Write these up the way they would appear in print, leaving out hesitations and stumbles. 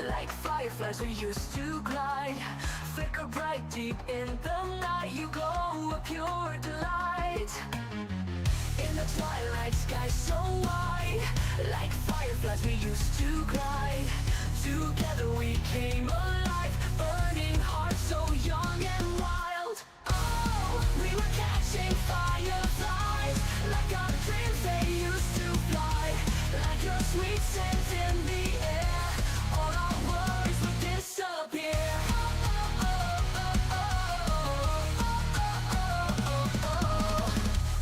like fireflies we used to glide. Flicker bright deep in the night, you glow a pure delight. In the twilight sky so wide, like fireflies we used to glide. Together we came alive, burning hearts so young and wild. Oh, we were catching fireflies, like our dreams they used to fly. Like your sweet scent in the air, all our worries would disappear.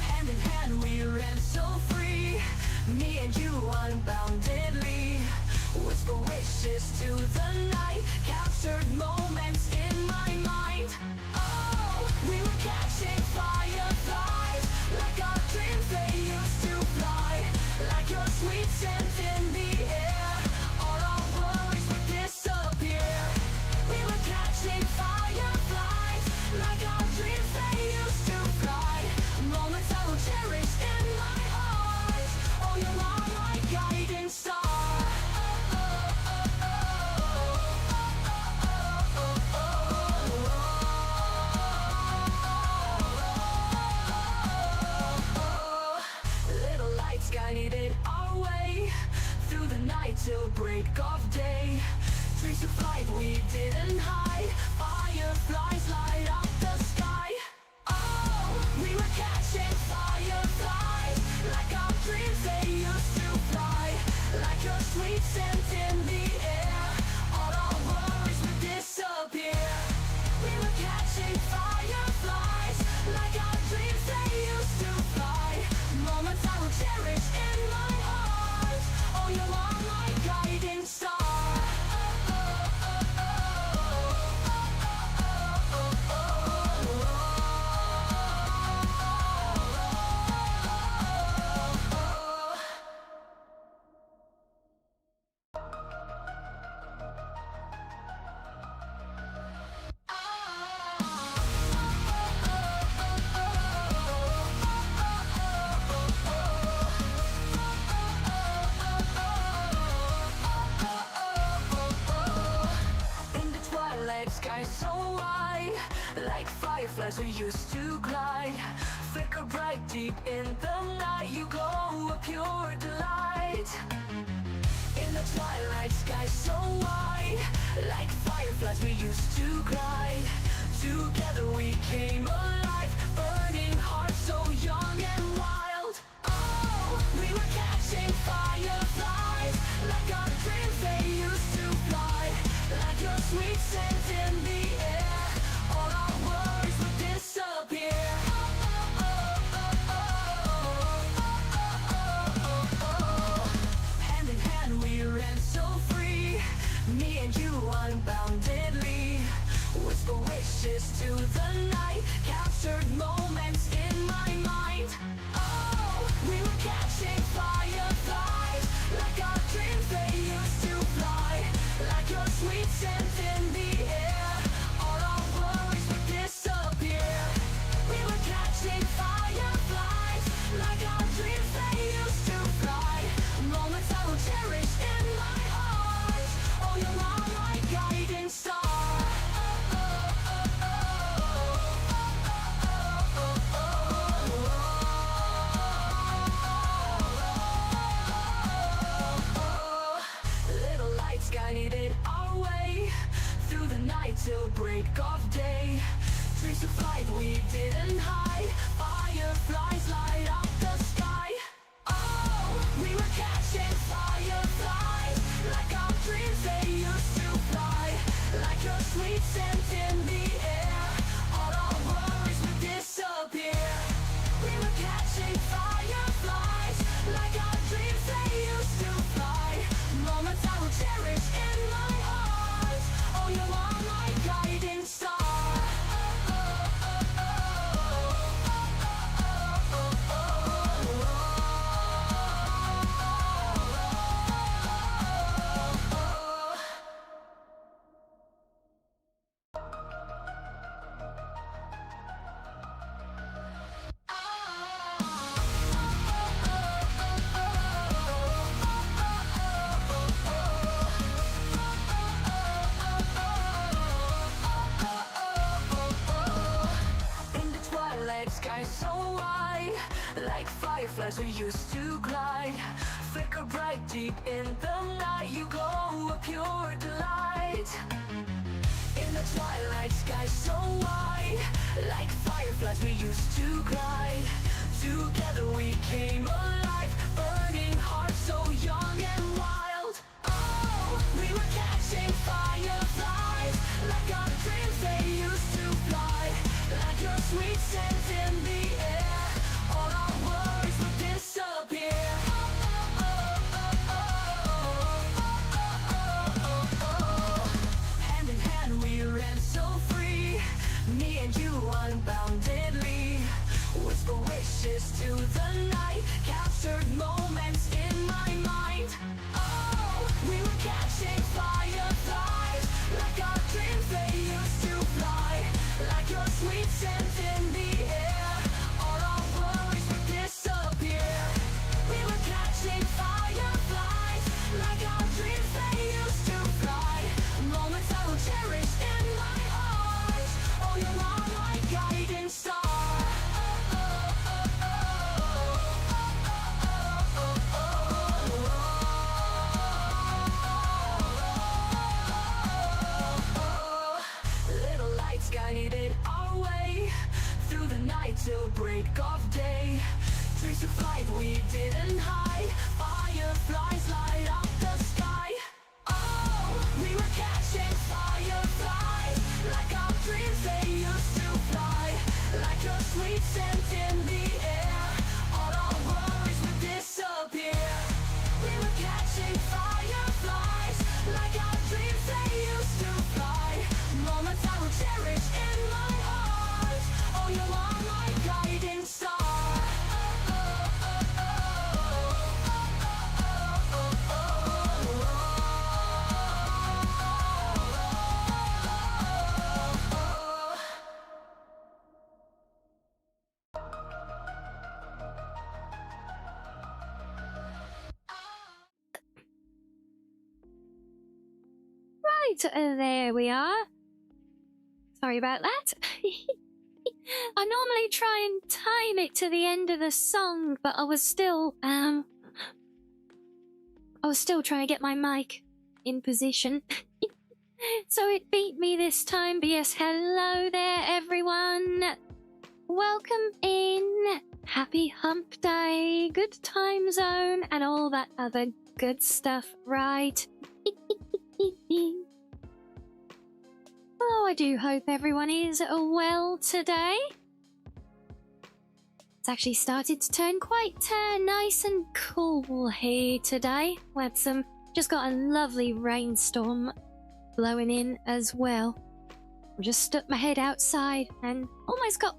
Hand in hand we ran so free, me and you unboundedly. Whisper wishes to the night, captured moments in my mind. Oh, we were catching fireflies, like our dreams they used to fly. Like your sweet scent in the air, all our worries would disappear. We were catching fireflies, like our dreams they used to fly. Moments I will cherish in my heart. Oh, you are my guiding star. Little lights guided our way through the night till break of day. Dreams of flight we didn't hide, fireflies light up the sky. Oh, we were catching fireflies, like our dreams they used to fly. Like your sweet scent in the air, all our worries would disappear. We were catching fireflies, like our dreams they used to fly. Moments I will cherish in my heart. Oh, you are my guiding star. Sky so wide, like fireflies we used to glide. Flicker bright deep in the night, you glow a pure delight. In the twilight sky so wide, like fireflies we used to glide. Together we came alive, burning hearts so young and wild. Oh, we were catching fireflies, like our dreams they used to fly. Like your sweet scent in the air, all our worries would disappear. Hand in hand we ran so free, me and you unboundedly. Whisper wishes to the night, captured moments in my mind. like fireflies we used to glide. Flicker bright deep in the night, you glow a pure delight. In the twilight sky so wide, like fireflies we used to glide. Together we came alive, burning hearts so young and wild. Oh, we were catching fireflies, like our dreams they used to fly. Like your sweet scent in the air, all our worries would disappear. Hand in hand we ran so free, me and you unboundedly. Whisper wishes to the night, captured moments in my mind. Oh, we were catching fireflies, like our dreams they used to fly. Like your sweet scent in the air, all our worries would disappear. We were catching fireflies, like our dreams they used to fly. Moments I will cherish in my heart. Oh, you are my guiding star. Little lights guided our way through the night till break of day. Trees to flight we didn't hide, fireflies light up the sky. Oh, we were catching fireflies, like our dreams they used to fly. Like your sweet scent in the air, all our worries would disappear. We were catching fireflies, like our dreams they used to fly. Moments I will cherish in my heart. Oh, you are my guiding star. Right, there we are. Sorry about that. I normally try and time it to the end of the song, but I was still trying to get my mic in position. So it beat me this time, but yes, hello there everyone. Welcome in. Happy hump day, good time zone, and all that other good stuff, right? Oh, I do hope everyone is well today. It's actually started to turn quite nice and cool here today. We had just got a lovely rainstorm blowing in as well. I just stuck my head outside and almost got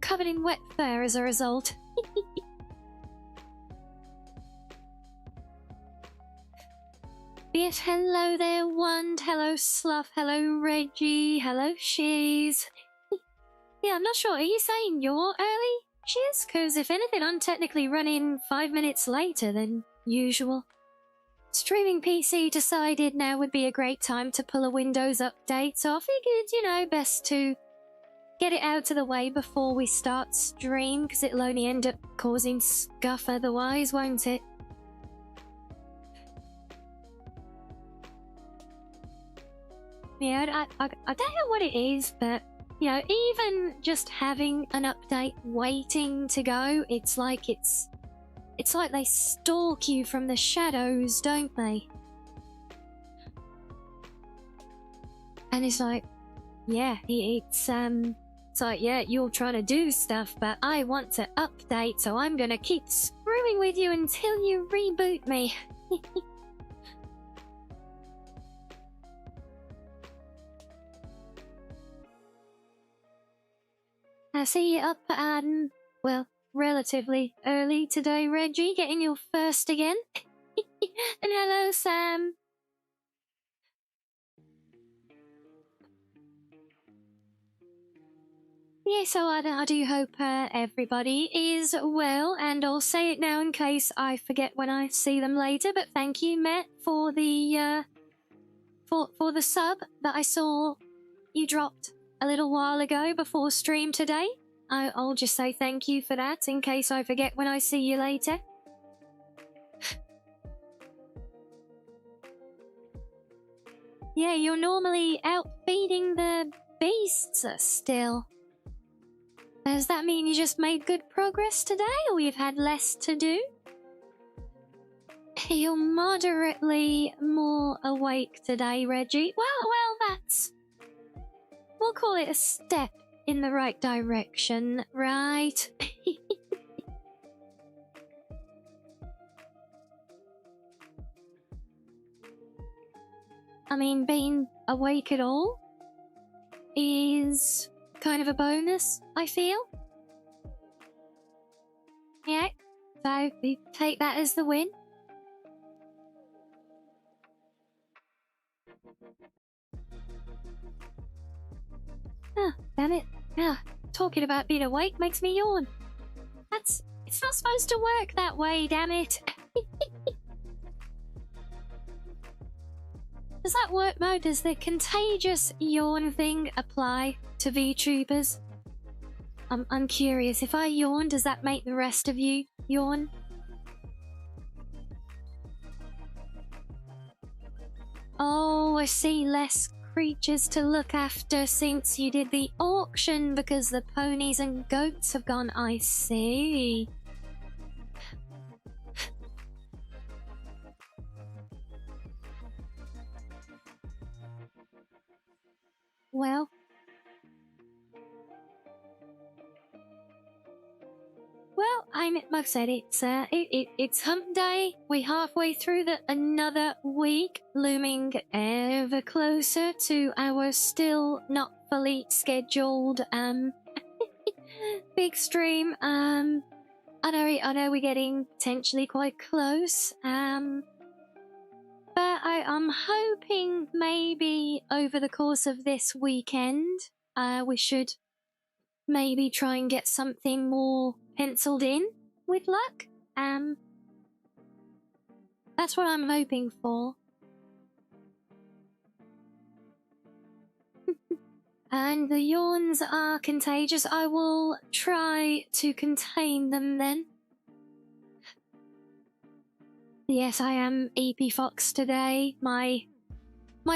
covered in wet fur as a result. Yes, hello there, Wand, hello Slough, hello Reggie, hello Shiz. Yeah, I'm not sure, are you saying you're early, Shiz? Because if anything, I'm technically running 5 minutes later than usual. Streaming PC decided now would be a great time to pull a Windows update, so I figured, you know, best to get it out of the way before we start stream, because it'll only end up causing scuff otherwise, won't it? Yeah, I don't know what it is, but, you know, even just having an update waiting to go, it's like they stalk you from the shadows, don't they? And it's like, yeah, it's like, yeah, you're trying to do stuff, but I want to update, so I'm gonna keep screwing with you until you reboot me. I see you up at, well, relatively early today, Reggie, getting your first again. And hello, Sam. Yeah, so I do hope everybody is well, and I'll say it now in case I forget when I see them later, but thank you, Matt, for the for the sub that I saw you dropped a little while ago before stream today. I'll just say thank you for that in case I forget when I see you later. Yeah, you're normally out feeding the beasts still. Does that mean you just made good progress today, or you've had less to do? You're moderately more awake today, Reggie. Well, that's... We'll call it a step in the right direction, right? I mean, being awake at all is kind of a bonus, I feel. Yeah, so we take that as the win. Ah, damn it. Ah, talking about being awake makes me yawn. It's not supposed to work that way, damn it. Does that work, Mo? Does the contagious yawn thing apply to VTubers? I'm curious. If I yawn, does that make the rest of you yawn? Oh, I see. Less creatures to look after since you did the auction because the ponies and goats have gone. I see. Well, like I said, it's hump day. We're halfway through another week, looming ever closer to our still not fully scheduled big stream. I know we're getting potentially quite close. But I'm hoping maybe over the course of this weekend, we should maybe try and get something more penciled in with luck. That's what I'm hoping for. And the yawns are contagious. I will try to contain them then. Yes, I am EP Fox today. My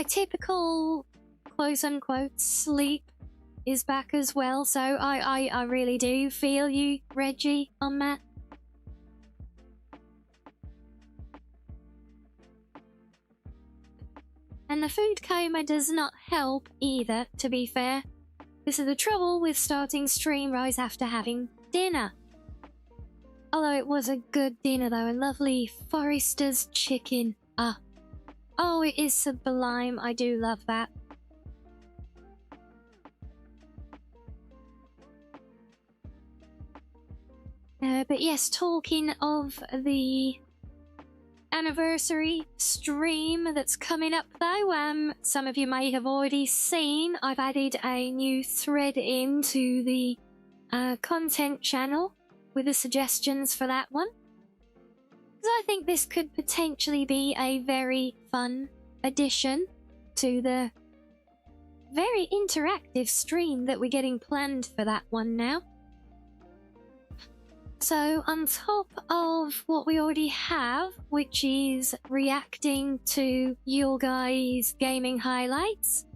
typical quote-unquote sleep is back as well, so I really do feel you, Reggie, on that. And the food coma does not help either, to be fair. This is the trouble with starting stream rise after having dinner. Although it was a good dinner though, a lovely Forester's chicken. Oh, it is sublime. I do love that. But yes, talking of the anniversary stream that's coming up though, some of you may have already seen I've added a new thread into the content channel with the suggestions for that one. Because I think this could potentially be a very fun addition to the very interactive stream that we're getting planned for that one now. So on top of what we already have, which is reacting to your guys' gaming highlights,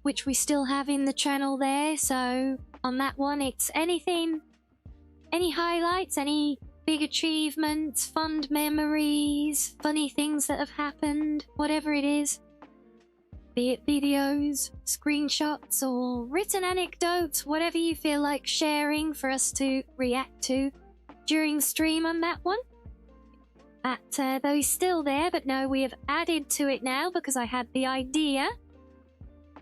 which we still have in the channel there, so on that one it's anything, any highlights, any big achievements, fond memories, funny things that have happened, whatever it is. Be it videos, screenshots, or written anecdotes, whatever you feel like sharing for us to react to during stream on that one. That though is still there, but no, we have added to it now because I had the idea.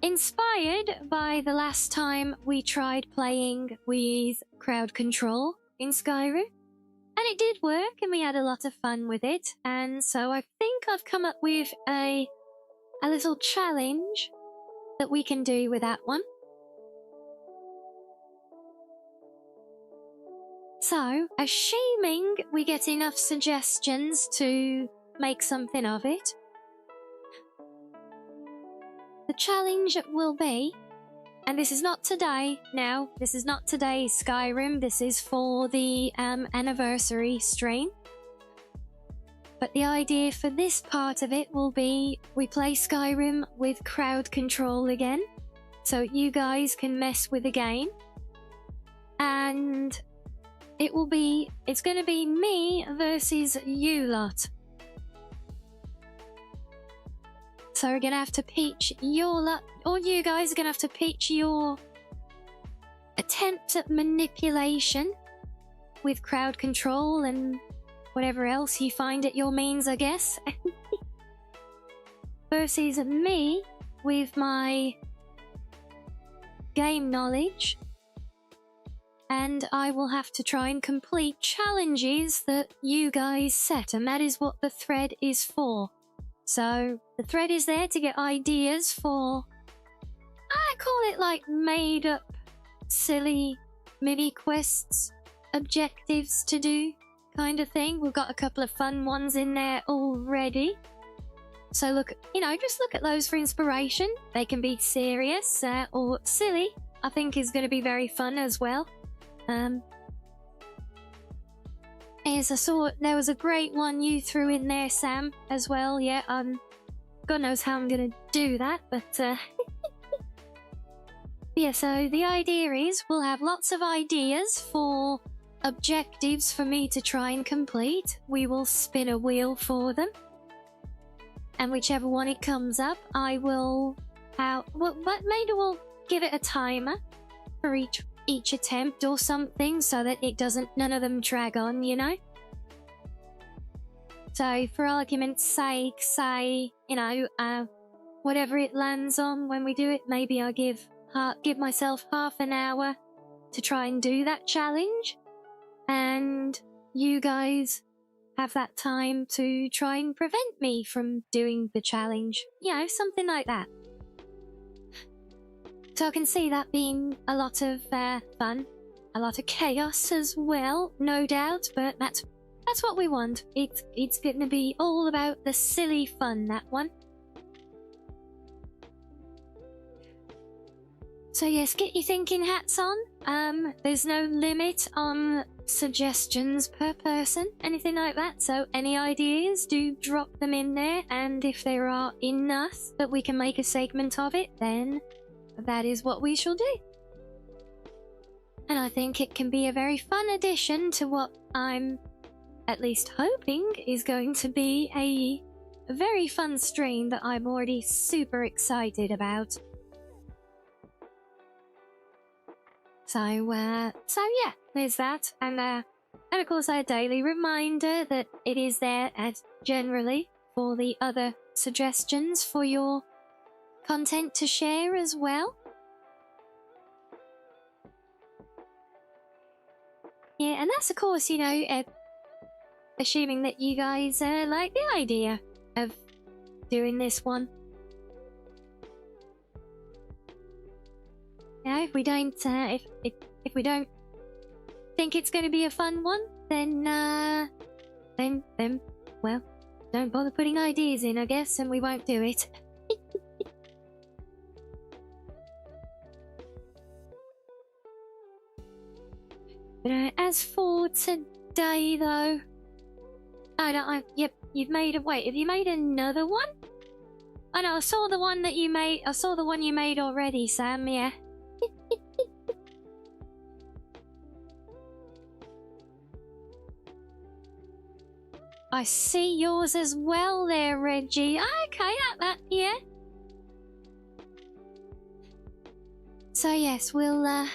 Inspired by the last time we tried playing with crowd control in Skyrim. And it did work, and we had a lot of fun with it. And so I think I've come up with a little challenge that we can do with that one. So, assuming we get enough suggestions to make something of it, the challenge will be And this is not today. Now, this is not today's Skyrim. This is for the anniversary stream. But the idea for this part of it will be we play Skyrim with crowd control again. So you guys can mess with the game. And it's going to be me versus you lot. So we're going to have to pitch your lot, or you guys are going to have to pitch your attempt at manipulation with crowd control and whatever else you find at your means, I guess. Versus me with my game knowledge. And I will have to try and complete challenges that you guys set, and that is what the thread is for. So the thread is there to get ideas for, I call it like made up silly mini quests, objectives to do kind of thing. We've got a couple of fun ones in there already. So look, just look at those for inspiration. They can be serious or silly. I think is going to be very fun as well. As I saw, there was a great one you threw in there, Sam, as well. Yeah, God knows how I'm gonna do that, but yeah. So the idea is we'll have lots of ideas for objectives for me to try and complete. We will spin a wheel for them, and whichever one it comes up, I will. Maybe we'll give it a timer for each attempt or something, so that none of them drag on, So for argument's sake, say, whatever it lands on when we do it, maybe I give myself half an hour to try and do that challenge, and you guys have that time to try and prevent me from doing the challenge, something like that. So I can see that being a lot of fun, a lot of chaos as well, no doubt, but that's what we want. It's going to be all about the silly fun, that one. So yes, get your thinking hats on. There's no limit on suggestions per person, anything like that, so any ideas, do drop them in there, and if there are enough that we can make a segment of it, then that is what we shall do. And I think it can be a very fun addition to what I'm at least hoping is going to be a very fun stream that I'm already super excited about. So yeah, there's that. And of course a daily reminder that it is there as generally for the other suggestions for your content to share as well. Yeah, and that's of course, assuming that you guys like the idea of doing this one. If we don't, if we don't think it's going to be a fun one, then well, don't bother putting ideas in, I guess, and we won't do it. But as for today, though, yep, you've made wait, have you made another one? I know, I saw the one that you made. I saw the one you made already, Sam. Yeah. I see yours as well there, Reggie. Okay, that, yeah. So yes, we'll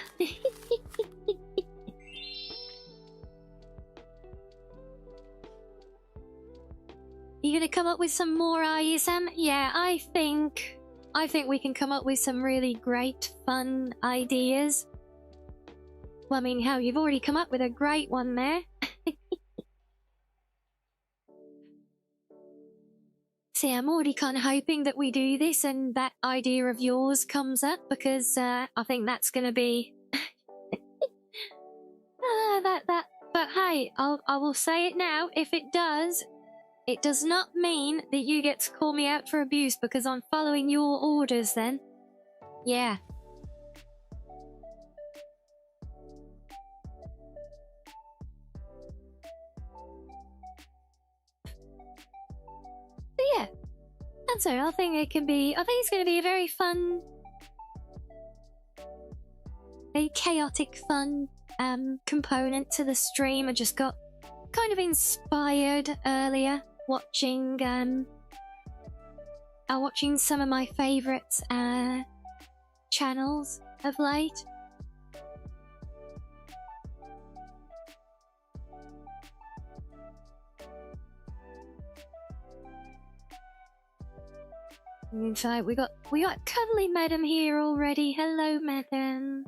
You gonna come up with some more, are you, Sam? Yeah, I think we can come up with some really great, fun ideas. Well, I mean, hell, you've already come up with a great one there. See, I'm already kind of hoping that we do this and that idea of yours comes up, because I think that's gonna be but hey, I will say it now, if it does, it does not mean that you get to call me out for abuse because I'm following your orders then. Yeah. But yeah, that's it. I think it's going to be a very fun, a chaotic fun component to the stream. I just got kind of inspired earlier watching some of my favourite channels of late. In fact, we got cuddly madam here already. Hello, madam.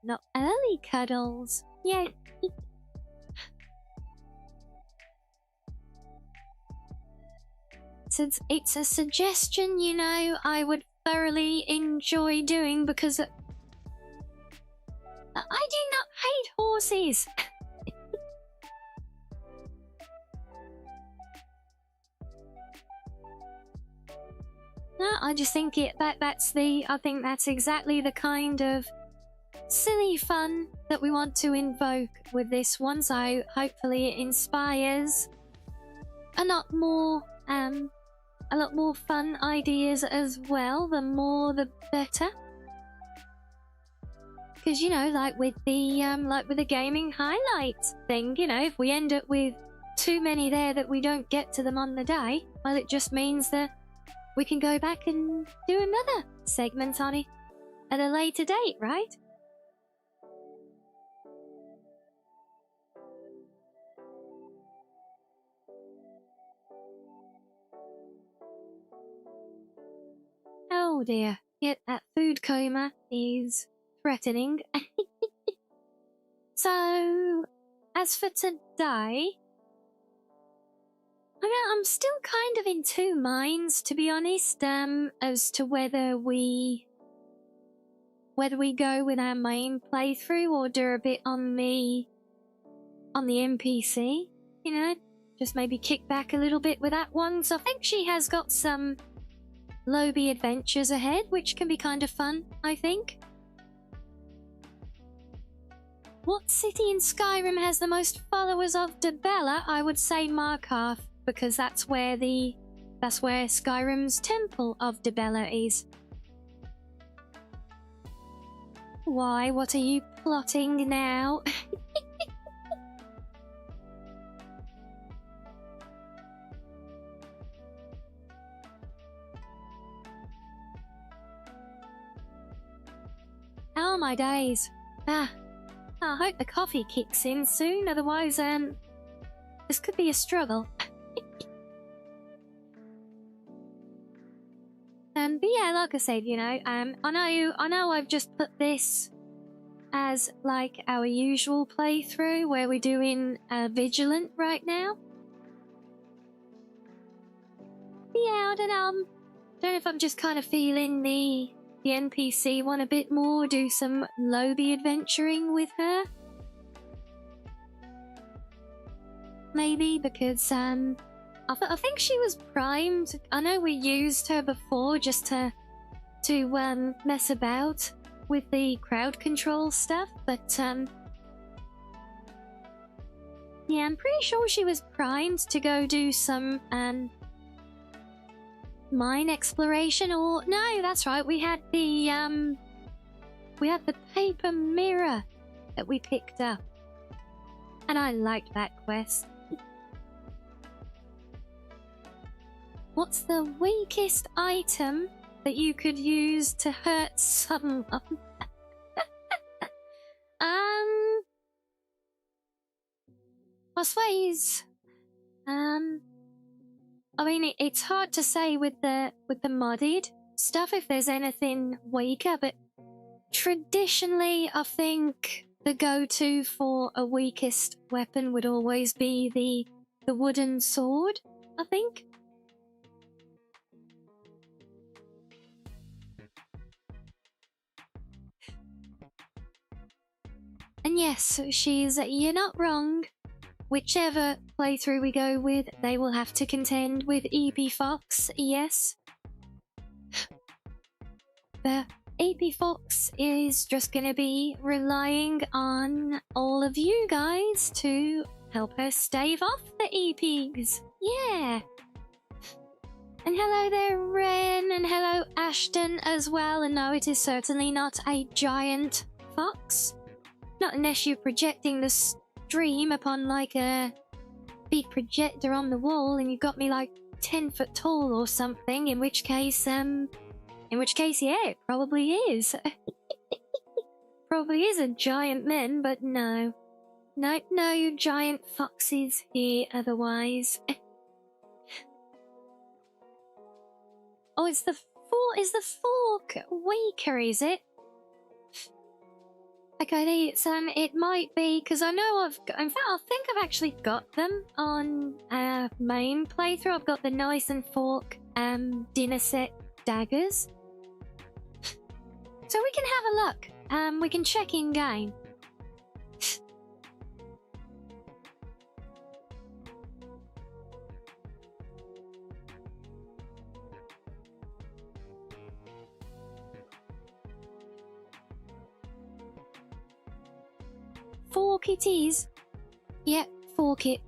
Not early cuddles. Yeah. Since it's a suggestion, you know, I would thoroughly enjoy doing because I do not hate horses. No, I just think I think that's exactly the kind of silly fun that we want to invoke with this one. So hopefully it inspires a lot more fun ideas as well. The more the better. Because, you know, like with the gaming highlights thing, you know, if we end up with too many there that we don't get to them on the day, well, it just means that we can go back and do another segment on it at a later date, right? Oh dear, yet that food coma is threatening. So, as for today, I'm still kind of in two minds, to be honest, as to whether we go with our main playthrough or do a bit on the NPC, you know, just maybe kick back a little bit with that one. So I think she has got some lobby adventures ahead, which can be kind of fun, I think. What city in Skyrim has the most followers of Debella? I would say Markarth, because that's where Skyrim's Temple of Debella is. Why? What are you plotting now? Oh my days. I hope the coffee kicks in soon, otherwise this could be a struggle. But yeah, like I said, you know, I know I've just put this as like our usual playthrough where we're doing Vigilant right now. But yeah, I don't know if I'm just kind of feeling the NPC one a bit more, do some lobby adventuring with her. Maybe because I think she was primed. I know we used her before just to mess about with the crowd control stuff, but yeah, I'm pretty sure she was primed to go do some mine exploration. Or no, that's right, we had the paper mirror that we picked up, and I liked that quest. What's the weakest item that you could use to hurt someone? I suppose I mean, it's hard to say with the modded stuff if there's anything weaker, but traditionally I think the go-to for a weakest weapon would always be the wooden sword, I think. And yes, you're not wrong. Whichever playthrough we go with, they will have to contend with EP Fox, yes. But EP Fox is just gonna be relying on all of you guys to help her stave off the EPs. Yeah. And hello there, Ren, and hello, Ashton, as well. And no, it is certainly not a giant fox. Not unless you're projecting the stream upon like a big projector on the wall and you've got me like 10 foot tall or something, in which case, yeah, it probably is. Probably is a giant then, but no. No, you giant foxes here otherwise. Oh, is the fork weaker, is it? Okay, it might be, because I know in fact, I think I've actually got them on main playthrough. I've got the knife and fork dinner set daggers. So we can have a look. We can check in game. Fork it is. Yep, fork it.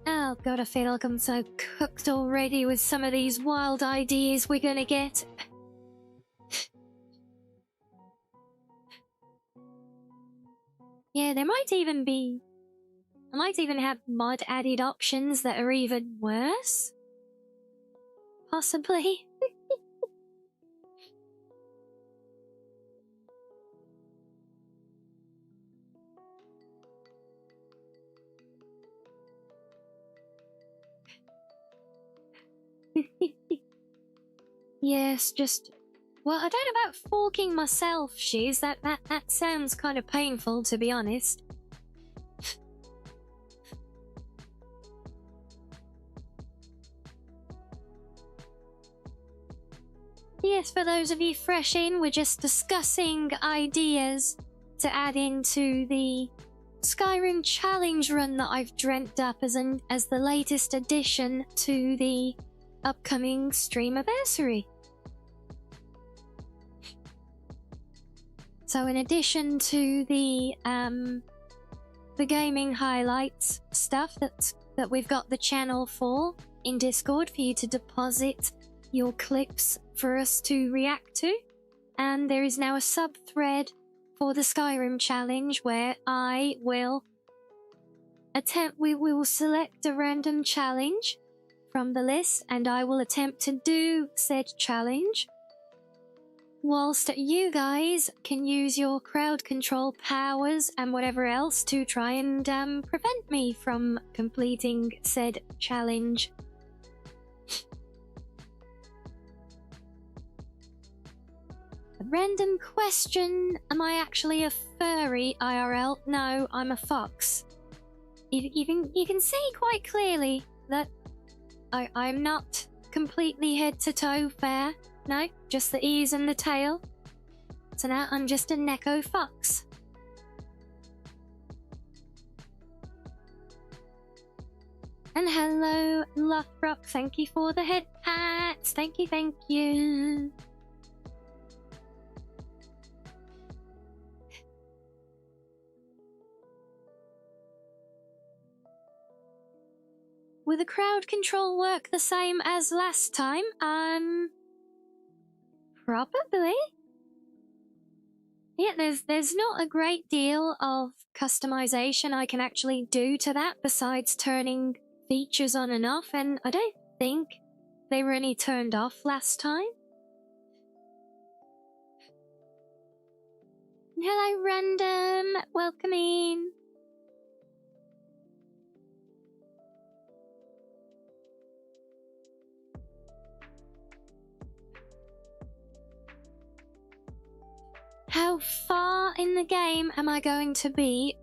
Oh god, I feel like I'm so cooked already with some of these wild ideas we're gonna get. Yeah, I might even have mod added options that are even worse. Possibly. Yes, just... Well, I don't know about forking myself, Shiz. That sounds kind of painful, to be honest. Yes, for those of you fresh in, we're just discussing ideas to add into the Skyrim challenge run that I've dreamt up as the latest addition to the upcoming streamiversary. So in addition to the gaming highlights stuff that we've got the channel for in Discord for you to deposit your clips for us to react to, and there is now a sub-thread for the Skyrim challenge where I will we will select a random challenge from the list and I will attempt to do said challenge, whilst you guys can use your crowd control powers and whatever else to try and prevent me from completing said challenge. A random question: am I actually a furry IRL? No, I'm a fox. You can see quite clearly that I'm not completely head to toe fair. No, just the ears and the tail. So now I'm just a Neko fox. And hello, Lothrock. Thank you for the head pats. Thank you. Will the crowd control work the same as last time? Probably. Yeah, there's not a great deal of customization I can actually do to that besides turning features on and off, and I don't think they were any turned off last time. Hello, Random. Welcome in. How far in the game am I going to be?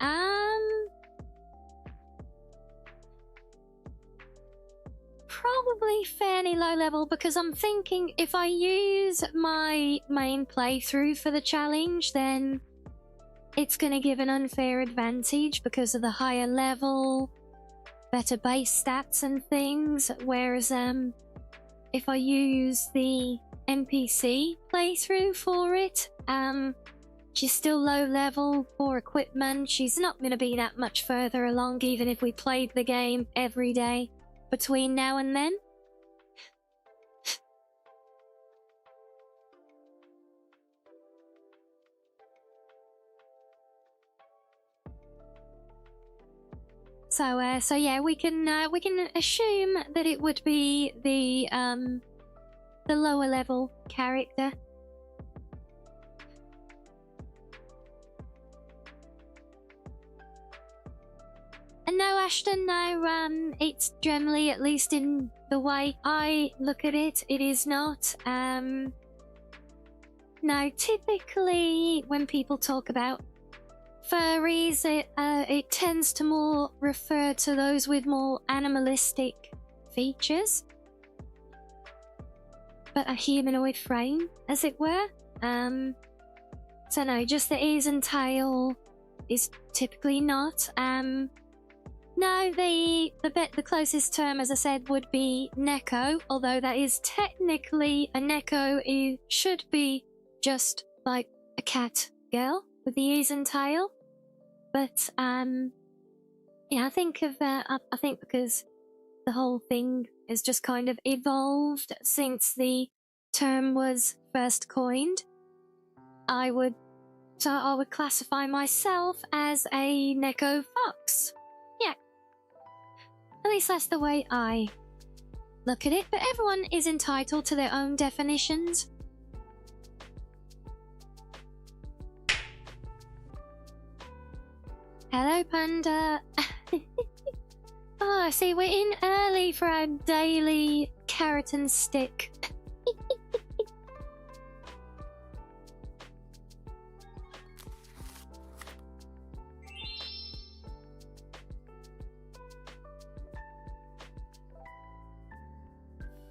Probably fairly low level, because I'm thinking if I use my main playthrough for the challenge, then it's going to give an unfair advantage because of the higher level better base stats and things, whereas if I use the NPC playthrough for it, she's still low level for equipment. She's not going to be that much further along even if we played the game every day between now and then. So yeah, we can assume that it would be the lower level character. And no, Ashton, no, it's generally, at least in the way I look at it, it is not. No, typically when people talk about furries, it tends to more refer to those with more animalistic features, but a humanoid frame, as it were. So no, just the ears and tail is typically not. No, the closest term, as I said, would be neko, although that is technically a neko. It should be just like a cat girl with the ears and tail. But yeah, I think because the whole thing has just kind of evolved since the term was first coined, I would classify myself as a neko fox. Yeah, at least that's the way I look at it. But everyone is entitled to their own definitions. Hello, Panda. Oh, I see, we're in early for our daily carrot and stick.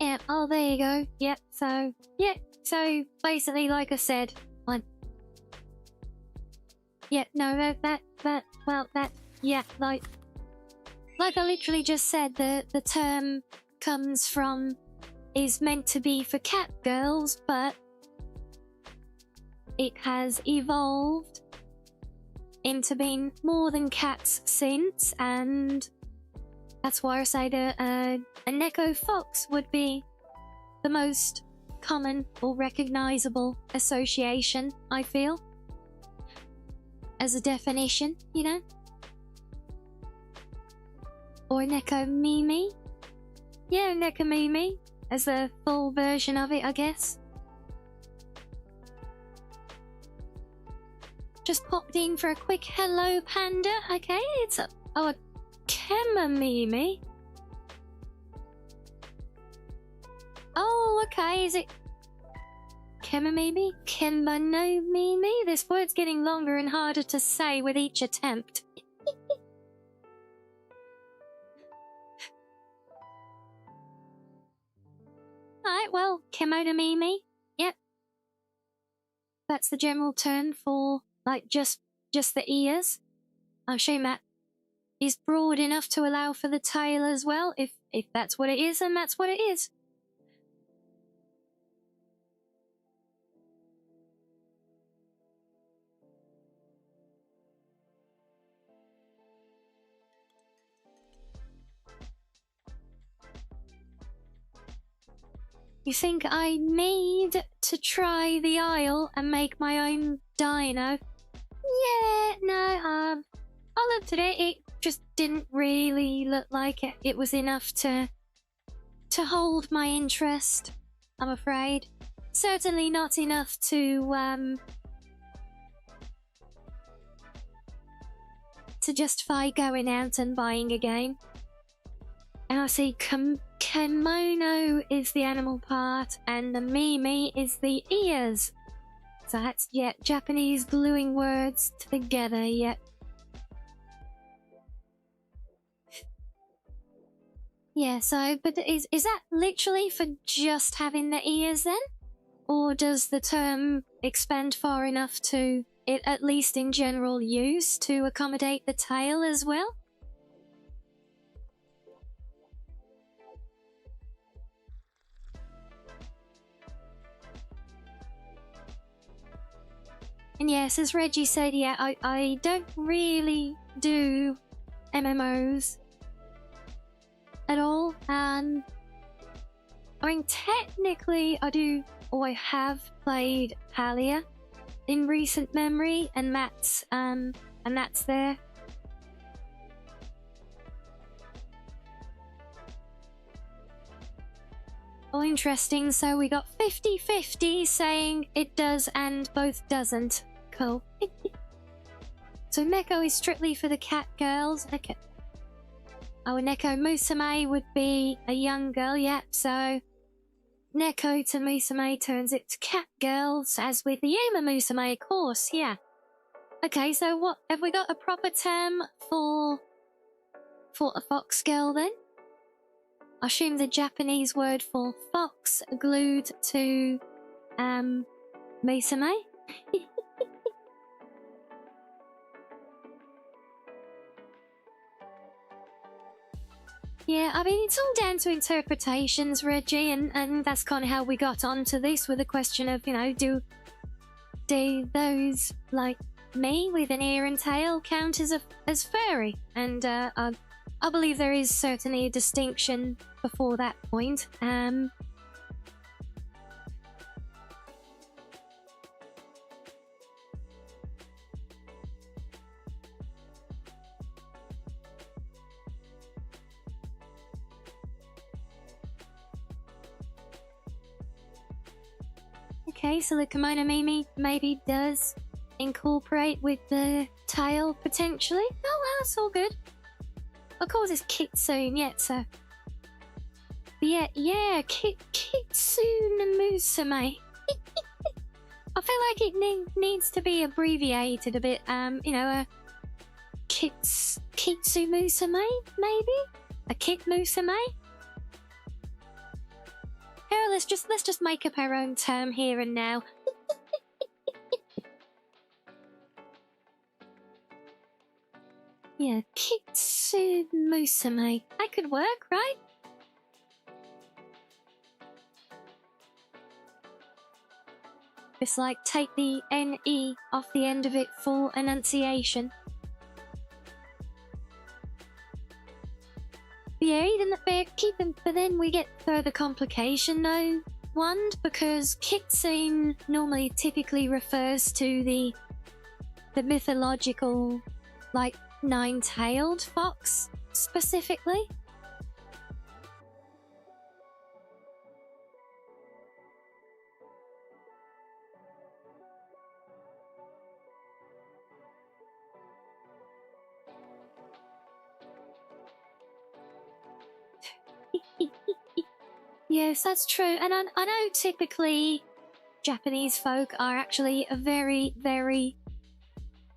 Yeah, oh, there you go. Yep, so basically, like I said, yeah, no, yeah, like I literally just said, the term is meant to be for cat girls, but it has evolved into being more than cats since, and that's why I say that a neko fox would be the most common or recognizable association, I feel. As a definition, you know? Or neko mimi. Yeah, neko mimi, as the full version of it, I guess. Just popped in for a quick hello, Panda. Okay, it's a Kemamimi. Oh, okay, is it Kemamimi? Kemanomimi? This word's getting longer and harder to say with each attempt. Alright, well, Kemonomimi. Yep. That's the general term for, like, just the ears. I'm sure that is broad enough to allow for the tail as well. If that's what it is, then that's what it is. You think I need to try the aisle and make my own dino? Yeah, no, I looked at it, it just didn't really look like it was enough to hold my interest, I'm afraid. Certainly not enough to justify going out and buying a game. And I see kimono is the animal part and the mimi is the ears. So that's, yeah, Japanese gluing words together, yeah. Yeah, so, but is that literally for just having the ears then? Or does the term expand far enough to, it at least in general use, to accommodate the tail as well? And yes, as Reggie said, yeah, I don't really do MMOs at all. I mean, technically, I have played Palia in recent memory, and that's there. Oh, interesting. So we got 50-50 saying it does and both doesn't. Cool. So Neko is strictly for the cat girls. Okay. Oh, Neko Musume would be a young girl, yep. So Neko to Musume turns it to cat girls, as with the Yuma Musume, of course, yeah. Okay, so what have we got a proper term for a fox girl then? I assume the Japanese word for fox glued to Musume. Yeah, I mean, it's all down to interpretations, Reggie, and that's kind of how we got onto this with the question of, you know, do those like me with an ear and tail count as furry? And I believe there is certainly a distinction before that point. Okay, so the kimono Mimi maybe does incorporate with the tail potentially. Oh well, that's all good. Of course, it's Kitsune, yeah, so. Yeah, Kitsune Musume. I feel like it needs to be abbreviated a bit. You know, a Kitsu Musume, maybe? A Kit Musume? Here, let's just make up our own term here and now. Yeah, Kitsu Musume. That could work, right? Just like take the NE off the end of it for enunciation. Yeah, even but then we get further complication though, one, because Kitsune normally typically refers to the mythological, like, nine-tailed fox, specifically. Yes, that's true. And I know typically Japanese folk are actually a very, very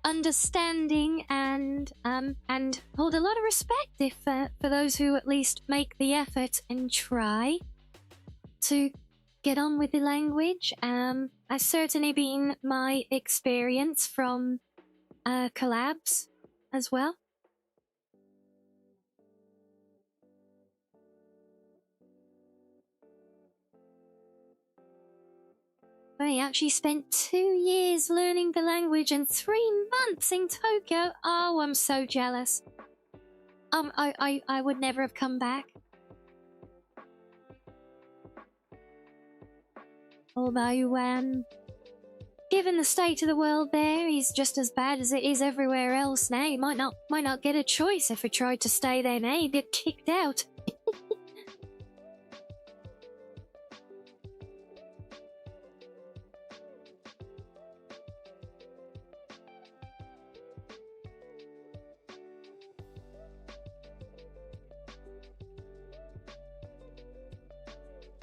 understanding and hold a lot of respect if for those who at least make the effort and try to get on with the language. That's certainly been my experience from collabs as well. I actually spent 2 years learning the language and 3 months in Tokyo. Oh, I'm so jealous. I would never have come back. Although, given the state of the world there is just as bad as it is everywhere else now. You might not get a choice if I tried to stay there now. You'd get kicked out.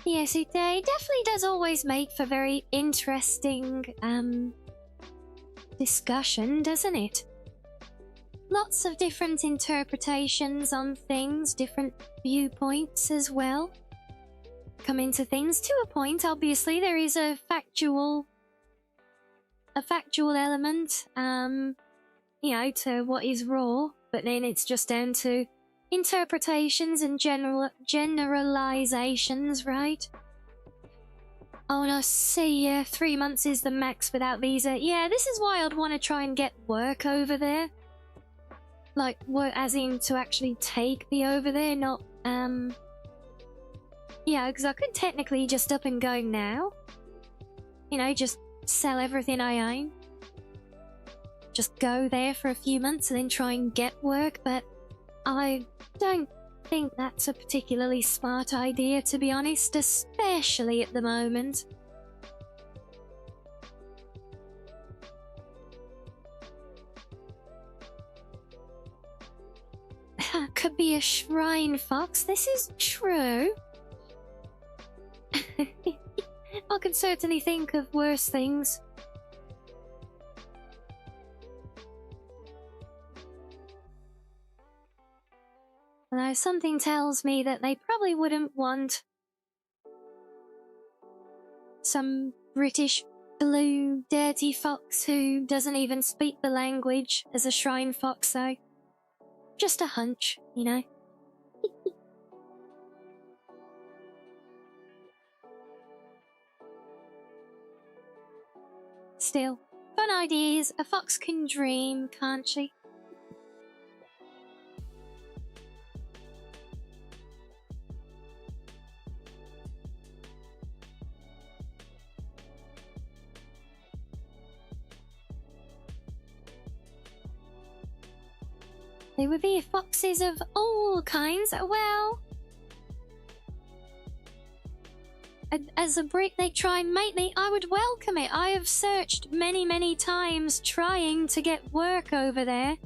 Yes, it definitely does always make for very interesting discussion, doesn't it? Lots of different interpretations on things, different viewpoints as well. Come into things to a point. Obviously, there is a factual element, you know, to what is raw, but then it's just down to interpretations and generalizations, right? Oh no, see, yeah, 3 months is the max without visa. Yeah, this is why I'd want to try and get work over there. Like, work as in to actually take me over there, not, yeah, because I could technically just up and go now. You know, just sell everything I own. Just go there for a few months and then try and get work, but I don't think that's a particularly smart idea, to be honest, especially at the moment. Could be a shrine fox, this is true. I can certainly think of worse things. Although something tells me that they probably wouldn't want some British blue dirty fox who doesn't even speak the language as a shrine fox, so just a hunch, you know. Still, fun ideas. A fox can dream, can't she? There would be foxes of all kinds. Well, as a Brit, they try and mate me. I would welcome it. I have searched many, many times trying to get work over there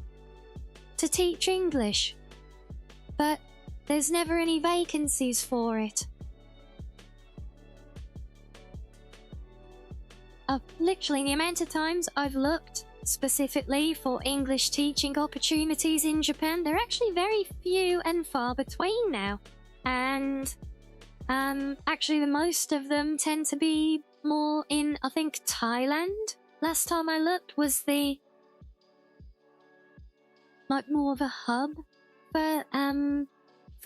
to teach English, but there's never any vacancies for it. Literally, the amount of times I've looked specifically for English teaching opportunities in Japan, they're actually very few and far between now. And actually the most of them tend to be more in, I think, Thailand. Last time I looked was the like more of a hub for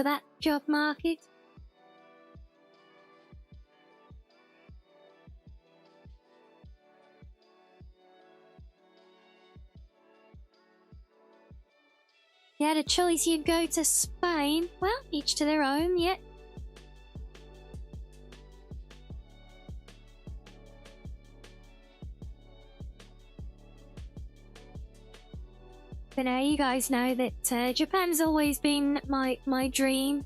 that job market. Yeah, the choice you'd go to Spain. Well, each to their own, yeah. But now you guys know that Japan's always been my dream.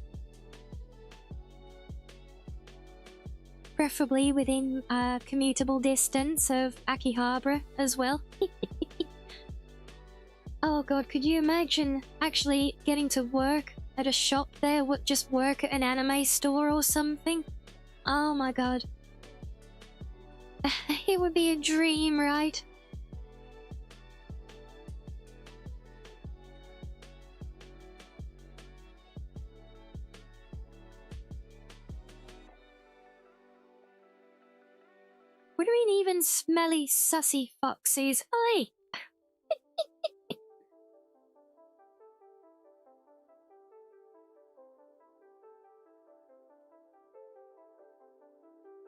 Preferably within a commutable distance of Akihabara as well. Oh god, could you imagine actually getting to work at a shop there? Just work at an anime store or something? Oh my god. It would be a dream, right? What do you mean even smelly, sussy foxes? Oi!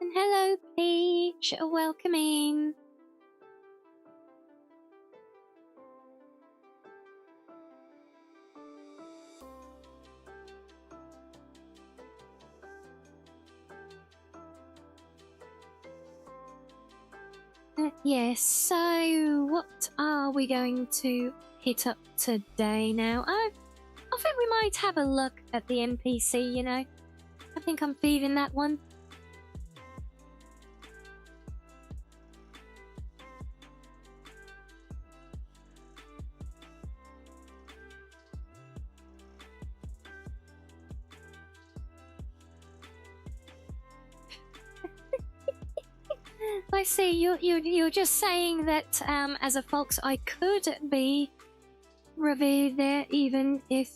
And hello, Peach. Welcome in. Yes, so what are we going to hit up today now? I think we might have a look at the NPC, you know. I think I'm feeling that one. I see, you're just saying that as a fox I could be revered there even if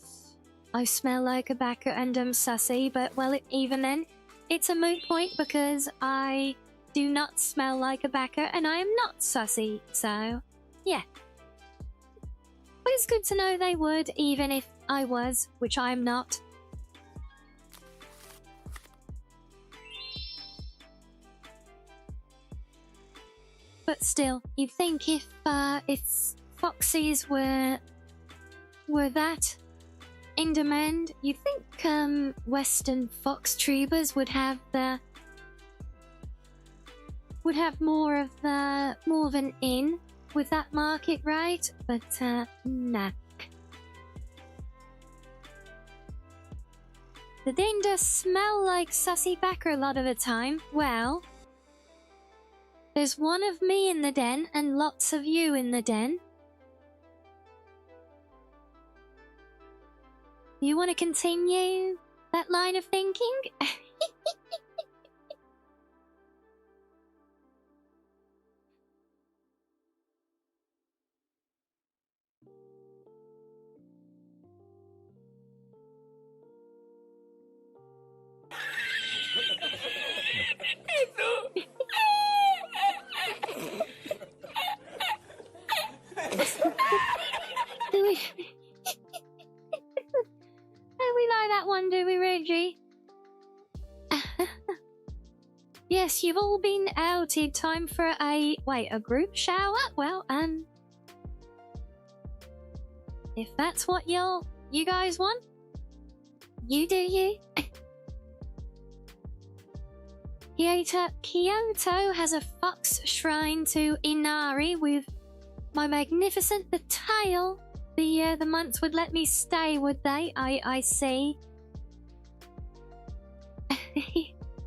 I smell like a baka and I'm sussy, but well, even then it's a moot point because I do not smell like a baka and I am not sussy, so yeah. But it's good to know they would, even if I was, which I'm not. But still, you'd think if foxes were that in demand, you'd think Western fox tubers would have more of an in with that market, right? But nah. The den does smell like sussy backer a lot of the time. Well, there's one of me in the den and lots of you in the den. You want to continue that line of thinking? Do we... Oh, we like that one, do we, Reggie? Yes, you've all been outed. Time for a group shower? Well, if that's what you guys want, you do you. Kyoto has a fox shrine to Inari with my magnificent the tail. The months would let me stay, would they? I see.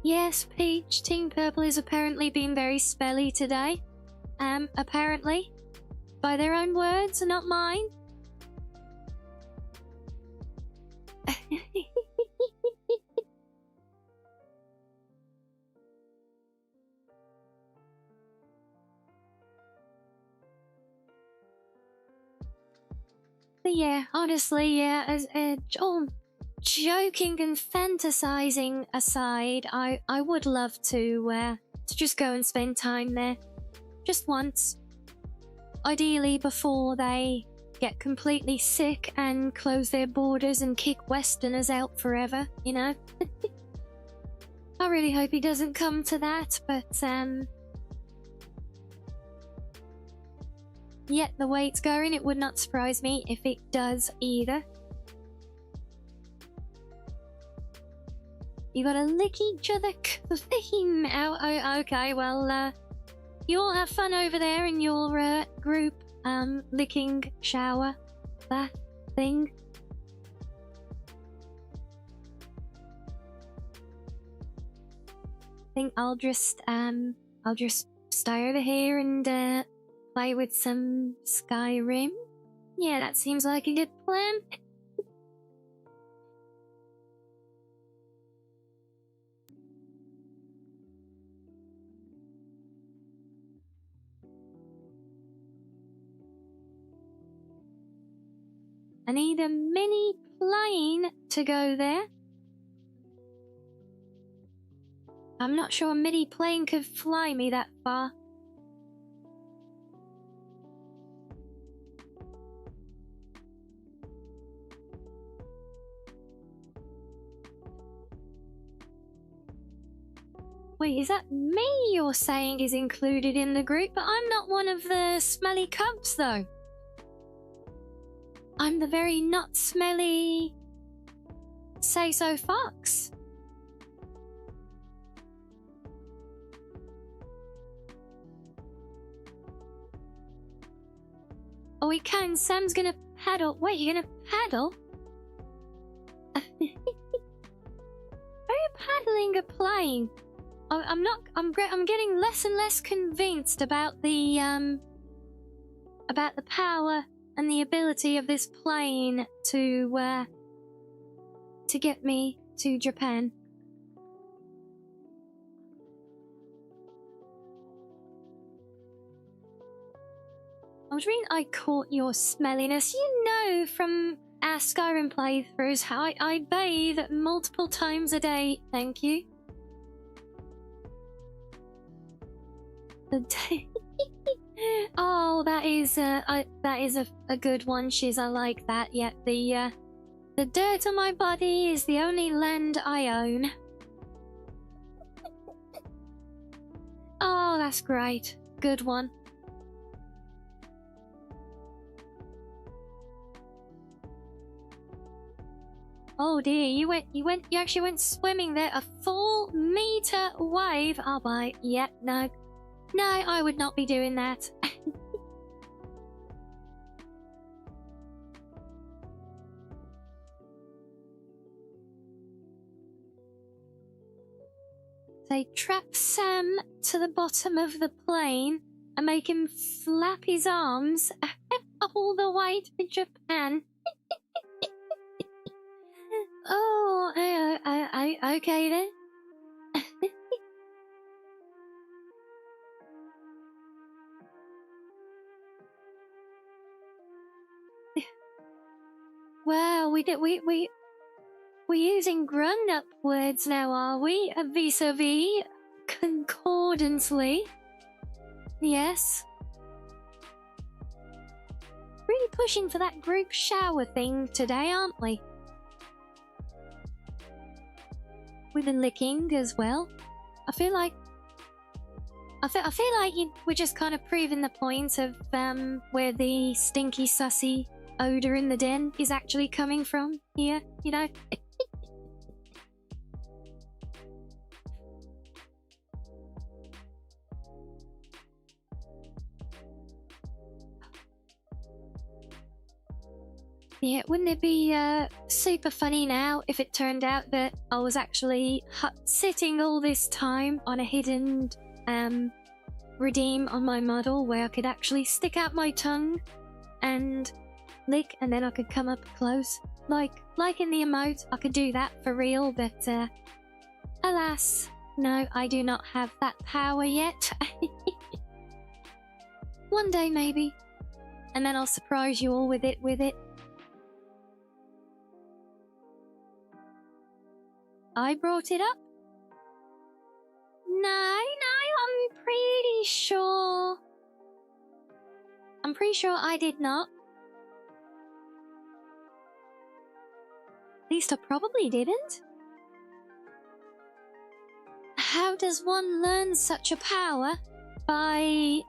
Yes, Peach, Team Purple is apparently being very spelly today. Apparently. By their own words, not mine. But yeah, honestly, yeah, all joking and fantasizing aside, I would love to just go and spend time there. Just once. Ideally before they get completely sick and close their borders and kick Westerners out forever, you know? I really hope he doesn't come to that, but yet the way it's going, it would not surprise me if it does either. You gotta lick each other clean out. Oh, okay, well, you all have fun over there in your group licking shower bath thing. I think I'll just stay over here and play with some Skyrim. Yeah, that seems like a good plan. I need a mini plane to go there. I'm not sure a mini plane could fly me that far. Wait, is that me you're saying is included in the group? But I'm not one of the smelly cubs, though. I'm the very not smelly say-so fox. Oh, we can. Sam's gonna paddle. Wait, you're gonna paddle? Are you paddling a plane? I'm not. I'm getting less and less convinced about the power and the ability of this plane to get me to Japan. I was reading I caught your smelliness. You know from our Skyrim playthroughs how I bathe multiple times a day. Thank you. Oh, that is a good one, Shiz. I like that. Yet the dirt on my body is the only land I own. Oh, that's great. good one. Oh dear, you actually went swimming there. A 4-meter wave. Oh my, yeah, no. No, I would not be doing that. They trap Sam to the bottom of the plane and make him flap his arms all the way to Japan. Oh, okay then. Wow, we're using grown-up words now, are we? Vis-a-vis, concordantly. Yes. Really pushing for that group shower thing today, aren't we? With the licking as well. I feel like we're just kind of proving the point of where the stinky sussy odor in the den is actually coming from here, you know? Yeah, wouldn't it be super funny now if it turned out that I was actually sitting all this time on a hidden redeem on my model where I could actually stick out my tongue and lick, and then I could come up close. Like in the emote, I could do that for real, but alas, no, I do not have that power yet. One day maybe, and then I'll surprise you all with it. I brought it up? No, I'm pretty sure I did not. At least I probably didn't. How does one learn such a power? By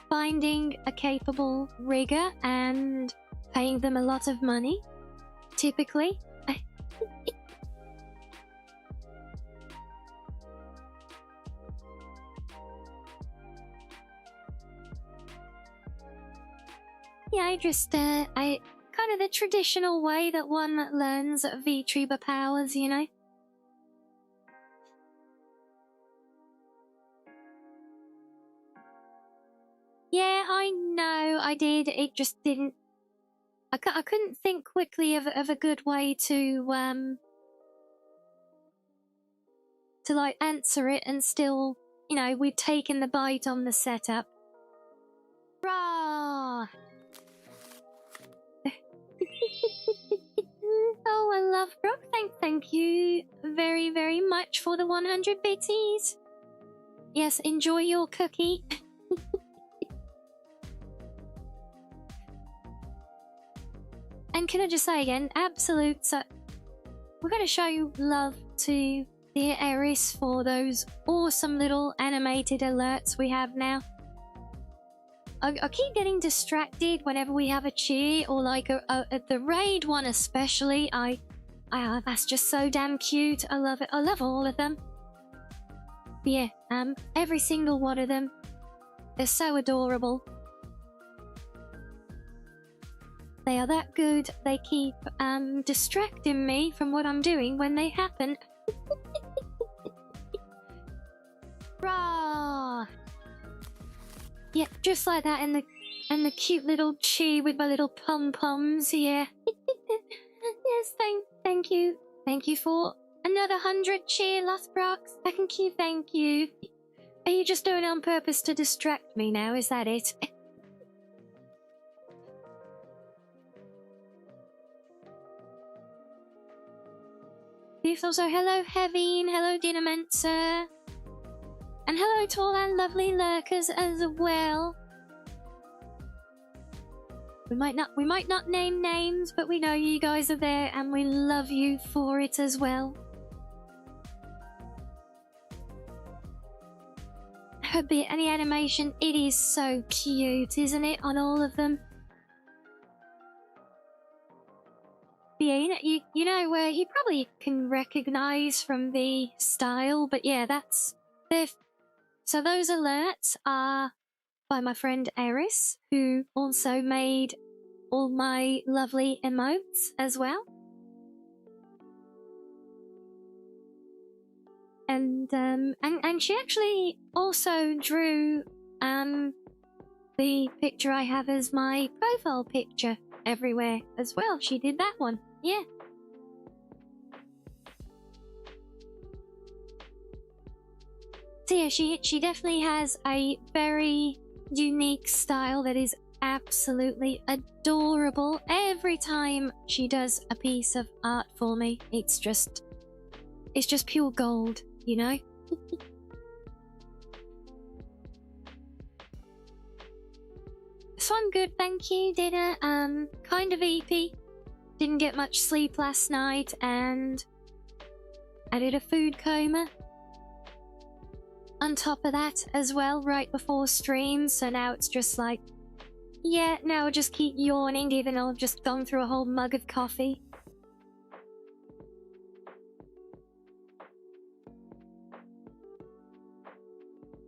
finding a capable rigger and paying them a lot of money, typically. Yeah, I kind of the traditional way that one learns VTuber powers, you know? Yeah, I know, I did. It just didn't... I couldn't think quickly of a good way to like, answer it and still, you know, we'd taken the bite on the setup. Rah! Oh, I love Brock. Thank you very, very much for the 100 bitties. Yes, enjoy your cookie. And can I just say again, absolute... we're going to show love to dear Eris for those awesome little animated alerts we have now. I keep getting distracted whenever we have a cheer, or like the raid one especially. That's just so damn cute. I love it. I love all of them. Yeah, every single one of them. They're so adorable. They are that good. They keep distracting me from what I'm doing when they happen. Rah! Yeah, just like that, and the cute little chi with my little pom-poms, yeah. Yes, thank you. Thank you for another 100 cheer, Lothbrox. Thank you. Are you just doing it on purpose to distract me now, is that it? Also, hello Heaveen, hello Dinamancer. And hello to all our lovely lurkers as well. We might not name names, but we know you guys are there and we love you for it as well. her bit and the animation, it is so cute, isn't it, on all of them? Yeah, you know where you probably can recognize from the style, but yeah, that's so those alerts are by my friend Eris, who also made all my lovely emotes as well. And she actually also drew the picture I have as my profile picture everywhere as well. She did that one. Yeah. So yeah, she definitely has a very unique style that is absolutely adorable. Every time she does a piece of art for me, it's just pure gold, you know? So I'm good, thank you, dinner. Kind of eepy. Didn't get much sleep last night, and I did a food coma on top of that as well, right before stream, so now it's just like, yeah, now I'll just keep yawning even though I've just gone through a whole mug of coffee.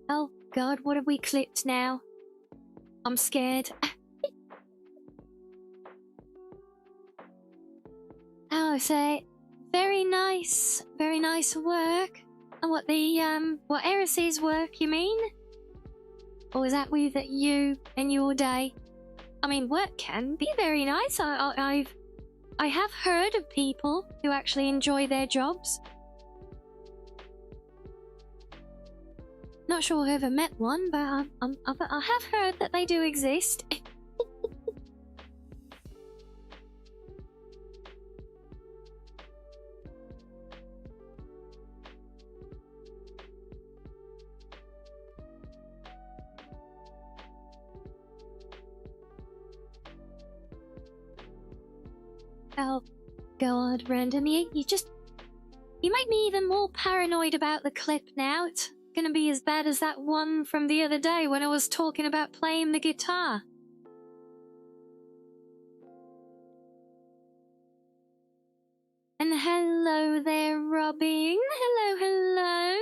Oh god, what have we clipped now? I'm scared. Oh, so very nice work. And what Eris's work, you mean? Or was that with you and your day? I mean, work can be very nice. I have heard of people who actually enjoy their jobs. Not sure I've ever met one, but I have heard that they do exist. Oh god, Random, you make me even more paranoid about the clip now. It's gonna be as bad as that one from the other day when I was talking about playing the guitar. And hello there, Robin. Hello.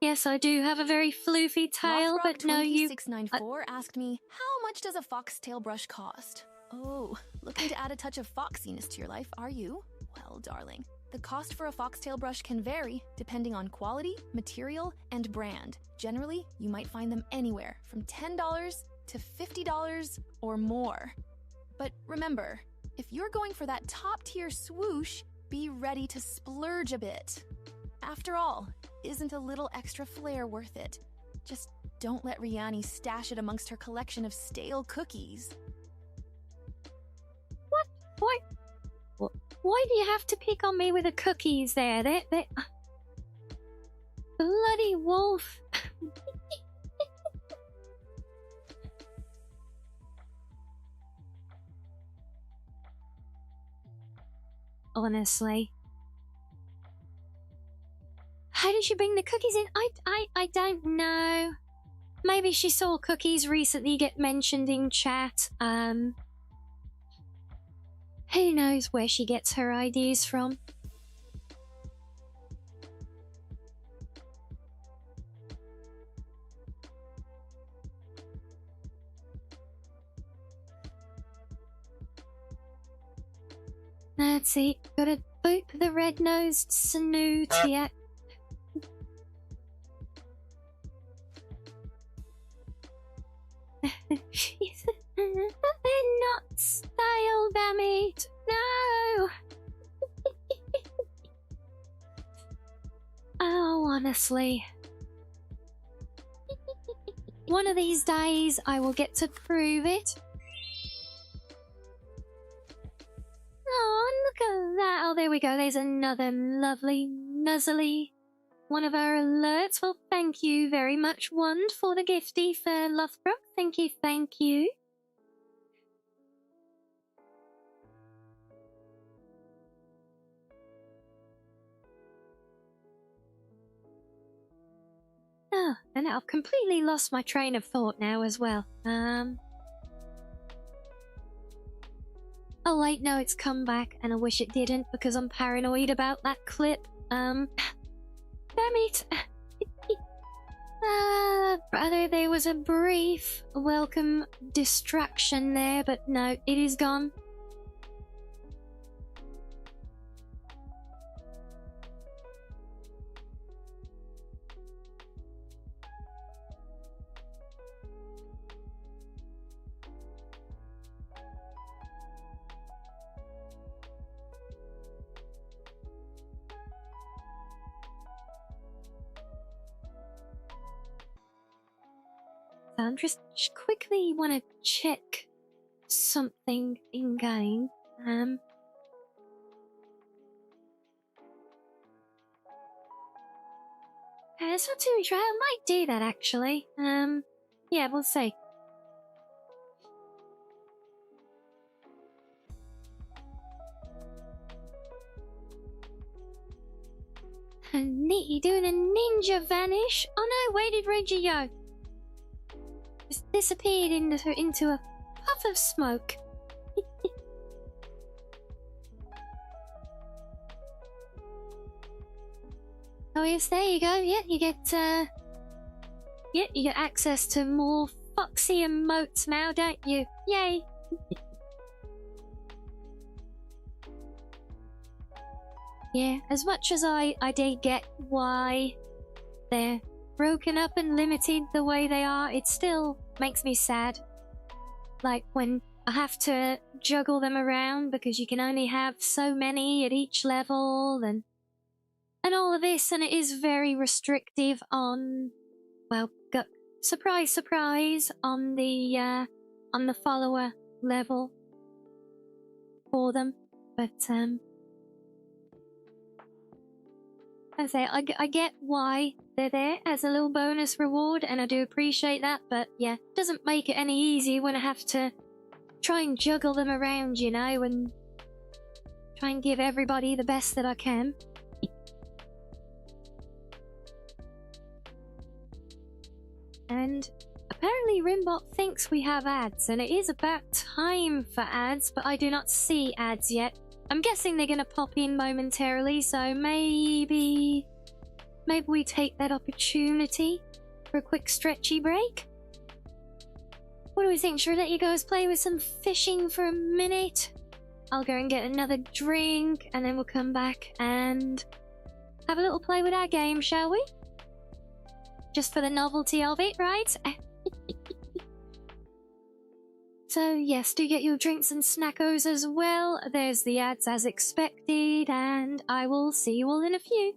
Yes, I do have a very floofy tail, but no, you... 694 asked me, how much does a foxtail brush cost? Oh, looking to add a touch of foxiness to your life, are you? Well, darling, the cost for a foxtail brush can vary depending on quality, material, and brand. Generally, you might find them anywhere from $10 to $50 or more. But remember, if you're going for that top-tier swoosh, be ready to splurge a bit. After all, isn't a little extra flair worth it? Just don't let Rianni stash it amongst her collection of stale cookies. What? Why do you have to pick on me with the cookies there? They bloody wolf. Honestly. How did she bring the cookies in? I don't know. Maybe she saw cookies recently get mentioned in chat. Who knows where she gets her ideas from? That's it. Gotta boop the red-nosed snoot yet. They're not style, damn it! No! Oh, honestly. One of these days, I will get to prove it. Oh, look at that. Oh, there we go. There's another lovely, nuzzly one of our alerts. Well, thank you very much, Wand, for the gifty for Lothbrook. Thank you. Oh, And I've completely lost my train of thought now as well. Oh wait, no, it's come back, and I wish it didn't because I'm paranoid about that clip. Damn it. Brother, there was a brief welcome distraction there, but no, it is gone. I just quickly want to check something in game. It's not too sure. I might do that actually. Yeah, we'll see. Neat, doing a ninja vanish. Oh no, where did Reggie go? Just disappeared into a puff of smoke. Oh yes, there you go. Yeah, you get access to more foxy emotes now, don't you? Yay! Yeah, as much as I did get why they're broken up and limited the way they are, it still makes me sad. Like when I have to juggle them around because you can only have so many at each level and all of this, and it is very restrictive on, well, surprise, surprise, on the follower level for them. But I get why they're there as a little bonus reward, and I do appreciate that, but yeah, it doesn't make it any easier when I have to try and juggle them around, you know, and try and give everybody the best that I can. And apparently Rimbot thinks we have ads, and it is about time for ads, but I do not see ads yet. I'm guessing they're gonna pop in momentarily, so maybe we take that opportunity for a quick stretchy break. What do we think? Should we let you guys play with some fishing for a minute? I'll go and get another drink, and then we'll come back and have a little play with our game, shall we? Just for the novelty of it, right? So yes, do get your drinks and snackos as well. There's the ads as expected, and I will see you all in a few.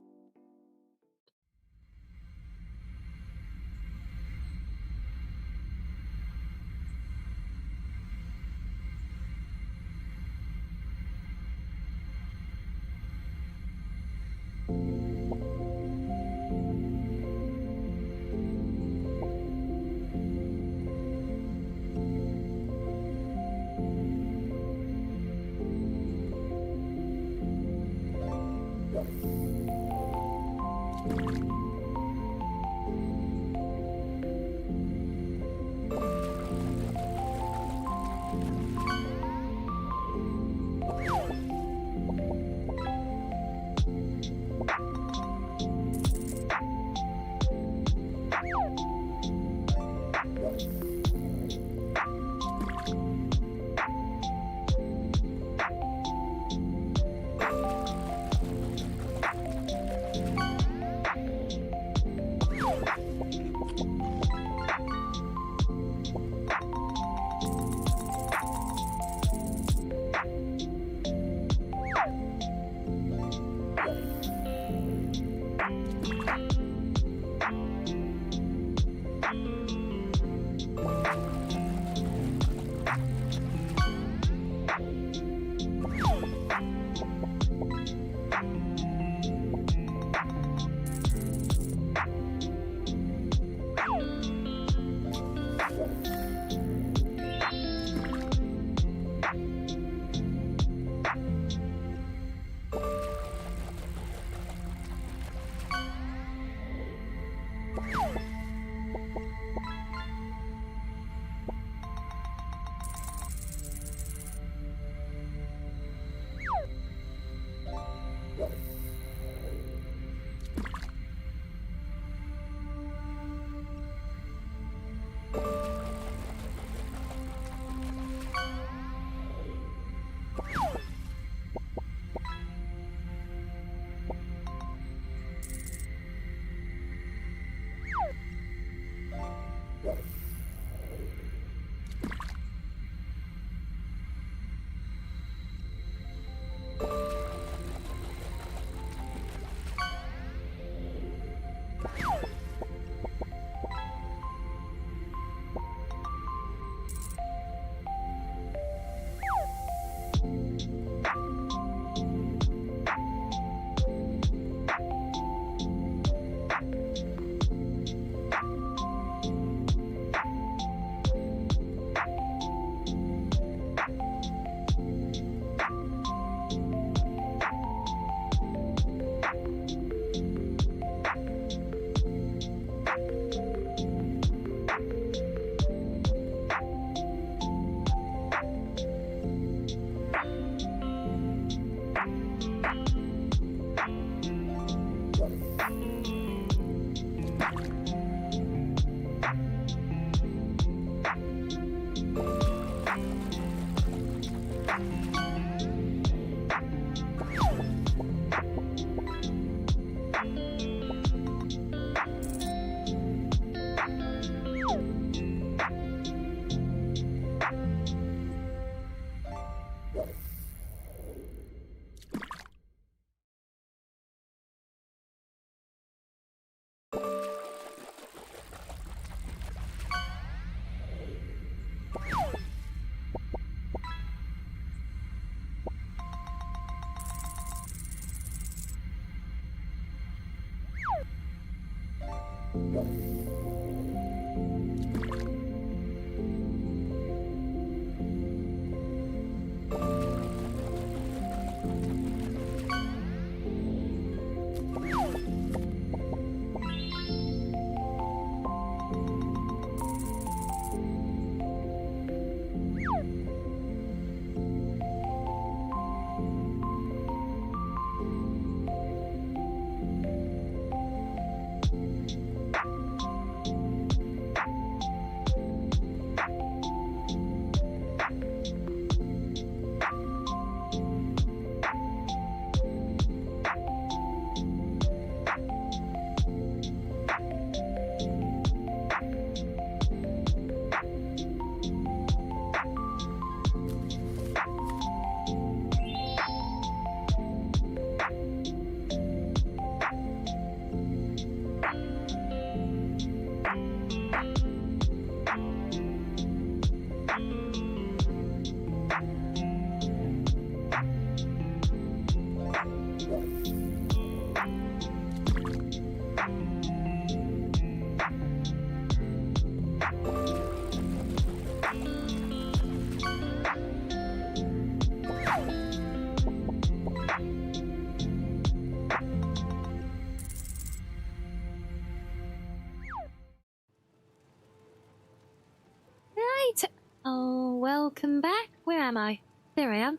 Right. Oh, welcome back. Where am I? There I am.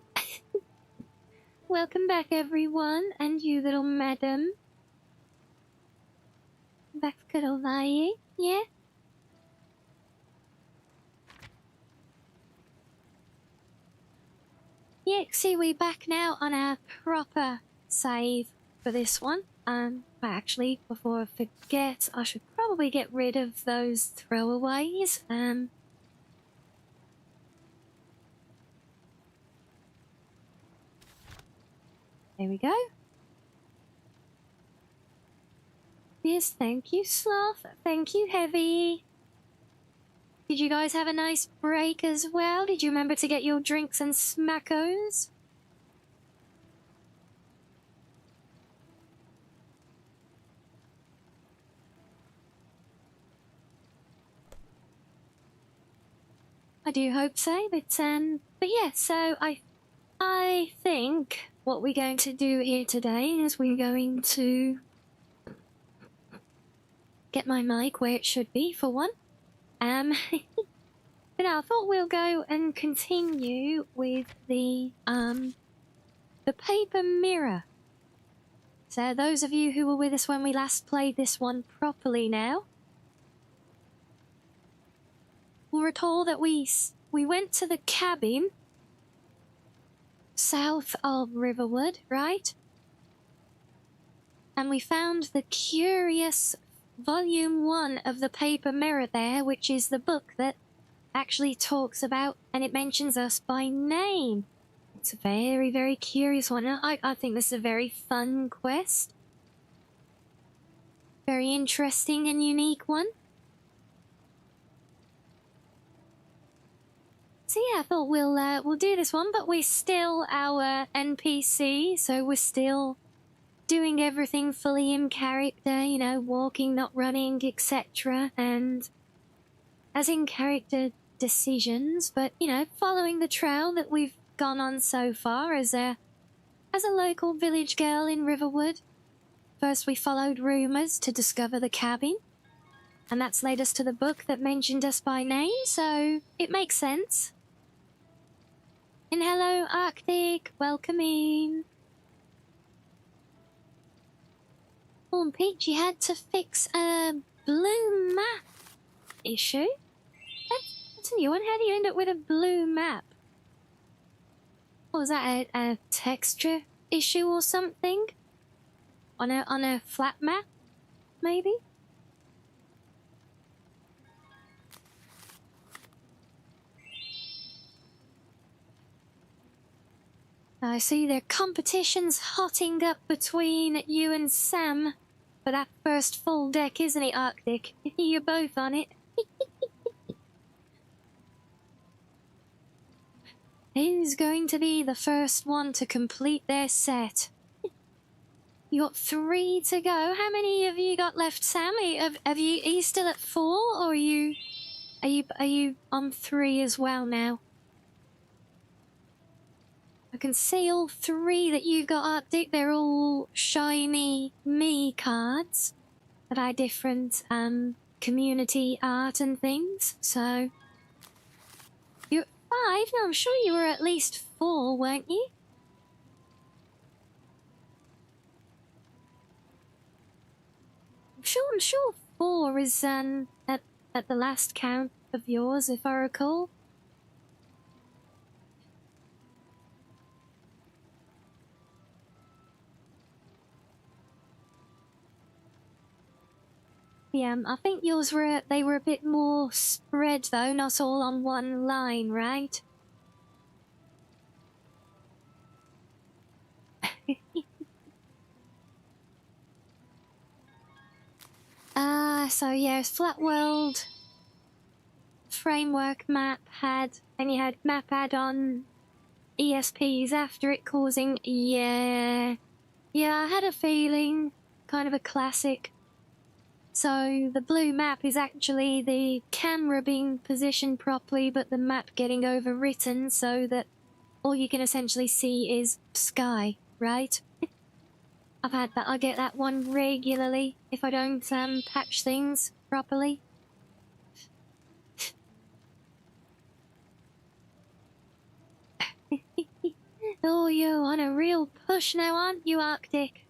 Welcome back, everyone, and you little madam. Back to good old Hawaii, yeah? Yeah, see, we're back now on our proper save for this one. Actually, before I forget, I should probably get rid of those throwaways. There we go. Yes, thank you, Sloth. Thank you, Heavy. Did you guys have a nice break as well? Did you remember to get your drinks and smackos? I do hope so, but yeah, so I think what we're going to do here today is we're going to get my mic where it should be, for one. But I thought we'll go and continue with the paper mirror. So those of you who were with us when we last played this one properly now will recall that we went to the cabin south of Riverwood, right? And we found the curious volume 1 of the paper mirror there, which is the book that actually talks about, and it mentions us by name. It's a very, very curious one. I think this is a very fun quest. Very interesting and unique one. So yeah, I thought we'll do this one, but we're still our NPC, so we're still doing everything fully in character, you know, walking, not running, etc. And as in character decisions, but, you know, following the trail that we've gone on so far as a local village girl in Riverwood. First we followed rumours to discover the cabin, and that's led us to the book that mentioned us by name, so it makes sense. And hello, Arctic, welcome in. Oh, and Peach, you had to fix a blue map issue? That's a new one. How do you end up with a blue map? What was that, a texture issue or something? on a flat map, maybe? I see there are competitions hotting up between you and Sam for that first full deck, isn't it, Arctic? You're both on it. Who's going to be the first one to complete their set? You got 3 to go. How many have you got left, Sam? Are you still at 4, or are you on 3 as well now? I can see all 3 that you've got, Arctic. They're all shiny me cards that are different community art and things. So you're at 5. No, I'm sure you were at least 4, weren't you? I'm sure 4 is at the last count of yours, if I recall. Yeah, I think yours were a bit more spread though, not all on one line, right? So yes, Flat World framework map had, and you had map add-on ESPs after it, causing, yeah, I had a feeling, kind of a classic. So the blue map is actually the camera being positioned properly, but the map getting overwritten so that all you can essentially see is sky, right? I've had that. I get that one regularly if I don't patch things properly. Oh, you're on a real push now, aren't you, Arctic?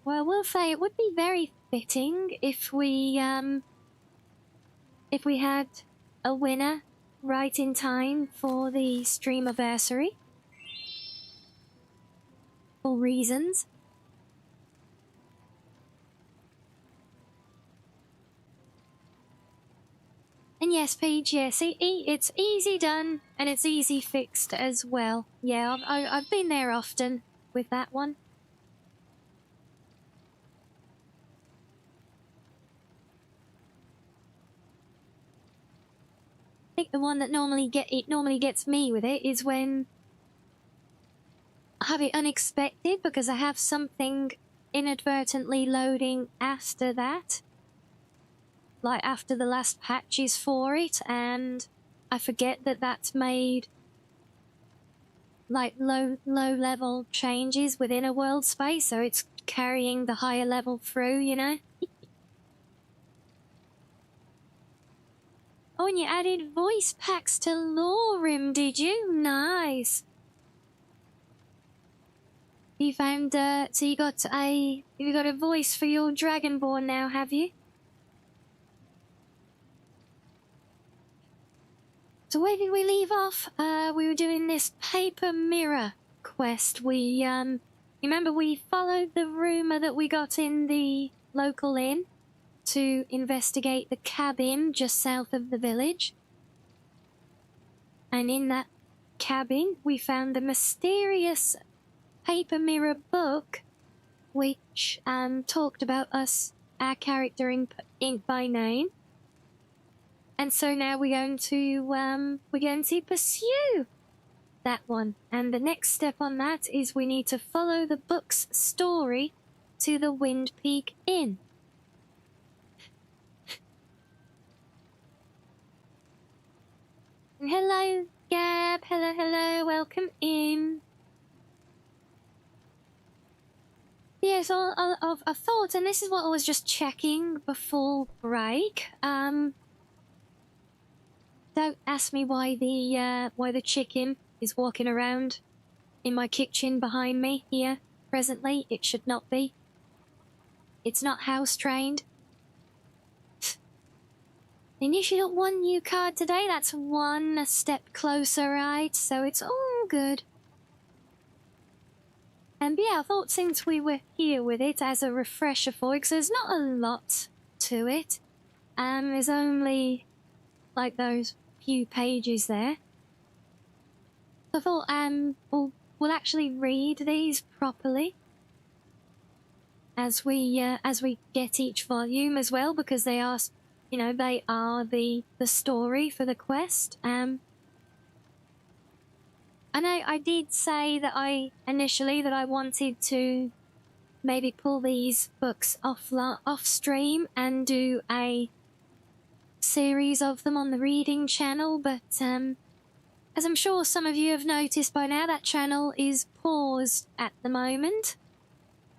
Well, we'll say it would be very fitting if we had a winner right in time for the streamiversary. For reasons. And yes, Paige, yes, it's easy done and it's easy fixed as well. Yeah, I've been there often with that one. I think the one that normally gets me with it is when I have it unexpected because I have something inadvertently loading after that. Like after the last patches for it, and I forget that that's made like low level changes within a world space, so it's carrying the higher level through, you know? Oh, and you added voice packs to Lorim, did you? Nice. You found so you got a voice for your Dragonborn now, have you? So where did we leave off? We were doing this paper mirror quest. We, remember we followed the rumour that we got in the local inn to investigate the cabin just south of the village. And in that cabin, we found the mysterious paper mirror book, which, talked about us, our character in by name. And so now we're going to pursue that one. And the next step on that is we need to follow the book's story to the Wind Peak Inn. And hello, Gab. Hello. Welcome in. Yes, I thought, and this is what I was just checking before break. Don't ask me why the chicken is walking around in my kitchen behind me here presently. It should not be. It's not house trained. And you got one new card today. That's one step closer, right? So it's all good. And yeah, I thought since we were here with it as a refresher for it, because there's not a lot to it. There's only like those few pages there. I thought we'll actually read these properly as we get each volume as well, because they are, you know, they are the story for the quest. I know I did say that initially that I wanted to maybe pull these books off stream and do a series of them on the reading channel, but as I'm sure some of you have noticed by now, that channel is paused at the moment.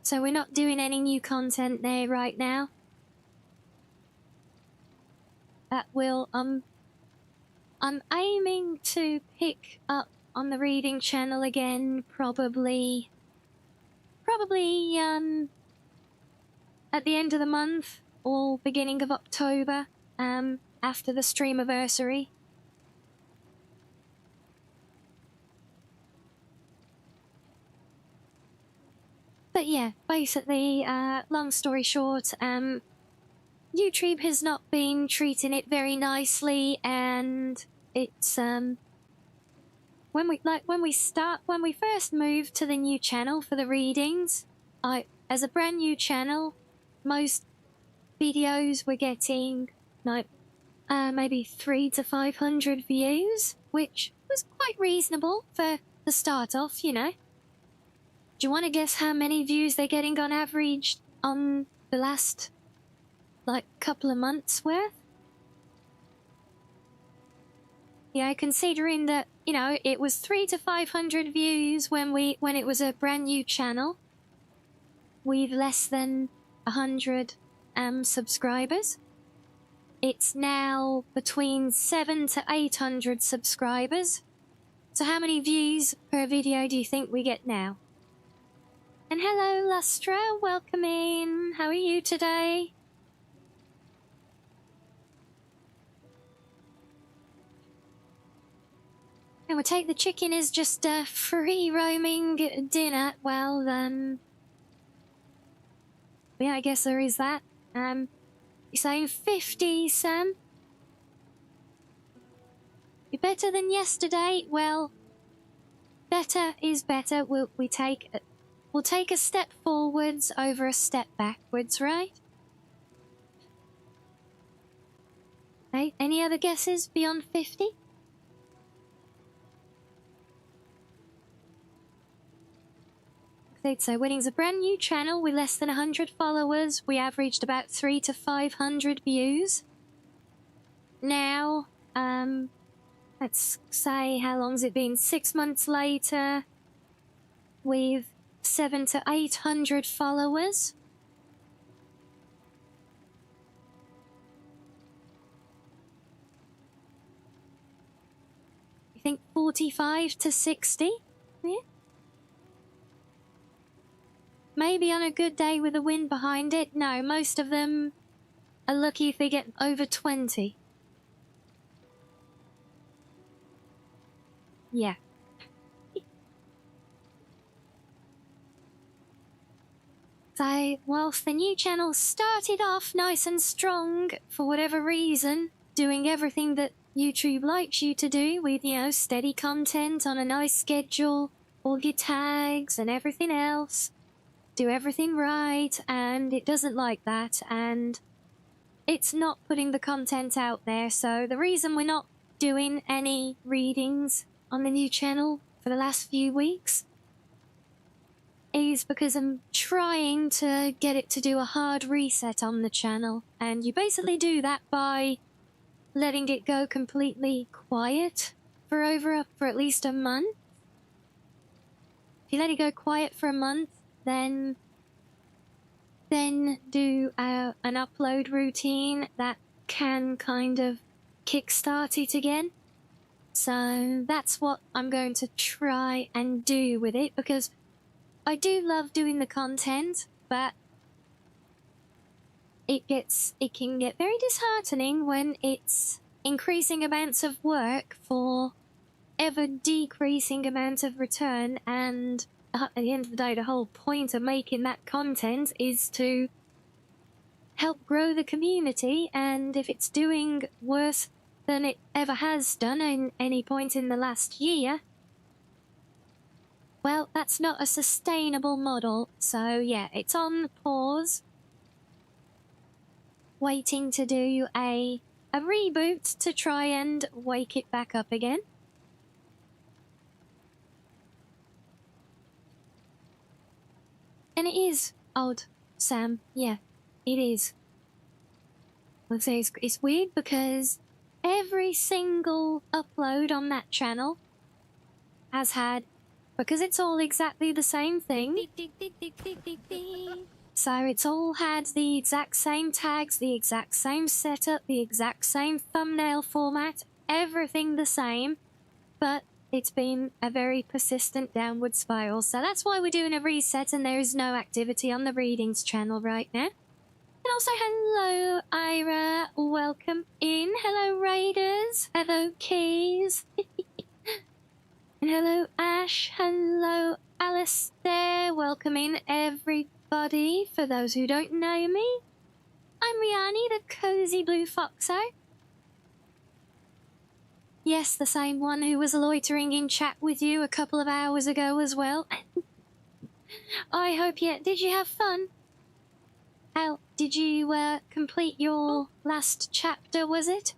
So we're not doing any new content there right now. That will I'm aiming to pick up on the reading channel again probably at the end of the month or beginning of October, after the streamiversary. But yeah, basically, long story short, YouTube has not been treating it very nicely, and it's when we first moved to the new channel for the readings, as a brand new channel, most videos were getting like maybe 300 to 500 views, which was quite reasonable for the start off, you know. Do you want to guess how many views they're getting on average on the last like couple of months worth? Yeah, considering that, you know, it was 300 to 500 views when it was a brand new channel, with less than 100 subscribers. It's now between 700 to 800 subscribers. So how many views per video do you think we get now? And hello, Lustra, welcome in. How are you today? And we'll take the chicken as just a free roaming dinner. Well, yeah, I guess there is that. You're saying 50, Sam? You're better than yesterday? Well, better is better. We'll take a step forwards over a step backwards, right? Hey, any other guesses beyond 50? So Winning's a brand new channel with less than 100 followers. We averaged about 300 to 500 views. Now, let's say, how long's it been? 6 months later, with 700 to 800 followers. I think 45 to 60. Yeah. Maybe on a good day with a wind behind it. No, most of them are lucky if they get over 20. Yeah. So, whilst the new channel started off nice and strong, for whatever reason, doing everything that YouTube likes you to do with, you know, steady content on a nice schedule, all your tags and everything else, do everything right, and it doesn't like that, and it's not putting the content out there. So the reason we're not doing any readings on the new channel for the last few weeks is because I'm trying to get it to do a hard reset on the channel, and you basically do that by letting it go completely quiet for at least a month. If you let it go quiet for a month, then do an upload routine that can kind of kickstart it again. So that's what I'm going to try and do with it, because I do love doing the content, but it can get very disheartening when it's increasing amounts of work for ever decreasing amount of return, and at the end of the day, the whole point of making that content is to help grow the community, and if it's doing worse than it ever has done in any point in the last year, well, that's not a sustainable model. So yeah, it's on pause, waiting to do a reboot to try and wake it back up again. And it is odd, Sam. Yeah, it is. Let's say it's weird because every single upload on that channel has had, because it's all exactly the same thing, so it's all had the exact same tags, the exact same setup, the exact same thumbnail format, everything the same, but it's been a very persistent downward spiral. So that's why we're doing a reset, and there is no activity on the Readings channel right now. And also, hello, Ira. Welcome in. Hello, Raiders. Hello, Keys. And hello, Ash. Hello, Alistair. Welcome in, everybody. For those who don't know me, I'm Rianni, the Cozy Blue Foxo. Yes, the same one who was loitering in chat with you a couple of hours ago as well. I hope you... Did you have fun? How did you complete your last chapter, was it?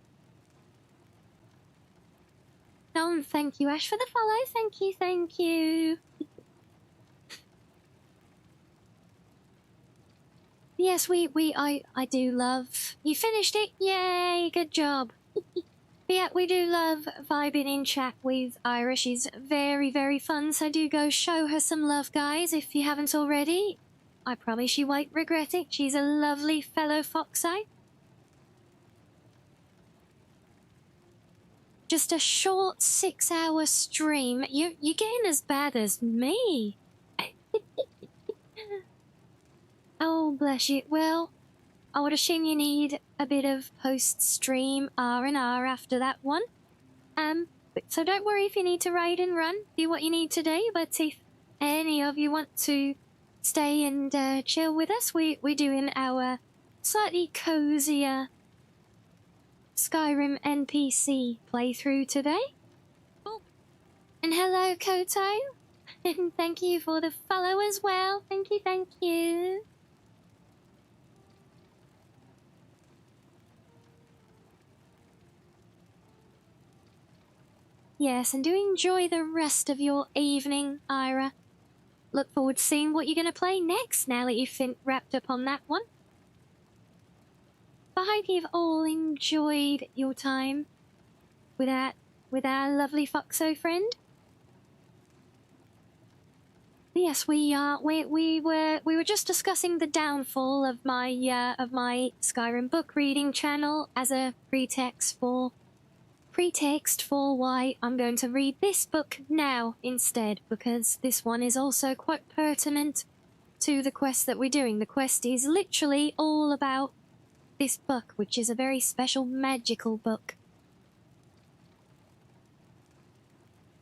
Oh, thank you, Ash, for the follow. Thank you, thank you. Yes, I do love... You finished it? Yay, good job. Yeah, we do love vibing in chat with Ira. She's very, very fun, so do go show her some love, guys, if you haven't already. I promise you won't regret it. She's a lovely fellow foxo. Just a short 6-hour stream. You're getting as bad as me. Oh, bless you. Well, I would assume you need a bit of post-stream R&R after that one. So don't worry if you need to raid and run. Do what you need to do. But if any of you want to stay and chill with us, we're doing our slightly cozier Skyrim NPC playthrough today. Oh. And hello, Koto. And thank you for the follow as well. Thank you, thank you. Yes, and do enjoy the rest of your evening, Ira. Look forward to seeing what you're going to play next now that you've wrapped up on that one. But I hope you've all enjoyed your time with our lovely Foxo friend. Yes, we were just discussing the downfall of my Skyrim book reading channel as a pretext for why I'm going to read this book now instead, because this one is also quite pertinent to the quest that we're doing. The quest is literally all about this book, which is a very special magical book.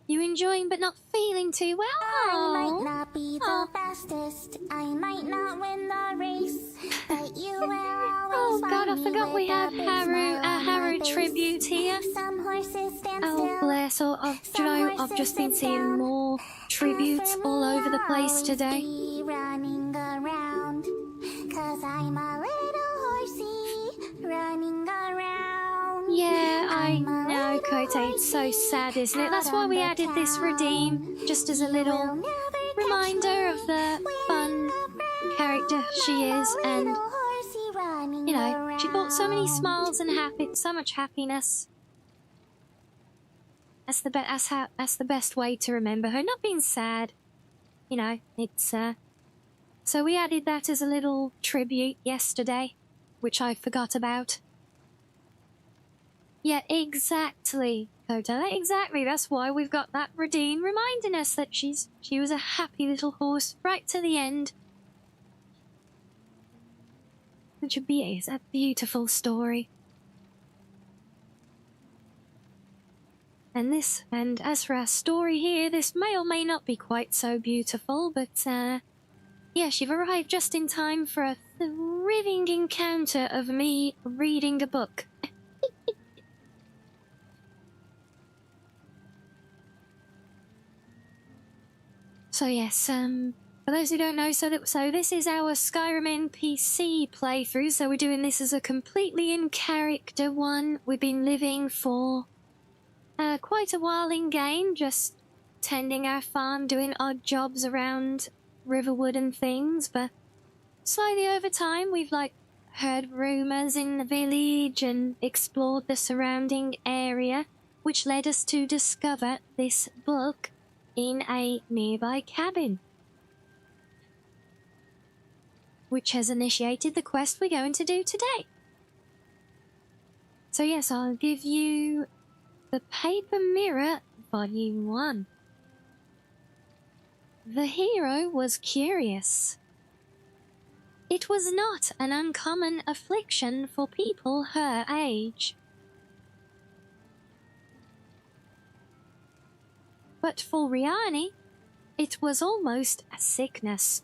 You enjoying but not feeling too well? I might not be the fastest, I might not win the race, but you will always God, I find forgot me we with have a big smile a on my Haru face. tribute here. Some horses stand Oh still, bless, do you know, I've just been seeing more tributes all over the place today. Be running around, 'cause I'm a little horsey running around. Yeah, I I'm a know, little Kote, it's so sad, isn't it? That's why we added this redeem, just as a little reminder of the fun character she is, and, you know, she brought so many smiles and so much happiness. That's the best way to remember her, not being sad. You know, it's, so we added that as a little tribute yesterday, which I forgot about. Yeah, exactly, Koto. Exactly. That's why we've got that redeem reminding us that she was a happy little horse right to the end. It's a beautiful story. And as for our story here, this may or may not be quite so beautiful, but yes, you've arrived just in time for a thrilling encounter of me reading a book. So yes, for those who don't know, so this is our Skyrim NPC playthrough, so we're doing this as a completely in-character one. We've been living for quite a while in game, just tending our farm, doing odd jobs around Riverwood and things, but slightly over time we've heard rumours in the village and explored the surrounding area, which led us to discover this book in a nearby cabin, which has initiated the quest we're going to do today. So yes, I'll give you The Paper Mirror, Volume 1. The hero was curious. It was not an uncommon affliction for people her age. But for Rianni, it was almost a sickness.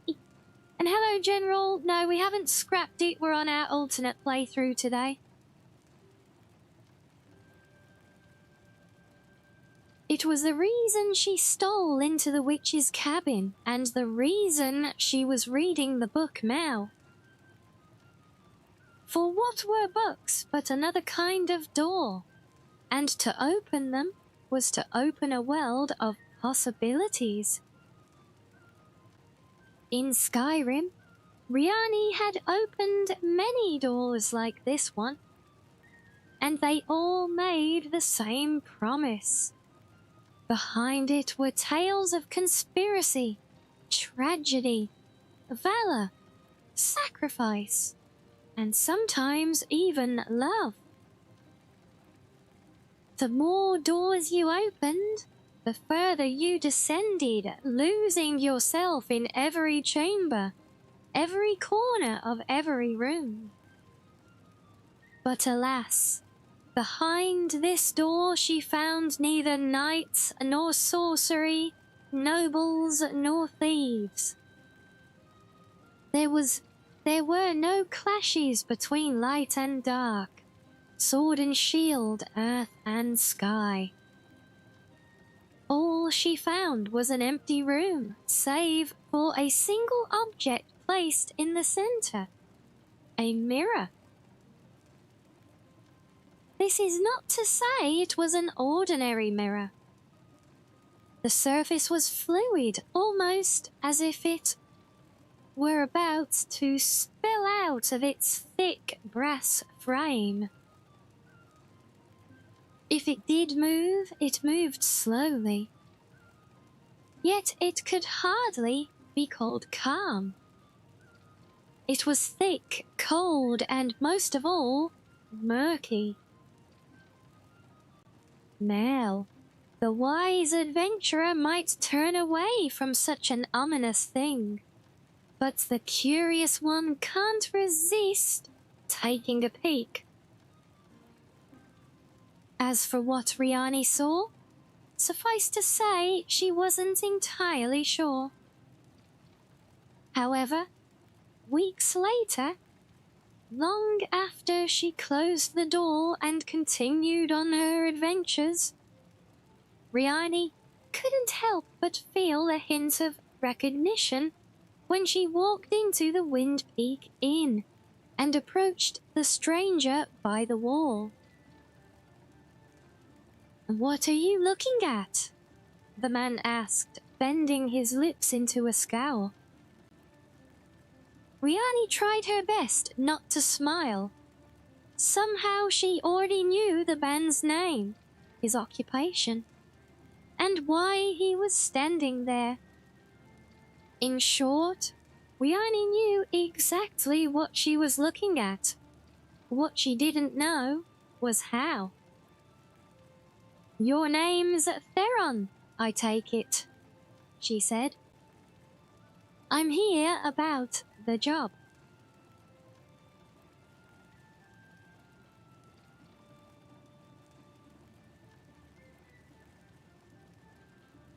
And hello, General. No, we haven't scrapped it. We're on our alternate playthrough today. It was the reason she stole into the witch's cabin, and the reason she was reading the book now. For what were books but another kind of door? And to open them was to open a world of possibilities. In Skyrim, Rianni had opened many doors like this one, and they all made the same promise. Behind it were tales of conspiracy, tragedy, valor, sacrifice, and sometimes even love. The more doors you opened, the further you descended, losing yourself in every chamber, every corner of every room. But alas, behind this door she found neither knights nor sorcery, nobles nor thieves. There were no clashes between light and dark, sword and shield, earth and sky. All she found was an empty room, save for a single object placed in the center, a mirror. This is not to say it was an ordinary mirror. The surface was fluid, almost as if it were about to spill out of its thick brass frame. If it did move, it moved slowly. Yet it could hardly be called calm. It was thick, cold, and most of all, murky. Now, the wise adventurer might turn away from such an ominous thing, but the curious one can't resist taking a peek. As for what Rianni saw, suffice to say she wasn't entirely sure. However, weeks later, long after she closed the door and continued on her adventures, Rianni couldn't help but feel a hint of recognition when she walked into the Wind Peak Inn and approached the stranger by the wall. "What are you looking at?" the man asked, bending his lips into a scowl. Rianni tried her best not to smile. Somehow she already knew the man's name, his occupation, and why he was standing there. In short, Rianni knew exactly what she was looking at. What she didn't know was how. "Your name's Theron, I take it," she said. "I'm here about the job."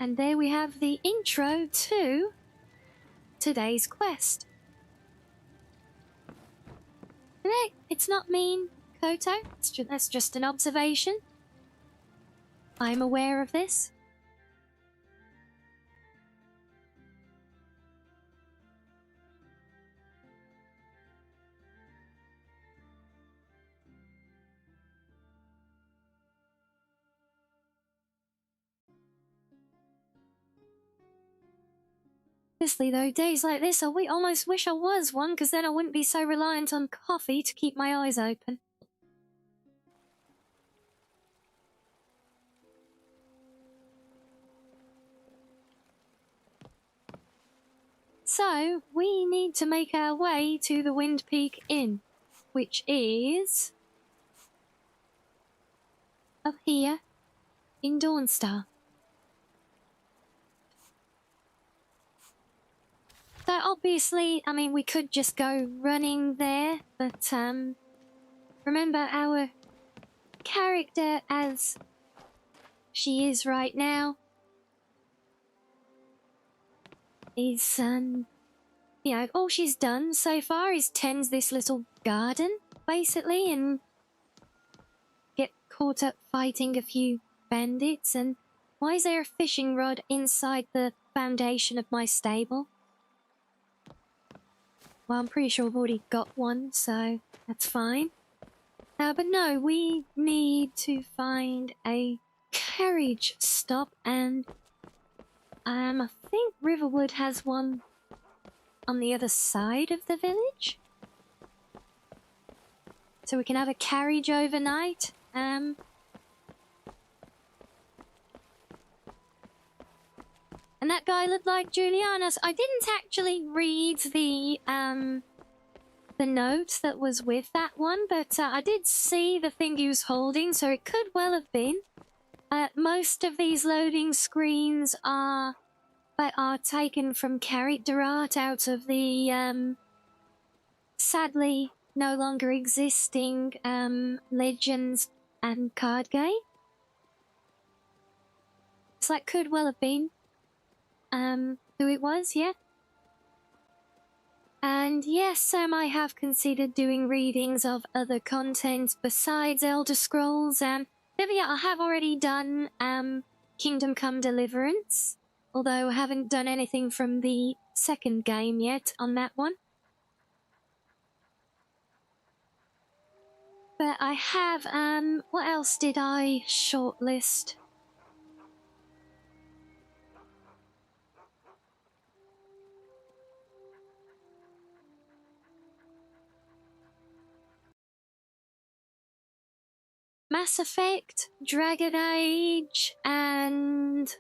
And there we have the intro to today's quest. And hey, it's not mean, Koto. That's just an observation. I'm aware of this. Honestly though, days like this, I almost wish I was one, because then I wouldn't be so reliant on coffee to keep my eyes open. So, we need to make our way to the Wind Peak Inn, which is up here in Dawnstar. So obviously, I mean, we could just go running there, but remember our character as she is right now is, you know, all she's done so far is tend this little garden, basically, and get caught up fighting a few bandits. And why is there a fishing rod inside the foundation of my stable? Well, I'm pretty sure I've already got one, so that's fine. But no, we need to find a carriage stop, and I think Riverwood has one on the other side of the village. So we can have a carriage overnight. And that guy looked like Juliana's. I didn't actually read the note that was with that one, but I did see the thing he was holding, so it could well have been. Most of these loading screens are taken from character art out of the sadly no longer existing Legends and card game. So that could well have been who it was, yeah. And yes, I have considered doing readings of other content besides Elder Scrolls. But yeah, I have already done Kingdom Come Deliverance, although I haven't done anything from the second game yet on that one. But I have, what else did I shortlist? Mass Effect, Dragon Age, and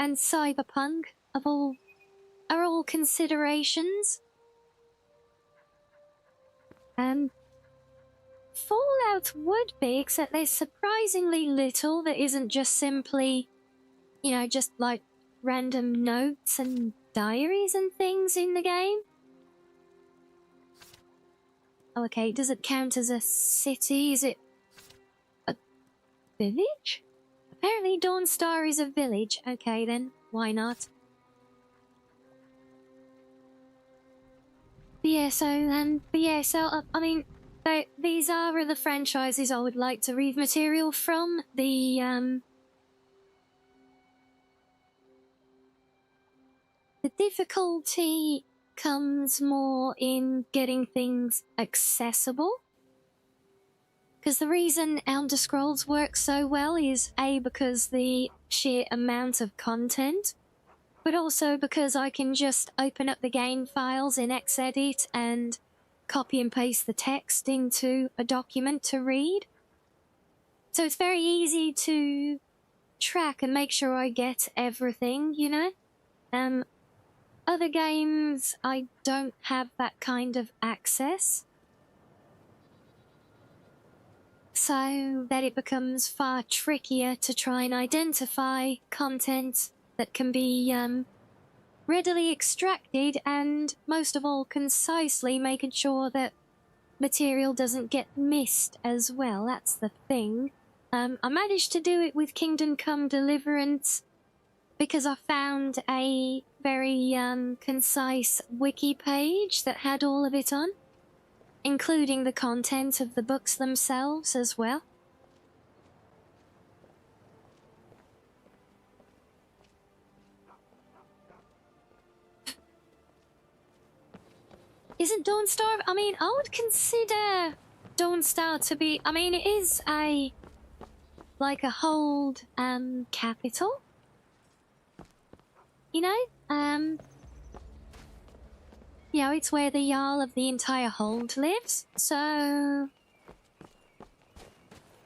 Cyberpunk are all considerations. Fallout would be, except there's surprisingly little that isn't just simply, you know, just like random notes and diaries and things in the game. Oh, okay, does it count as a city? Is it a village? Apparently Dawnstar is a village. Okay then, why not? But yeah, so I mean, these are the franchises I would like to read material from. The difficulty comes more in getting things accessible. Because the reason Elder Scrolls works so well is A, because the sheer amount of content, but also because I can just open up the game files in Xedit and copy and paste the text into a document to read. So it's very easy to track and make sure I get everything, you know? Other games, I don't have that kind of access. So that it becomes far trickier to try and identify content that can be readily extracted, and most of all concisely making sure that material doesn't get missed as well. That's the thing. I managed to do it with Kingdom Come Deliverance because I found a very concise wiki page that had all of it on, including the content of the books themselves as well. Isn't Dawnstar? I mean, I would consider Dawnstar to be. I mean, it is like a hold capital. You know, it's where the Jarl of the entire hold lives. So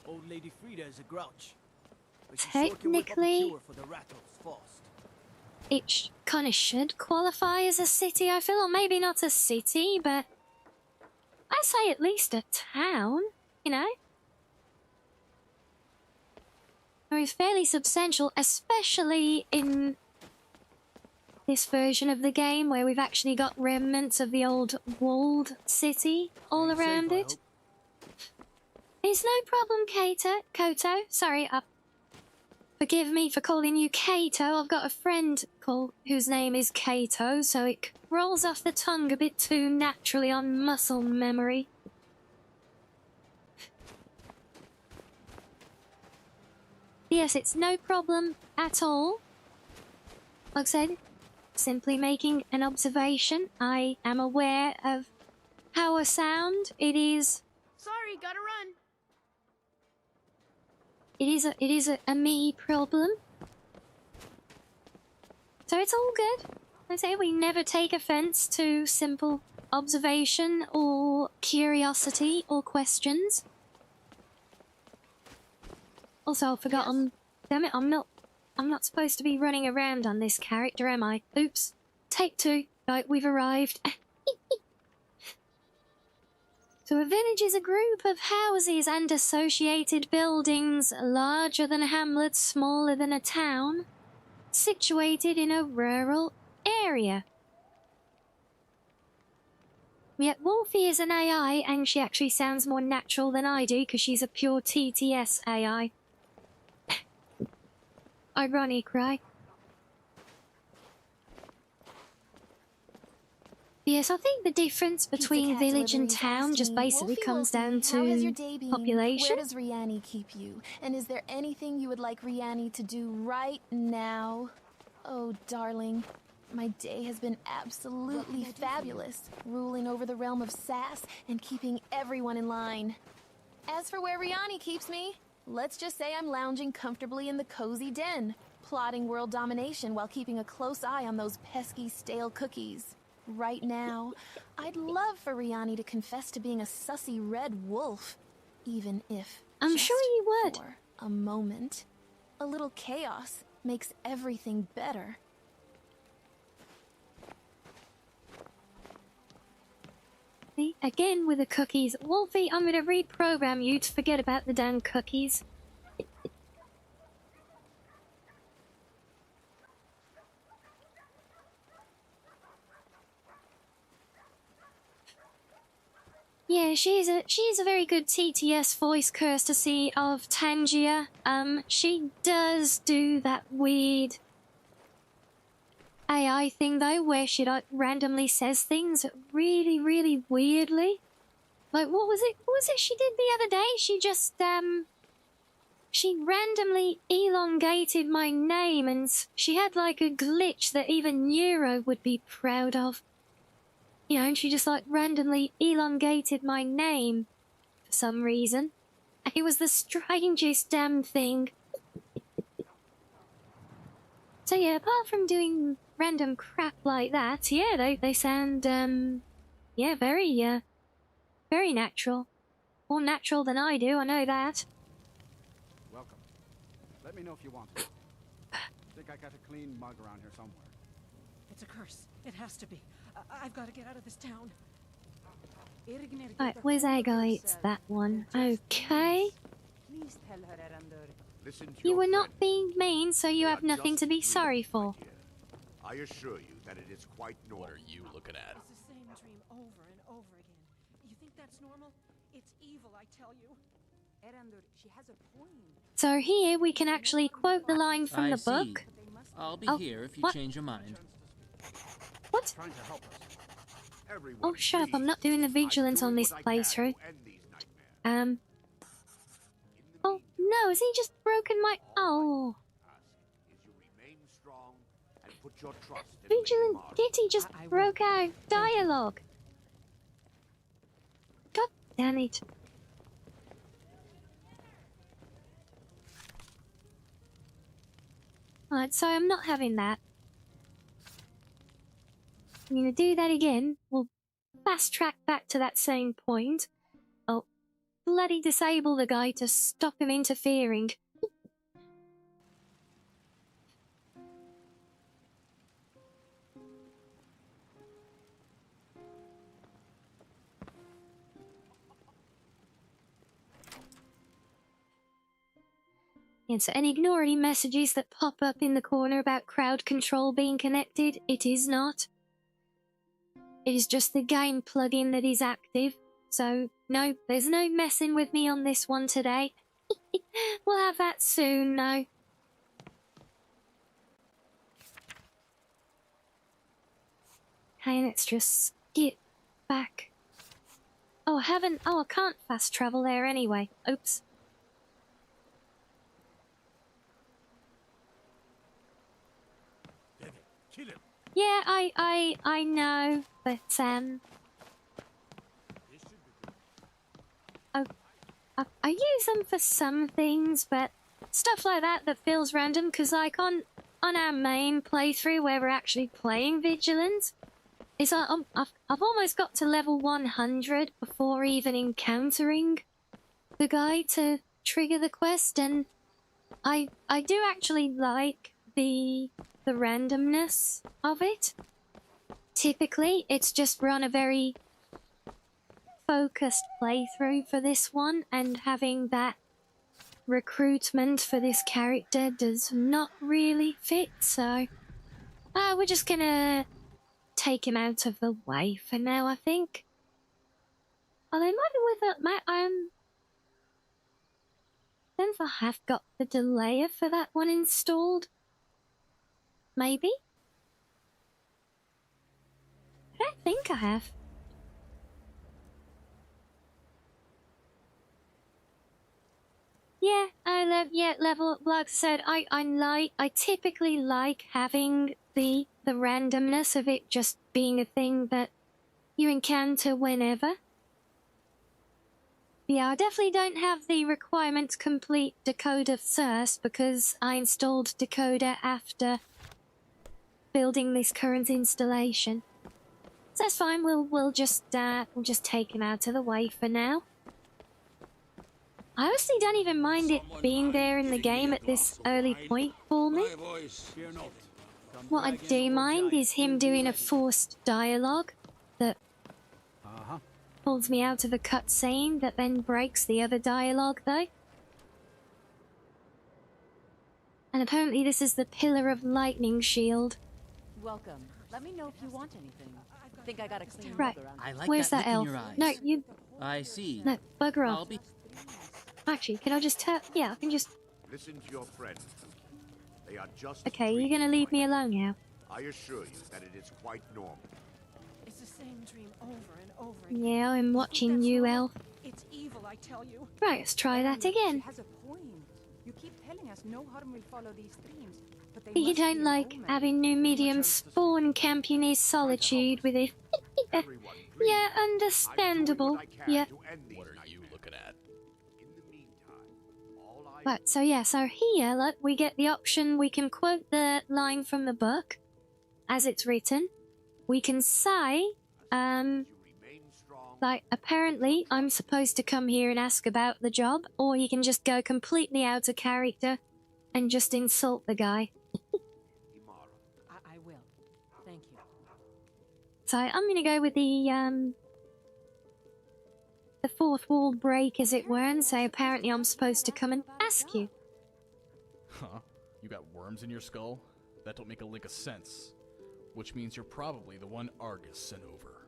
Old Lady Frida is a grouch. But she sure can whip up a technically, cure for the rattles fast. it kind of should qualify as a city, I feel, or maybe not a city, but I say at least a town, you know? Or is fairly substantial, especially in this version of the game where we've actually got remnants of the old walled city all around it. It's no problem, Koto. Sorry, forgive me for calling you Kato. I've got a friend whose name is Kato, so it rolls off the tongue a bit too naturally on muscle memory. Yes, it's no problem at all. Like I said, simply making an observation. I am aware of how I sound. It is... Sorry, gotta run. It is a me problem. So it's all good. I say we never take offense to simple observation or curiosity or questions. Also, I've forgotten. Damn it, I'm not supposed to be running around on this character, am I? Oops. Take 2. Right, we've arrived. So a village is a group of houses and associated buildings, larger than a hamlet, smaller than a town, situated in a rural area. Yet Wolfie is an AI, and she actually sounds more natural than I do, because she's a pure TTS AI. Ironic, right? Yes, I think the difference between village and town just basically comes down to population. Where does Rianni keep you? And is there anything you would like Rianni to do right now? Oh, darling, my day has been absolutely fabulous, ruling over the realm of sass and keeping everyone in line. As for where Rianni keeps me, let's just say I'm lounging comfortably in the cozy den, plotting world domination while keeping a close eye on those pesky stale cookies. Right now, I'd love for Rianni to confess to being a sussy red wolf, even if I'm just sure you would. For a moment. A little chaos makes everything better. See, again with the cookies. Wolfie, I'm gonna reprogram you to forget about the damn cookies. Yeah, she's a very good TTS voice courtesy of Tangia. She does do that weird AI thing though, where she like randomly says things really, really weirdly. Like what was it? What was it she did the other day? She just she randomly elongated my name, and she had like a glitch that even Neuro would be proud of. You know, and she just like randomly elongated my name for some reason. It was the strangest damn thing. So yeah, apart from doing random crap like that, yeah, they sound yeah, very natural. More natural than I do, I know that. Welcome. Let me know if you want it. Think I got a clean mug around here somewhere. It's a curse. It has to be. I've got to get out of this town. Right, where's Agai? It's that one. Okay. Listen to You your were not friend. being mean, so you They have are nothing just to be humans, sorry my for. dear. I assure you that it is quite normal. What are you looking at? It's the same dream over and over again. You think that's normal? It's evil, I tell you. So here we can actually quote the line from the book. I'll be here if you what? change your mind. What? Trying to help us. Oh, shut up, I'm not doing the vigilance on this playthrough. Oh, no, has he just broken my... Oh. Vigilant Kitty just broke our dialogue. God damn it. Alright, so I'm not having that. I'm gonna do that again. We'll fast track back to that same point. Oh, bloody disable the guy to stop him interfering. And so, and ignore any messages that pop up in the corner about crowd control being connected. It is not. It is just the game plugin that is active. So, no, there's no messing with me on this one today. We'll have that soon, though. Okay, let's just skip back. Oh, I can't fast travel there anyway. Oops. Kill him. Yeah, I know, but I use them for some things, but stuff like that feels random, because like on our main playthrough where we're actually playing Vigilant, is I've almost got to level 100 before even encountering the guy to trigger the quest, and I do actually like the randomness of it. Typically, it's just run a very focused playthrough for this one, and having that recruitment for this character does not really fit, so we're just gonna take him out of the way for now, I think. Although it might be with my then if I have got the delayer for that one installed. Maybe? I don't think I have. Yeah, level, like I said, I typically like having the randomness of it just being a thing that you encounter whenever. Yeah, I definitely don't have the requirement to complete Decoder first, because I installed Decoder after building this current installation. So that's fine, we'll just take him out of the way for now. I honestly don't even mind it being there in the game at this early point for me. What I do mind is him doing a forced dialogue that pulls me out of a cutscene that then breaks the other dialogue, though. And apparently this is the Pillar of Lightning shield. Welcome. Let me know if you want anything. Think I got a clean Right. mug around. I like Where's that look elf? in your eyes. No, you... I see. No, bugger I'll off. be... Actually, can I just tell... Yeah, I can just... Listen to your friends. They are just Okay, you're gonna leave me alone now. I assure you that it is quite normal. It's the same dream over and over again. Yeah, I'm watching you, elf. It's evil, I tell you. Right, let's try that again. Has a point. You keep telling us no harm will follow these streams, but they But you must don't be an like omen. having new medium spawn camping his Solitude with it. Everyone, Yeah, understandable. Yeah. what are you looking at? In the meantime, all I Right, so yeah, so here, look, we get the option, we can quote the line from the book as it's written. We can say, you remain strong. like, apparently I'm supposed to come here and ask about the job, or you can just go completely out of character and just insult the guy. Imara, I will. Thank you. So I'm gonna go with the fourth wall break, as it were, and say apparently I'm supposed to come and ask you. Huh? You got worms in your skull? That don't make a lick of sense. Which means you're probably the one Argus sent over.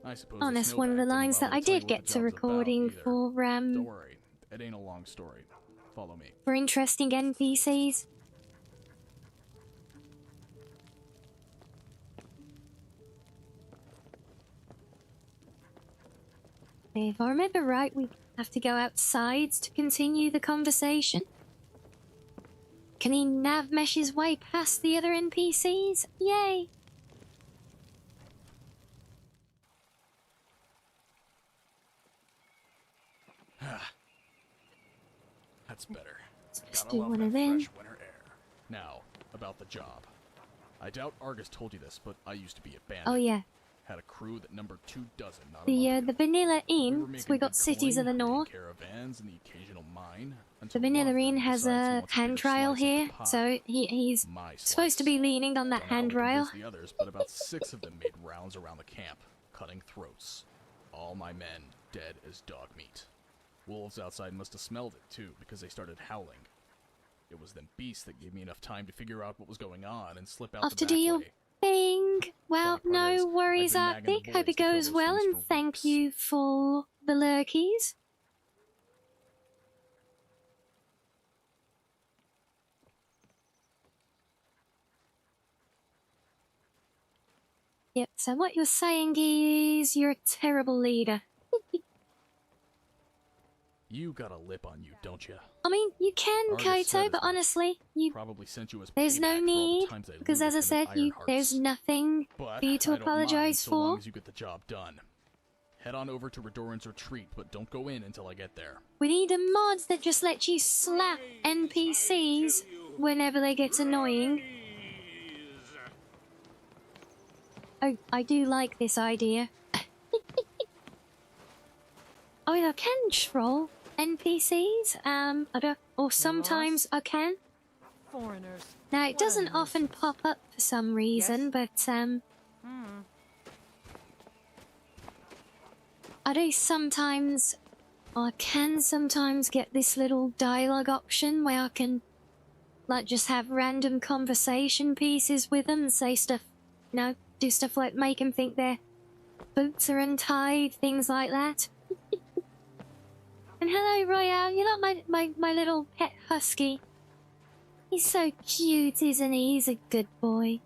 I suppose. Oh, it's that's no one of the bad, didn't lines that bother I to tell you did what get the to job's recording about either. for Don't worry, It ain't a long story. Follow me. For interesting NPCs. If I remember right, we have to go outside to continue the conversation. Can he nav mesh his way past the other NPCs? Yay! That's better. Let's Gotta do love one that of them. fresh winter air. Now, about the job. I doubt Argus told you this, but I used to be a bandit. Oh yeah. Had a crew that numbered 24. Not The vanilla inn, were so we got making cities of the coin, north. caravans and the occasional mine. The vanilla inn has a handrail here, so he's supposed to be leaning on that handrail. The others, but about 6 of them made rounds around the camp, cutting throats. All my men dead as dog meat. Wolves outside must have smelled it too, because they started howling. It was them beasts that gave me enough time to figure out what was going on and slip out Off the to back do your way. thing. Well, Funny part is, no worries, I've been nagging Arctic. the Hope boys it to kill goes those well, things and for thank weeks. you for the lurkies. Yep, so what you're saying is you're a terrible leader. You got a lip on you, don't you? I mean, you can, Argus said Kaito, as but much. honestly, Probably sent you as there's no payback for all the need, times I because as I looted said, them in there's Ironhearts. nothing But for you to I don't mind apologize so long for. as you get the job done. Head on over to Redoran's retreat, but don't go in until I get there. We need a mod that just lets you slap NPCs whenever they get annoying. Oh, I do like this idea. Oh, I can troll NPCs. I don't, or sometimes I can. Foreigners. Now it doesn't often pop up for some reason, but I do sometimes, or I can sometimes get this little dialogue option where I can, like, just have random conversation pieces with them and say stuff, you know, do stuff like make them think their boots are untied, things like that. And hello, Royale, you're not my little pet husky. He's so cute, isn't he? He's a good boy.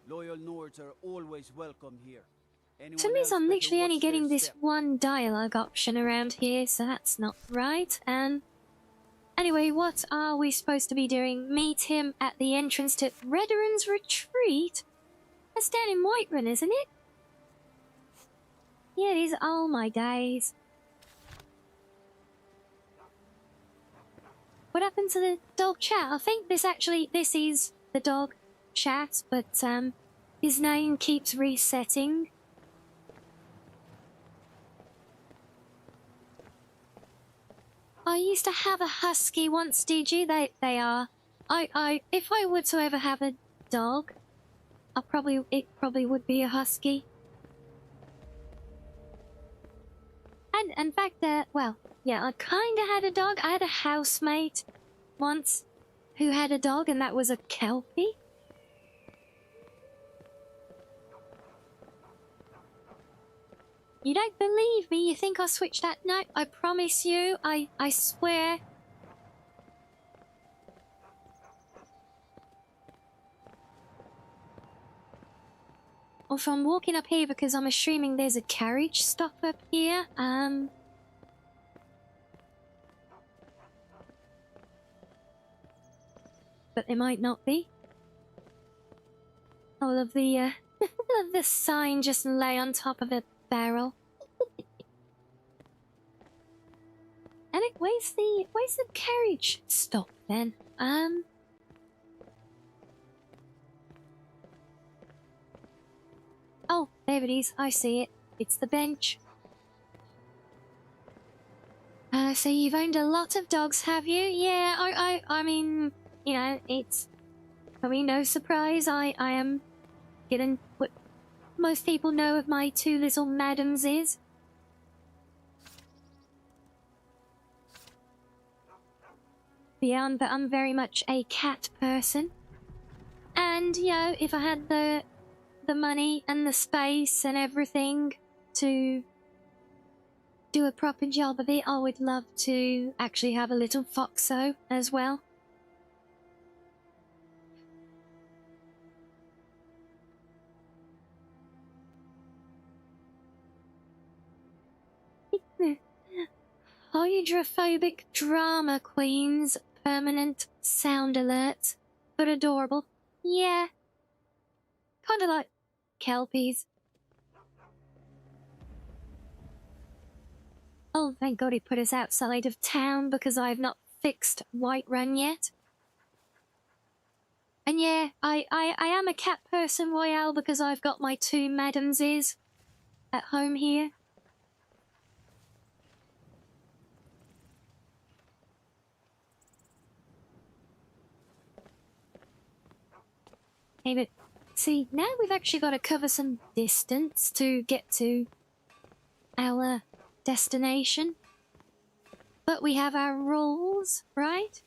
Loyal Nords are always welcome here. Anyone To me, else I'm better literally only watch their getting this step. one dialogue option around here, so that's not right. Anyway, what are we supposed to be doing? Meet him at the entrance to Redoran's retreat? That's down in Whiterun, isn't it? Yeah, it is. Oh my days. What happened to the dog chat? I think this is the dog chat, but his name keeps resetting. I used to have a husky once, did you? They are. If I were to ever have a dog, it probably would be a husky. And in fact, well, yeah, I kind of had a dog. I had a housemate once who had a dog, and that was a Kelpie. You don't believe me? You think I'll switch that? No, I promise you. I swear. Or if I'm walking up here because I'm assuming there's a carriage stop up here, but there might not be. I love the, love the sign just lay on top of a barrel. And where's the carriage stop then? Oh, there it is. I see it. It's the bench. So you've owned a lot of dogs, have you? Yeah, I mean, you know, it's probably no surprise. I am getting what most people know of my two little madams is. Beyond that, I'm very much a cat person. And, you know, if I had the money and the space and everything to do a proper job of it, I would love to actually have a little foxo as well. Hydrophobic drama queens, permanent sound alerts, but adorable. Yeah. Kinda like kelpies. Oh, thank God he put us outside of town because I've not fixed Whiterun yet. And yeah, I am a cat person, Royale, because I've got my 2 madamses at home here. Hey, but see, now we've actually got to cover some distance to get to our destination. But we have our rules, right?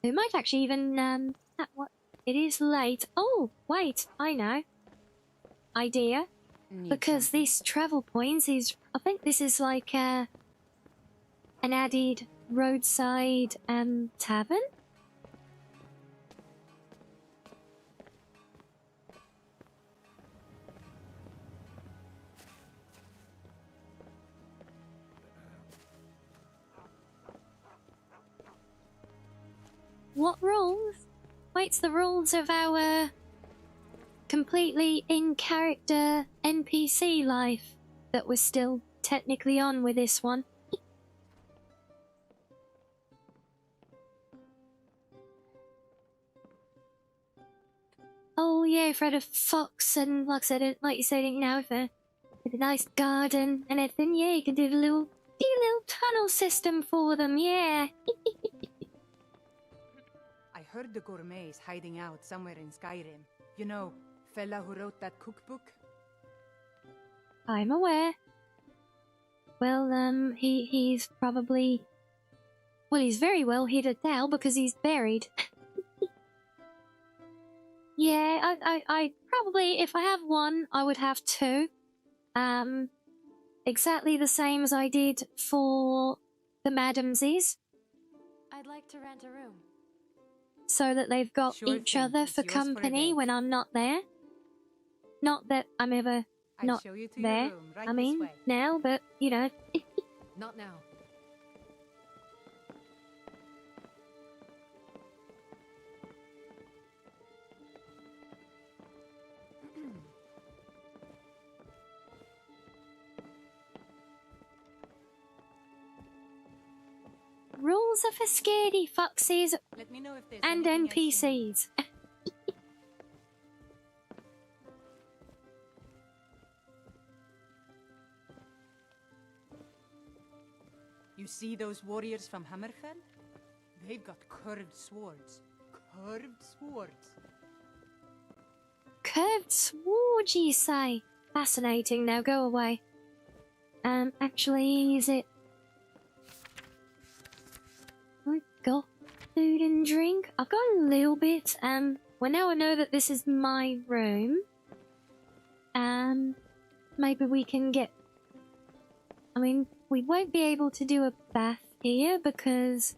We might actually even, what? It is late. Oh, wait, I know. Idea. Because this travel points is, I think this is like, an added roadside, tavern? What rules? Wait's the rules of our completely in-character NPC life that we're still technically on with this one. Oh yeah, if I had a fox and like I said, like you said, now with a nice garden and everything, yeah, you can do the little tunnel system for them, yeah. I heard the gourmet's hiding out somewhere in Skyrim. You know, fella who wrote that cookbook? I'm aware. Well, he's probably... Well, he's very well hidden now because he's buried. Yeah, I probably, if I have one, I would have 2. Exactly the same as I did for the madamses. I'd like to rent a room. So that they've got Sure each thing. other It's for yours for company rent. when I'm not there. Not that I'm ever I'll not show you to there. your room right I this mean, way. now, but, you know. Not now. Rules are for scaredy foxes Let me know if there's and anything else you need. NPCs. You see those warriors from Hammerfell? They've got curved swords. Curved swords. Curved sword, you say? Fascinating. Now go away. Actually, is it... I've got food and drink. I've got a little bit. Well, now I know that this is my room. Maybe we can get... I mean, we won't be able to do a bath here because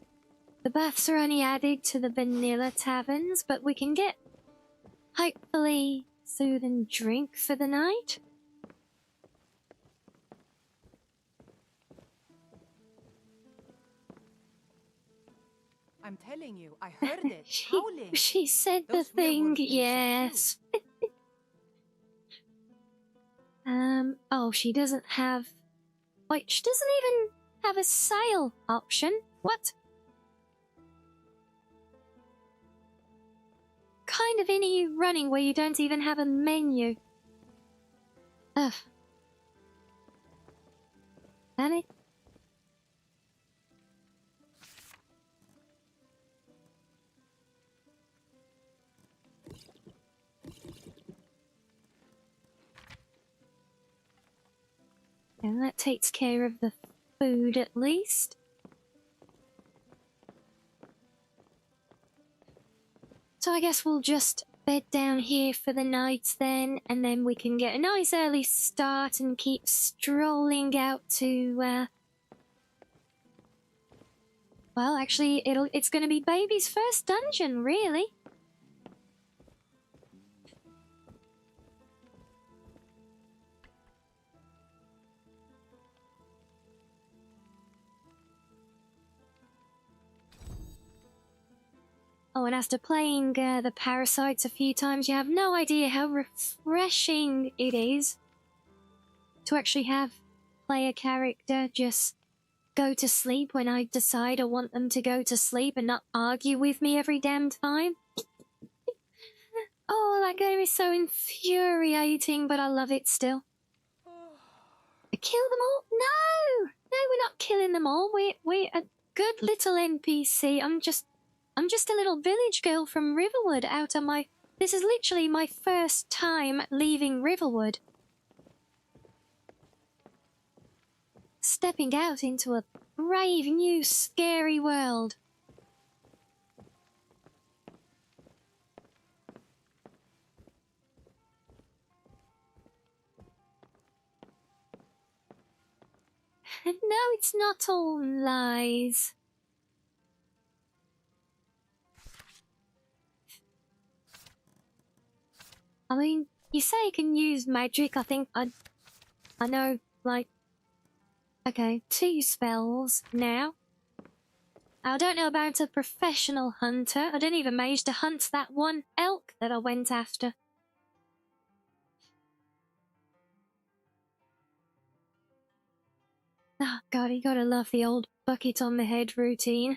the baths are only added to the vanilla taverns, but we can get, hopefully, food and drink for the night. I'm telling you, I heard it. Howling. She said Those the thing, werewolf things are yes. Oh, she doesn't have... Wait, she doesn't even have a sale option. What? Kind of any running where you don't even have a menu. Ugh. Damn it. And that takes care of the food at least. So So I guess we'll just bed down here for the night then, and then we can get a nice early start and keep strolling out to, well, actually, it's gonna be Baby's first dungeon, really. Oh, and after playing the Parasites a few times, you have no idea how refreshing it is to actually play a character just go to sleep when I decide I want them to go to sleep and not argue with me every damn time. Oh, that game is so infuriating, but I love it still. Kill them all? No! No, we're not killing them all. We're a good little NPC. I'm just a little village girl from Riverwood out of my... This is literally my first time leaving Riverwood. Stepping out into a brave, new, scary world. No, it's not all lies. I mean, you say you can use magic. I think I know, like, okay, 2 spells now. I don't know about a professional hunter. I didn't even manage to hunt that one elk that I went after. Oh god, you gotta love the old bucket on the head routine.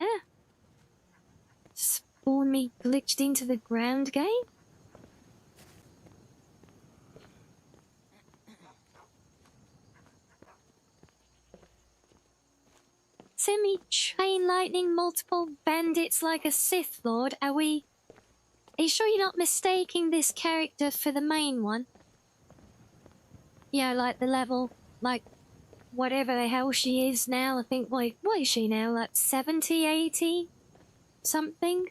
Yeah. Spawn me glitched into the ground game? Send me chain lightning multiple bandits like a Sith Lord. Are you sure you're not mistaking this character for the main one? Yeah, like the level, like, whatever the hell she is now. I think, what is she now? Like 70, 80? Something?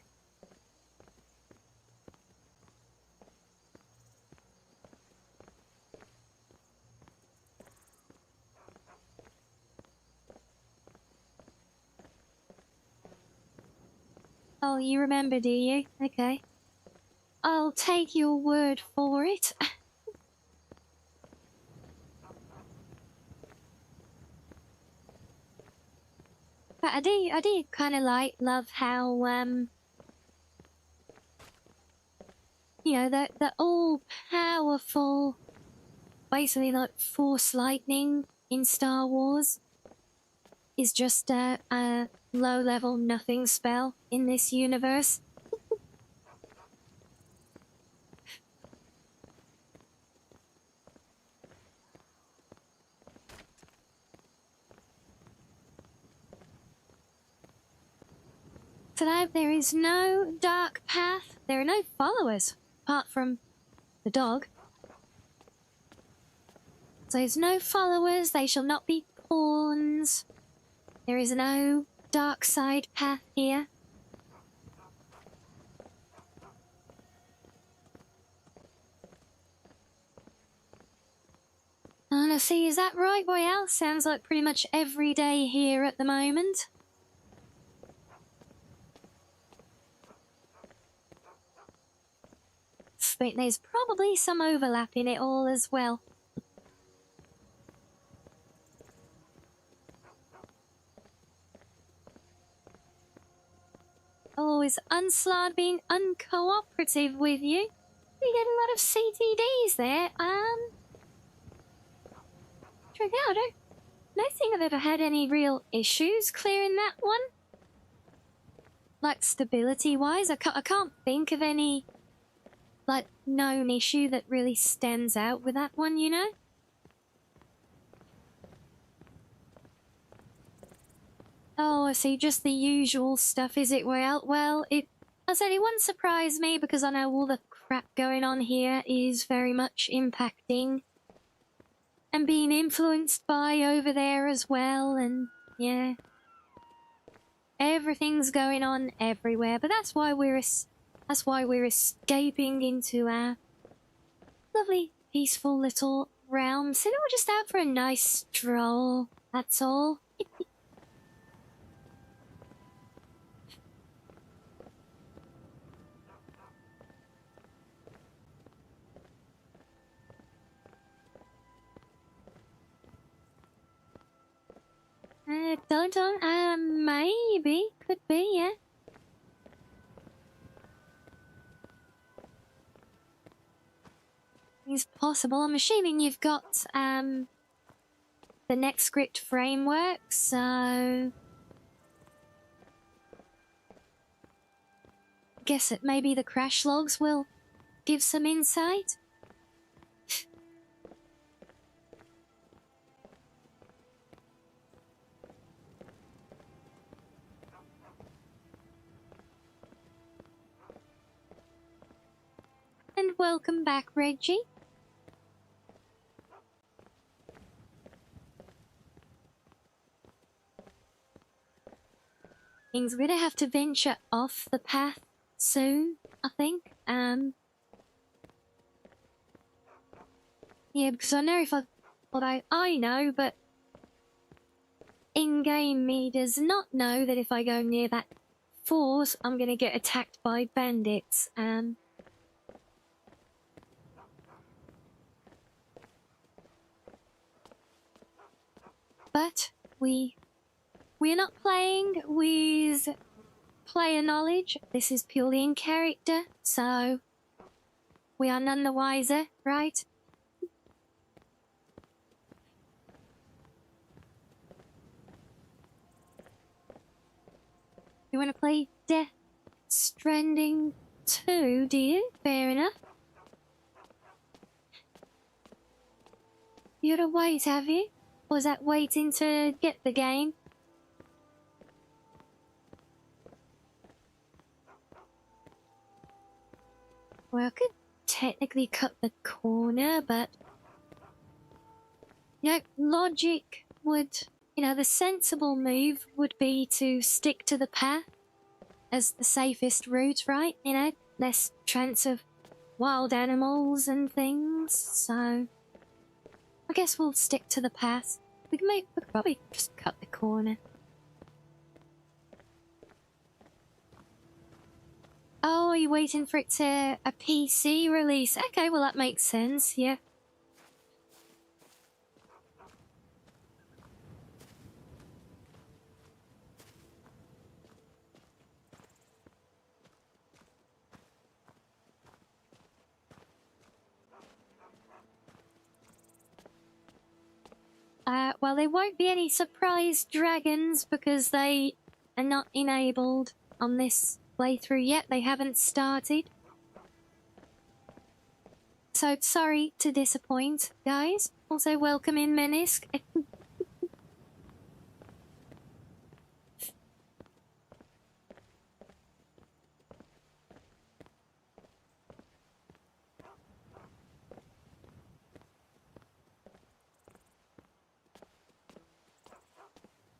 Oh, you remember, do you? Okay. I'll take your word for it. But I do kind of love how, you know, the all-powerful, basically like Force Lightning in Star Wars is just a low-level nothing spell in this universe. Tonight there is no dark path. There are no followers, apart from the dog. So there's no followers, they shall not be pawns. There is no dark side path here. Oh, now see, is that right, Royale? Sounds like pretty much every day here at the moment. But there's probably some overlap in it all as well. Oh, is Unslard being uncooperative with you? You get a lot of CTDs there. Trigado, I don't think I've ever had any real issues clearing that one. Like, stability-wise, I can't think of any, like, known issue that really stands out with that one, you know? Oh, I see, just the usual stuff, is it? Well, it wouldn't surprise me because I know all the crap going on here is very much impacting and being influenced by over there as well, and yeah, everything's going on everywhere, but that's why we're escaping into our lovely, peaceful little realm. So we're just out for a nice stroll. That's all. Maybe. Could be, yeah. It's possible. I'm assuming you've got, the next script framework, so... Guess that maybe the crash logs will give some insight. And welcome back, Reggie. We're gonna have to venture off the path soon, I think. Yeah, because I know I know, but in-game me does not know that if I go near that force, I'm gonna get attacked by bandits. But we're not playing with player knowledge. This is purely in character, so we are none the wiser, right? You want to play Death Stranding 2, do you? Fair enough. You gotta wait, have you? Or was that waiting to get the game? Well, I could technically cut the corner, but... You know, logic would... You know, the sensible move would be to stick to the path as the safest route, right? You know, less chance of wild animals and things, so... I guess we'll stick to the path. We could probably just cut the corner. Oh, are you waiting for it to a PC release? Okay, well that makes sense, yeah. Well, there won't be any surprise dragons because they are not enabled on this playthrough yet. They haven't started. So, sorry to disappoint, guys. Also, welcome in, Menisk.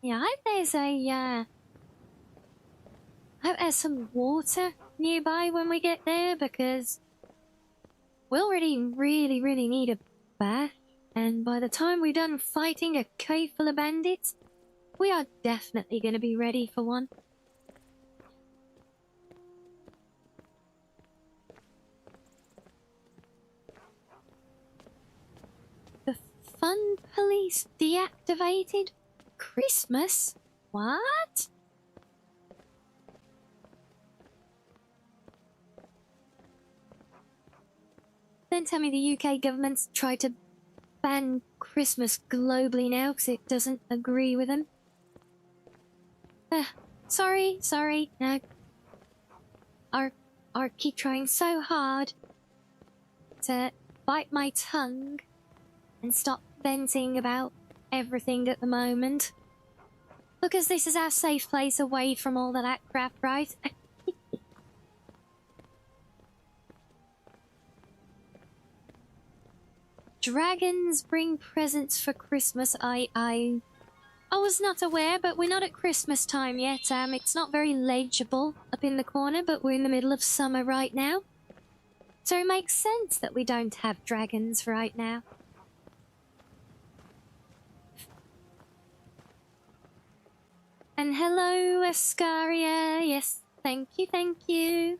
Yeah, I hope there's some water nearby when we get there, because we already really need a bath, and by the time we're done fighting a cave full of bandits, we are definitely going to be ready for one. The fun police deactivated? Christmas? What? Don't tell me the UK government's tried to ban Christmas globally now because it doesn't agree with them. Sorry. No. I keep trying so hard to bite my tongue and stop venting about everything at the moment. Because this is our safe place away from all of that crap, right? Dragons bring presents for Christmas. I I was not aware, but we're not at Christmas time yet. It's not very legible up in the corner, but we're in the middle of summer right now. So it makes sense that we don't have dragons right now. And hello, Ascaria. Yes, thank you, thank you.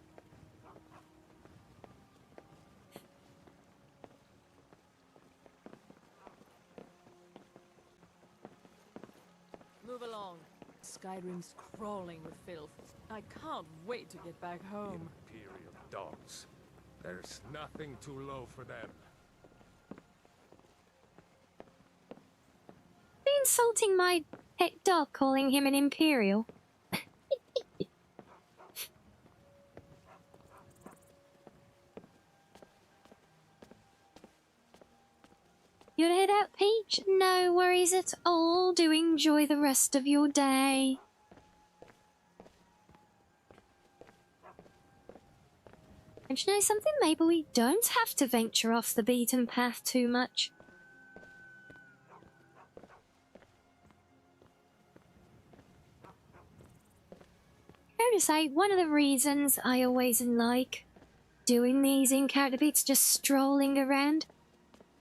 Move along. Skyrim's crawling with filth. I can't wait to get back home. Imperial dogs. There's nothing too low for them. Are you insulting my pet dog, calling him an Imperial? You wanna head out, Peach? No worries at all. Do enjoy the rest of your day. And you know something? Maybe we don't have to venture off the beaten path too much. Fair to say, one of the reasons I always like doing these in-character beats, just strolling around,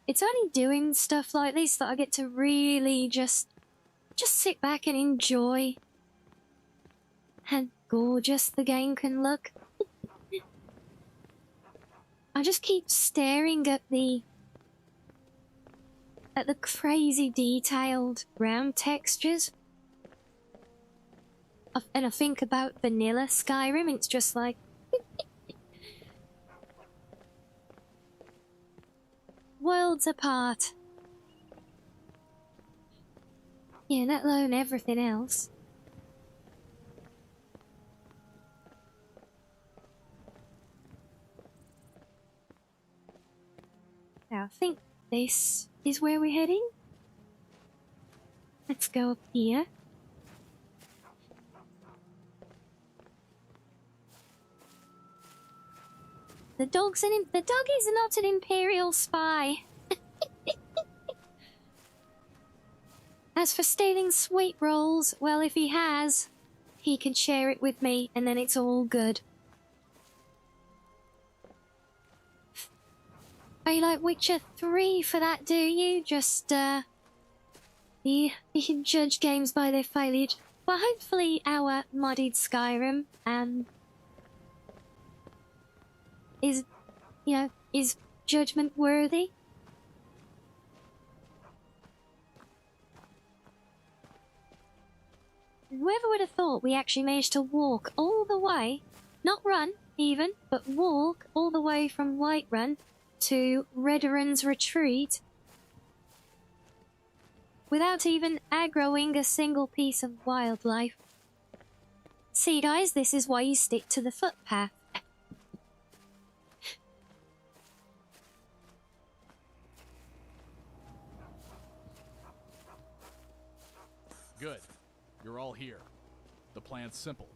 it's only doing stuff like this that I get to really just sit back and enjoy how gorgeous the game can look. I just keep staring at the crazy detailed ground textures. And I think about vanilla Skyrim, it's just like worlds apart. Yeah, let alone everything else. Now, I think this is where we're heading. Let's go up here. The dog is not an Imperial spy. As for stealing sweet rolls, well, if he has, he can share it with me, and then it's all good. Oh, you like Witcher 3 for that, do you? Just, you can judge games by their failure. Well, hopefully our modded Skyrim, is judgment worthy. Whoever would have thought we actually managed to walk all the way, not run even, but walk all the way from Whiterun to Redoran's retreat without even aggroing a single piece of wildlife. See guys, this is why you stick to the footpath. Good. You're all here. The plan's simple.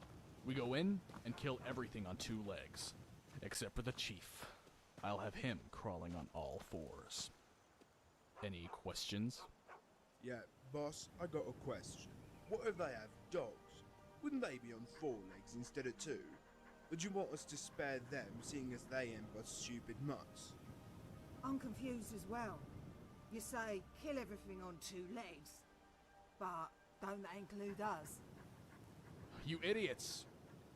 We go in and kill everything on two legs. Except for the chief. I'll have him crawling on all fours. Any questions? Yeah, boss, I got a question. What if they have dogs? Wouldn't they be on 4 legs instead of 2? Would you want us to spare them, seeing as they ain't but stupid mutts? I'm confused as well. You say kill everything on 2 legs, but don't that include us? You idiots!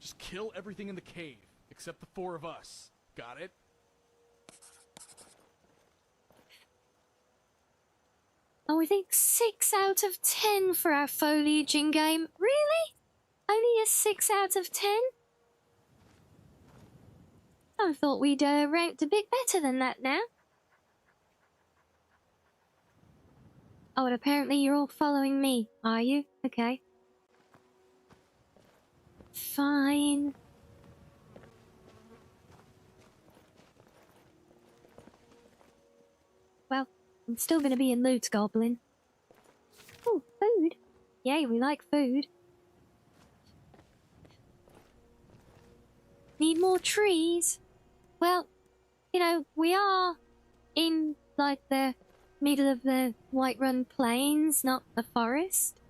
Just kill everything in the cave, except the 4 of us. Got it? Oh, I think 6 out of 10 for our foliage in-game. Really? Only a 6 out of 10? I thought we'd ranked a bit better than that now. Oh, and apparently you're all following me, are you? Okay. Fine. Well, I'm still gonna be a loot goblin. Oh, food. Yay, we like food. Need more trees? Well, you know, we are in, like, the middle of the Whiterun Plains, not a forest.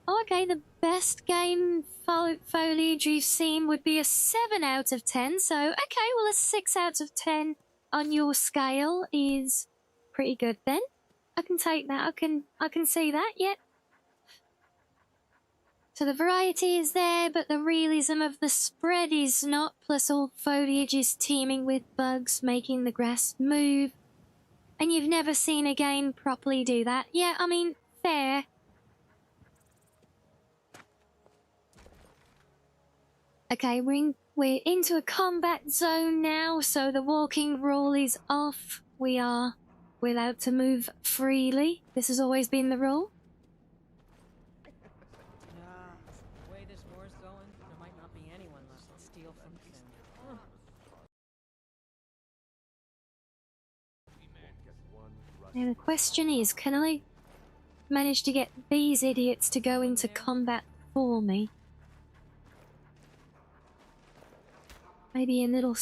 Oh, okay, the best game foliage you've seen would be a 7 out of 10. So, okay, well, a 6 out of 10 on your scale is pretty good then. I can take that. I can see that. Yep. So the variety is there, but the realism of the spread is not. Plus, all foliage is teeming with bugs, making the grass move. And you've never seen a game properly do that. Yeah, I mean, fair. Okay, we're into a combat zone now, so the walking rule is off. We're allowed to move freely. This has always been the rule. Nah, the way this war's going, there might not be anyone left to steal from Finn. Now the question is, can I manage to get these idiots to go into combat for me? Maybe a little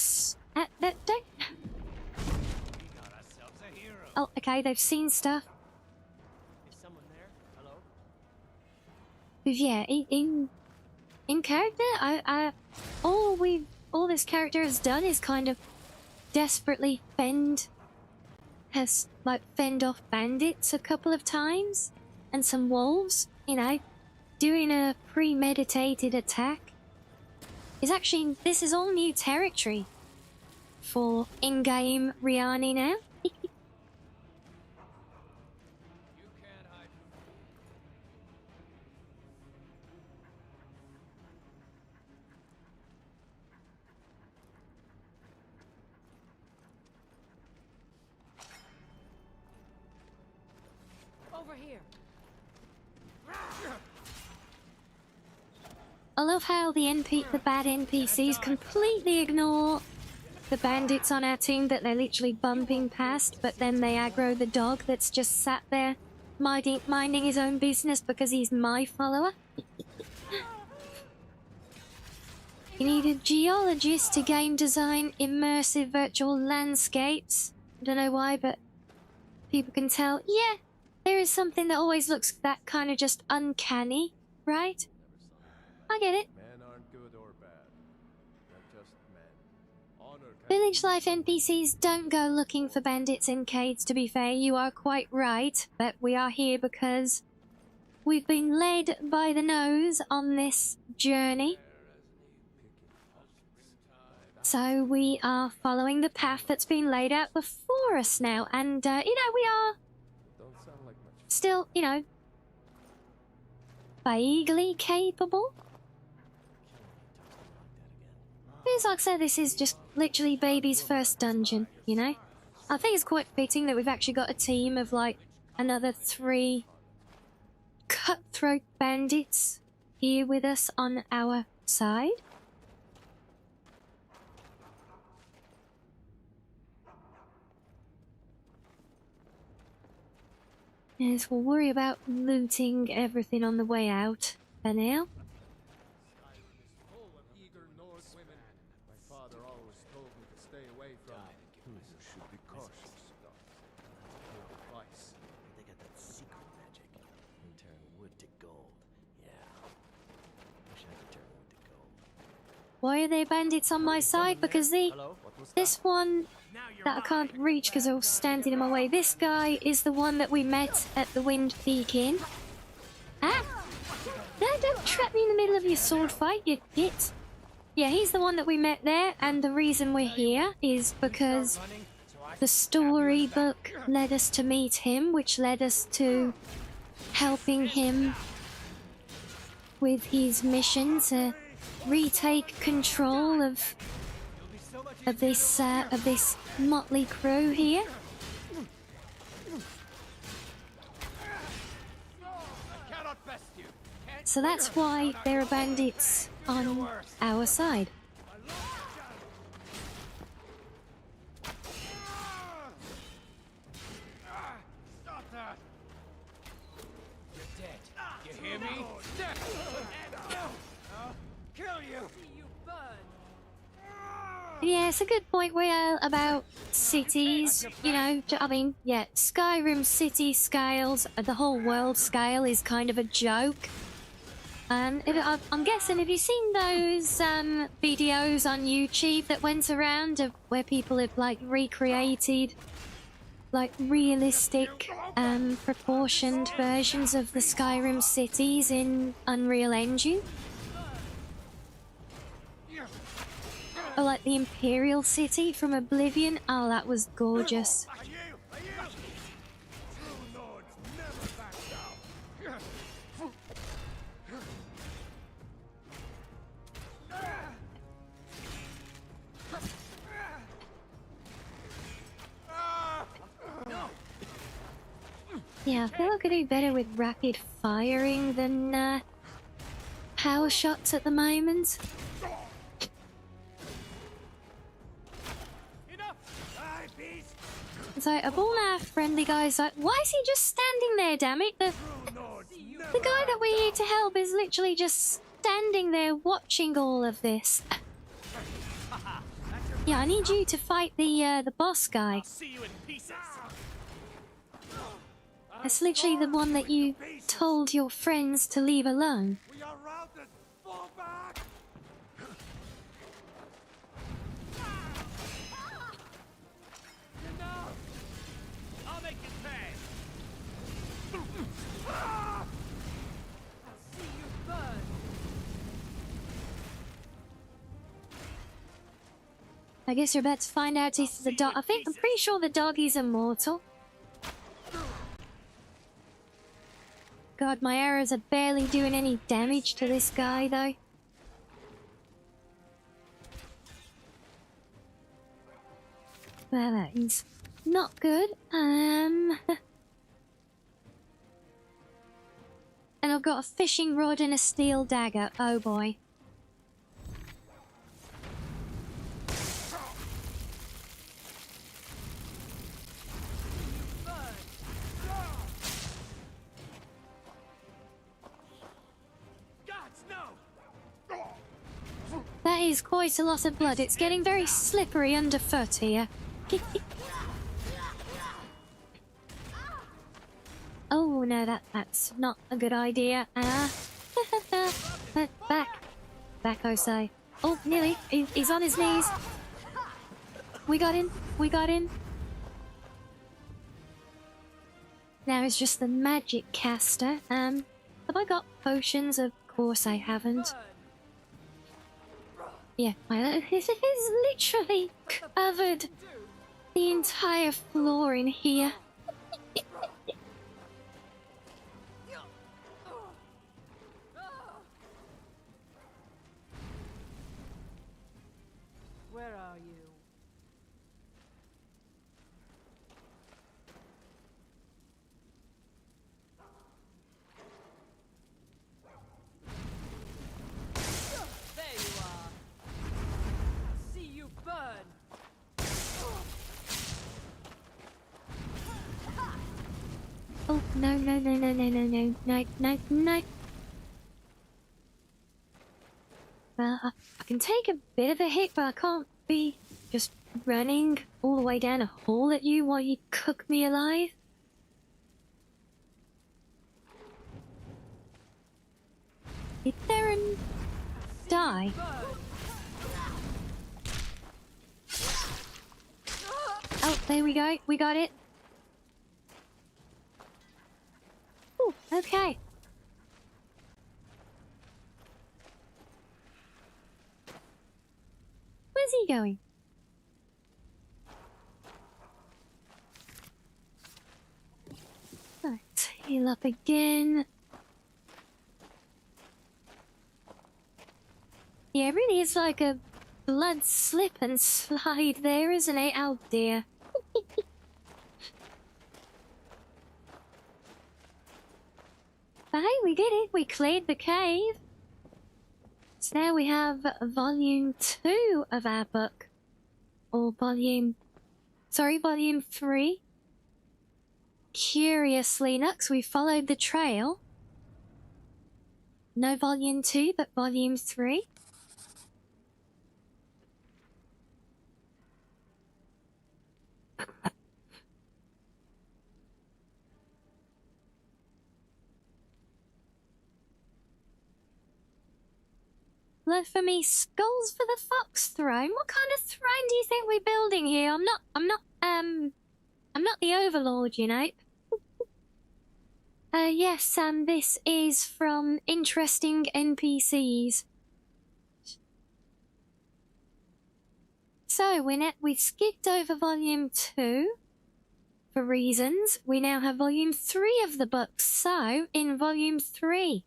Oh, okay, they've seen stuff. Is someone there? Hello? But yeah, in character, all this character has done is kind of desperately fend off bandits a couple of times and some wolves, you know, doing a premeditated attack. This is all new territory for in-game Rianni now. Over here. I love how the bad NPCs completely ignore the bandits on our team that they're literally bumping past, but then they aggro the dog that's just sat there minding his own business because he's my follower. You need a geologist to game design immersive virtual landscapes. I don't know why, but people can tell, yeah, there is something that always looks that kind of just uncanny, right? I get it. Men aren't good or bad. They're just men. Honor Village life NPCs don't go looking for bandits in caves, to be fair. You are quite right, but we are here because we've been led by the nose on this journey. So we are following the path that's been laid out before us now, and, you know, we are still, you know, vaguely capable. Because like I said, this is just literally baby's first dungeon, you know? I think it's quite fitting that we've actually got a team of, like, another 3 cutthroat bandits here with us on our side. Yes, we'll worry about looting everything on the way out for now. My father always told me to stay away from you should be cautious. Advice. They got that secret magic. And turn wood to gold. Yeah. Wish I could turn wood to gold. Why are there bandits on my side? Because this one that I can't reach because they're all standing in my way. This guy is the one that we met at the Wind Peak Inn. Ah! No, don't trap me in the middle of your sword fight, you git. Yeah, he's the one that we met there, and the reason we're here is because the storybook led us to meet him, which led us to helping him with his mission to retake control of this motley crew here. So that's why there are bandits on our side. Stop that! You're dead. You hear me? Dead! I'll kill you! Yeah, it's a good point, Will, about cities. You know, I mean, yeah, Skyrim city scales, the whole world scale is kind of a joke. I'm guessing, have you seen those videos on YouTube that went around of where people have like recreated like realistic proportioned versions of the Skyrim cities in Unreal Engine? Or like the Imperial City from Oblivion? Oh, that was gorgeous. Yeah, I feel I could do better with rapid firing than power shots at the moment. It's like, of all our friendly guys, like, why is he just standing there, damn it? The guy that we're here to help is literally just standing there watching all of this. Yeah, I need you to fight the boss guy. That's literally the one that you told your friends to leave alone. I guess you're about to find out if the dog. I'm pretty sure the doggy's immortal. God, my arrows are barely doing any damage to this guy, though. Well, that is not good. And I've got a fishing rod and a steel dagger. Oh boy. That is quite a lot of blood. It's getting very slippery underfoot here. Oh no, that's not a good idea. Back, I say. Oh, nearly. He's on his knees. We got him. We got him. Now it's just the magic caster. Have I got potions? Of course I haven't. Yeah, this is literally covered the entire floor in here. Where are you? There you are. See you burn. Oh, no. Well, I can take a bit of a hit, but I can't be just running all the way down a hole at you while you cook me alive. Did Theron die? Oh, there we go. We got it. Ooh, okay. Where's he going? Right, heal up again. Yeah, it really is like a blood slip and slide there, isn't it? Oh dear. But hey, we did it. We cleared the cave. So now we have volume 2 of our book. Or volume 3. Curiously enough, we followed the trail. No volume 2, but volume 3. blood for me, skulls for the fox throne. What kind of throne do you think we're building here? I'm not the overlord, you know. Yes, this is from Interesting NPCs. So, we skipped over volume 2. For reasons, we now have volume 3 of the book. So, in volume 3,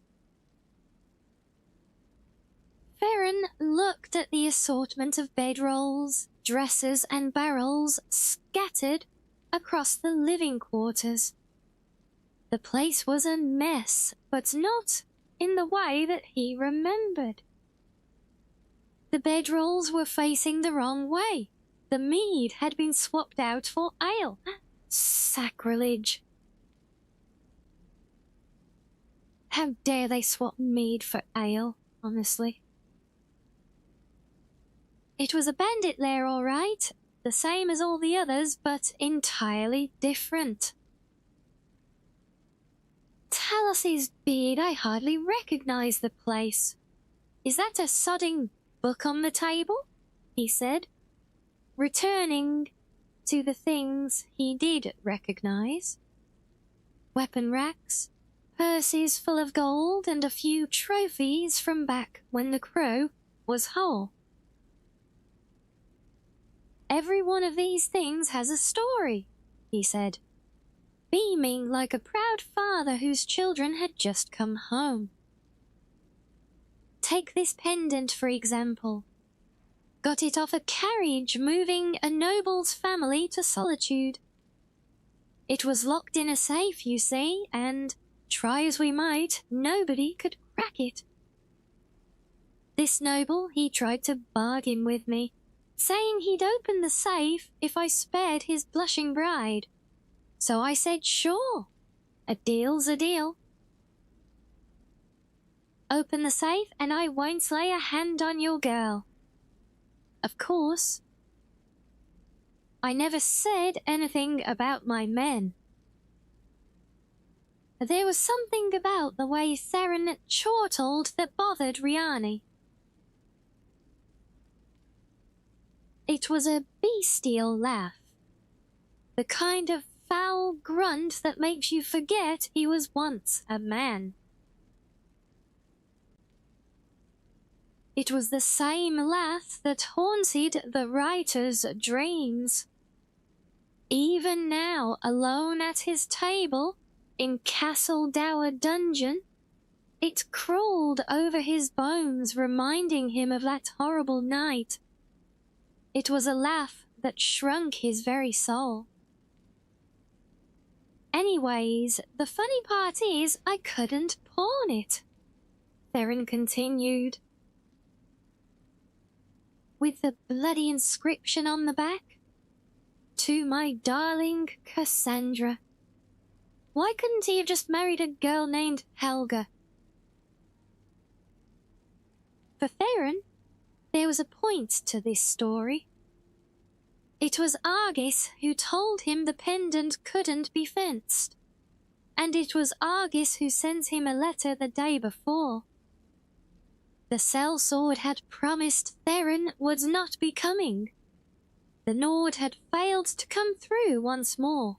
Farron looked at the assortment of bedrolls, dressers and barrels scattered across the living quarters. The place was a mess, but not in the way that he remembered. The bedrolls were facing the wrong way. The mead had been swapped out for ale. Sacrilege. How dare they swap mead for ale, honestly. It was a bandit lair, all right, the same as all the others, but entirely different. Talos's beard, I hardly recognize the place. Is that a sodding book on the table? He said, returning to the things he did recognize. Weapon racks, purses full of gold, and a few trophies from back when the crow was whole. Every one of these things has a story, he said, beaming like a proud father whose children had just come home. Take this pendant, for example. Got it off a carriage moving a noble's family to Solitude. It was locked in a safe, you see, and, try as we might, nobody could crack it. This noble, he tried to bargain with me, saying he'd open the safe if I spared his blushing bride. So I said, sure, a deal's a deal. Open the safe and I won't lay a hand on your girl. Of course, I never said anything about my men. There was something about the way Theron chortled that bothered Rianni. It was a bestial laugh, the kind of foul grunt that makes you forget he was once a man. It was the same laugh that haunted the writer's dreams. Even now, alone at his table, in Castle Dower Dungeon, it crawled over his bones, reminding him of that horrible night. It was a laugh that shrunk his very soul. Anyways, the funny part is I couldn't pawn it, Theron continued. With the bloody inscription on the back, to my darling Cassandra. Why couldn't he have just married a girl named Helga? For Theron, there was a point to this story. It was Argus who told him the pendant couldn't be fenced, and it was Argus who sent him a letter the day before. The sellsword had promised Theron would not be coming. The Nord had failed to come through once more.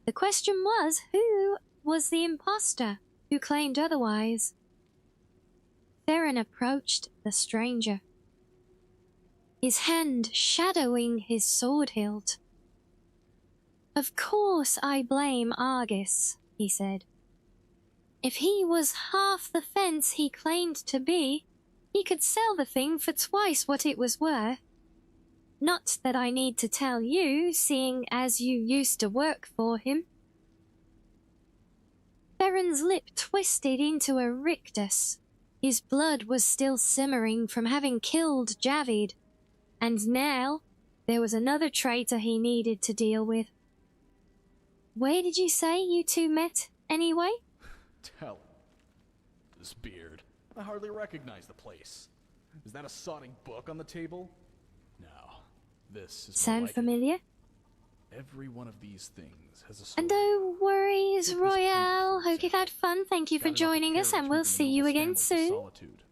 The question was, who was the imposter who claimed otherwise? Theron approached the stranger, his hand shadowing his sword hilt. Of course I blame Argus, he said. If he was half the fence he claimed to be, he could sell the thing for twice what it was worth. Not that I need to tell you, seeing as you used to work for him. Theron's lip twisted into a rictus. His blood was still simmering from having killed Javid, and now there was another traitor he needed to deal with. Where did you say you two met, anyway? Tell him. This beard. I hardly recognize the place. Is that a sodding book on the table? No. This is Sound familiar? Every one of these things has a story. And no worries, Royale. Hope you've had fun. Thank you for joining us, and we'll see you again soon. Solitude.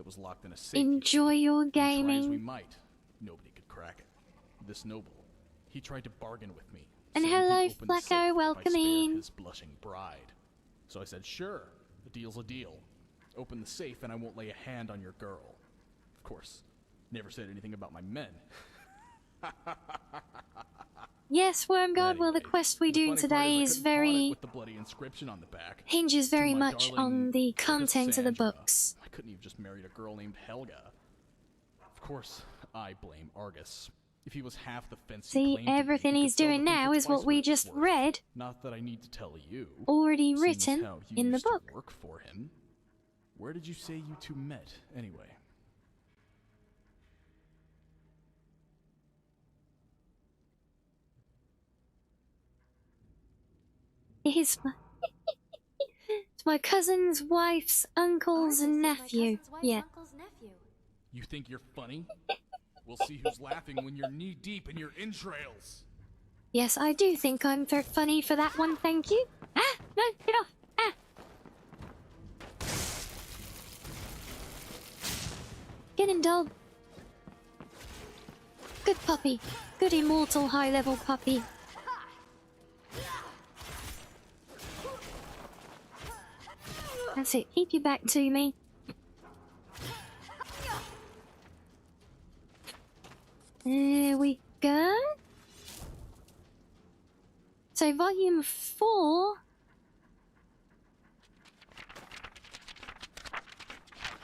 that was locked in a safe. Enjoy your And try as we gaming. might, nobody could crack it. This noble, he tried to bargain with me. And saying he'd hello, open the safe Flacco, if I welcome spared in. his blushing bride. So I said, sure, a deal's a deal. Open the safe and I won't lay a hand on your girl. Of course, never said anything about my men. Yes, Wormguard, well the Anyway, quest we're the doing funny part today I is couldn't pawn it very... with the bloody inscription on the back. hinges To very my much on darling the content of the Cassandra. books. I couldn't have just married a girl named Helga. Of course, I blame Argus. If he was half the fence he See, claimed to be, everything he could he's sell the doing thing now for is what twice we it's just worth. read, Not that I need to tell you. already seeing as written how you in the used to book. work for him. Where did you say you two met, anyway? It's my cousin's wife's uncle's nephew. Yeah. You think you're funny? We'll see who's laughing when you're knee-deep in your entrails. Yes, I do think I'm funny for that one, thank you. Ah! No, get off! Ah! Get in, dog. Good puppy. Good immortal high-level puppy. That's it, keep your back to me. There we go. So volume 4.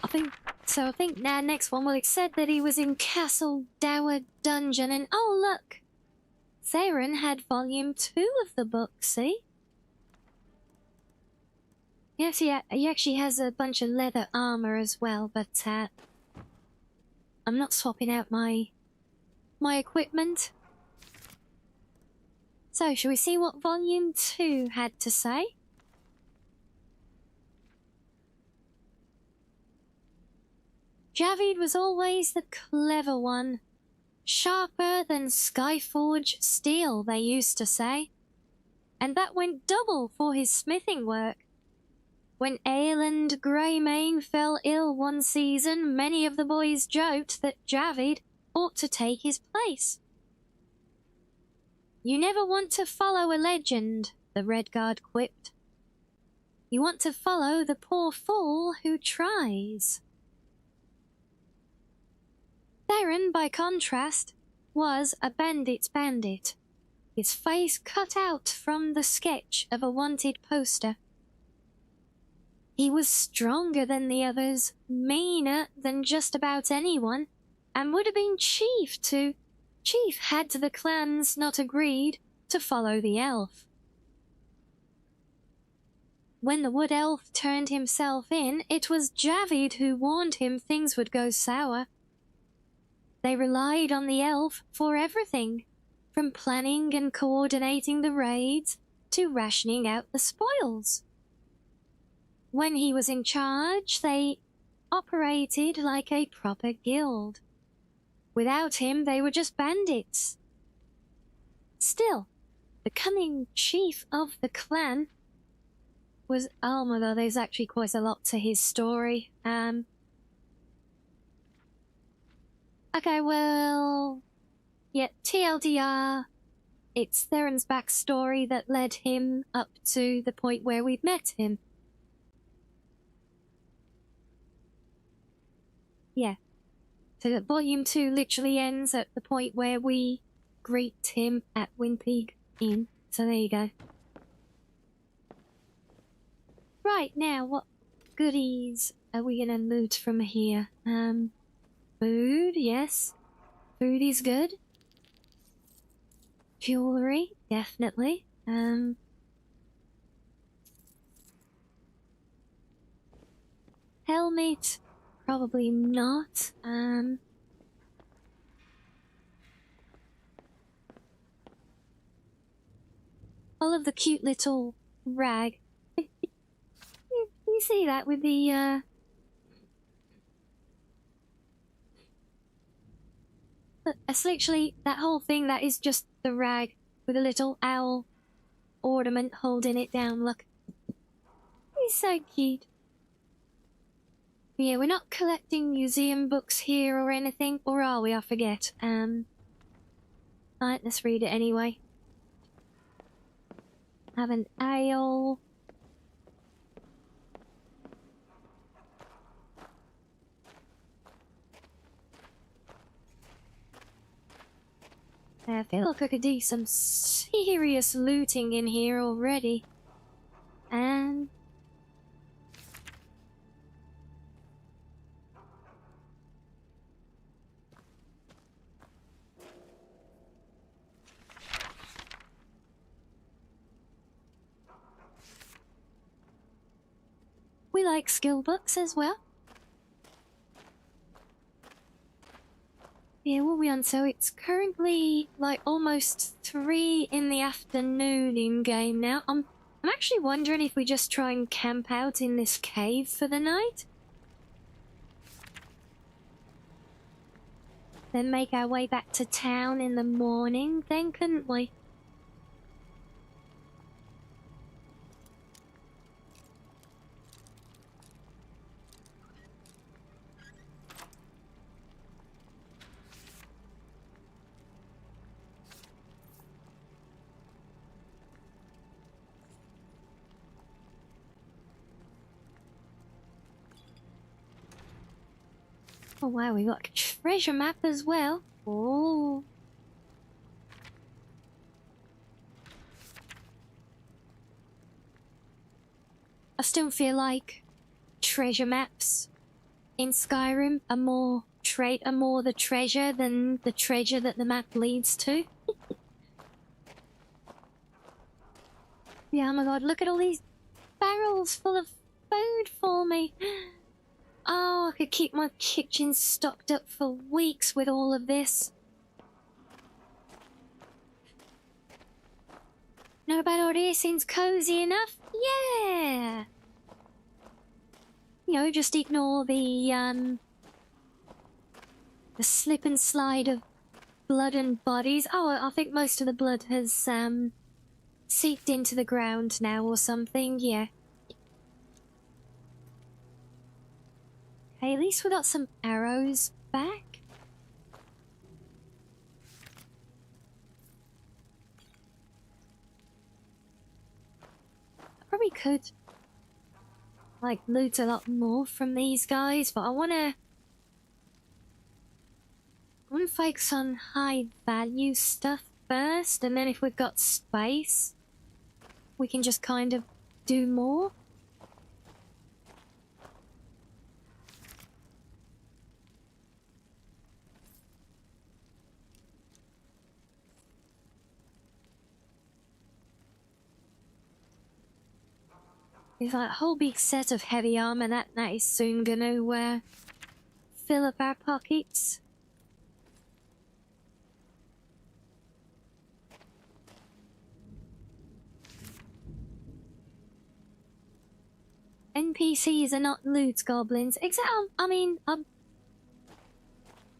I think now next one, well, it said that he was in Castle Dower Dungeon, and oh look! Theron had volume 2 of the book, see? Yes, he actually has a bunch of leather armor as well, but I'm not swapping out my equipment. So, shall we see what volume 2 had to say? Javid was always the clever one. Sharper than Skyforge steel, they used to say. And that went double for his smithing work. When Aeland Greymane fell ill one season, many of the boys joked that Javid ought to take his place. You never want to follow a legend, the Redguard quipped. You want to follow the poor fool who tries. Theron, by contrast, was a bandit's bandit, his face cut out from the sketch of a wanted poster. He was stronger than the others, meaner than just about anyone, and would have been chief had the clans not agreed to follow the elf. When the wood elf turned himself in, it was Javid who warned him things would go sour. They relied on the elf for everything, from planning and coordinating the raids to rationing out the spoils. When he was in charge, they operated like a proper guild. Without him, they were just bandits. Still, becoming chief of the clan was... oh my god, there's actually quite a lot to his story. Okay, well... yeah, TLDR, it's Theron's backstory that led him up to the point where we've met him. Yeah. So volume 2 literally ends at the point where we greet him at Wimpy Inn. So there you go. Right, now what goodies are we gonna loot from here? Food, yes. Food is good. Jewelry, definitely. Helmet, probably not. All of the cute little rag. You see that with the It's literally that whole thing, that is just the rag with a little owl ornament holding it down, look. He's so cute. Yeah, we're not collecting museum books here or anything, or are we? I forget. Right, let's read it anyway. Have an ale. I feel like I could do some serious looting in here already. And... we like skill books as well. Yeah, what are we on? So it's currently like almost 3 in the afternoon in game now. I'm actually wondering if we just try and camp out in this cave for the night. Then make our way back to town in the morning, then couldn't we? Oh wow, we got a treasure map as well. Oh. I still feel like treasure maps in Skyrim are more the treasure than the treasure that the map leads to. Yeah, oh my god, look at all these barrels full of food for me. Oh, I could keep my kitchen stocked up for weeks with all of this. Know about all this? Seems cozy enough? Yeah! You know, just ignore the slip and slide of blood and bodies. Oh, I think most of the blood has, seeped into the ground now or something, yeah. Okay, at least we got some arrows back. I probably could, like, loot a lot more from these guys, but I wanna focus on high value stuff first, and then if we've got space, we can just kind of do more. There's like a whole big set of heavy armor that is soon gonna fill up our pockets. NPCs are not loot goblins. Except, I mean, I'm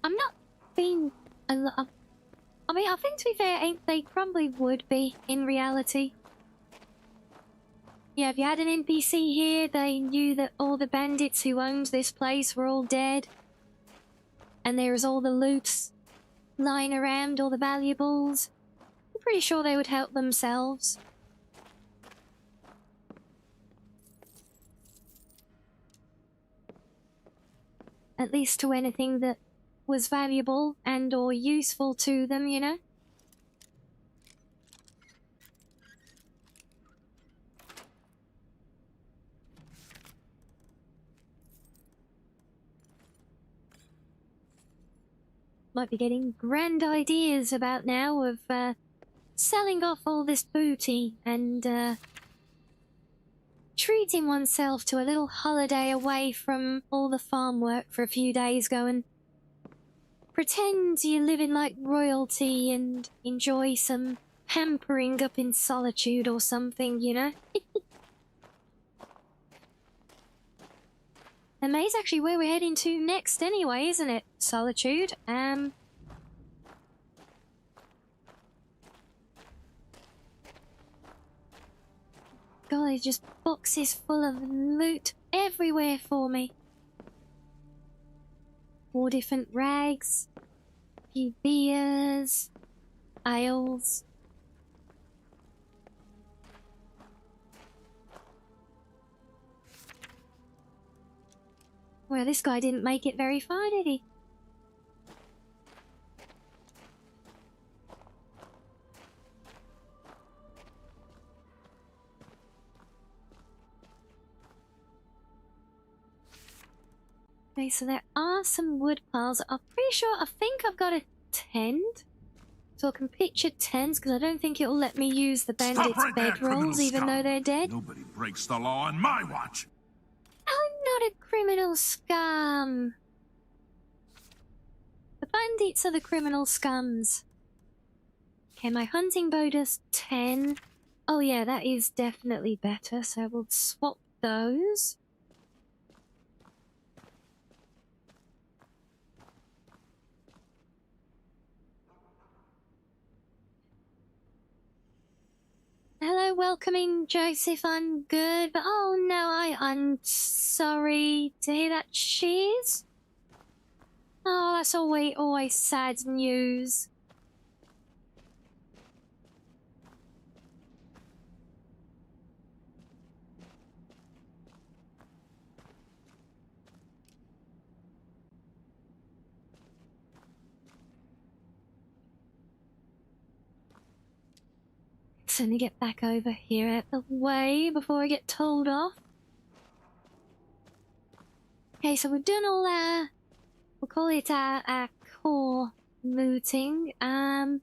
not being I mean, I think to be fair, they probably would be in reality. Yeah, if you had an NPC here, they knew that all the bandits who owned this place were all dead. And there was all the loot lying around, all the valuables. I'm pretty sure they would help themselves. At least to anything that was valuable and or useful to them, you know? Might be getting grand ideas about now of selling off all this booty and treating oneself to a little holiday away from all the farm work for a few days. Go and pretend you're living like royalty and enjoy some pampering up in Solitude or something, you know? And May's actually where we're heading to next anyway, isn't it? Solitude. God, there's just boxes full of loot everywhere for me. 4 different rags, a few beers, ales. Well, this guy didn't make it very far, did he? Okay, so there are some wood piles. I'm pretty sure, I think I've got a tent. So I can picture tents, because I don't think it'll let me use the bandits' bedrolls, even though they're dead. Nobody breaks the law on my watch. I'm not a criminal scum. The bandits are the criminal scums. Okay, my hunting bow does 10. Oh yeah, that is definitely better, so we'll swap those. Hello, welcoming Joseph. I'm good, but oh no, I'm sorry to hear that. Cheers. Oh, that's always sad news. So let me get back over here out the way before I get told off. Okay, so we've done all our, we'll call it our core looting. I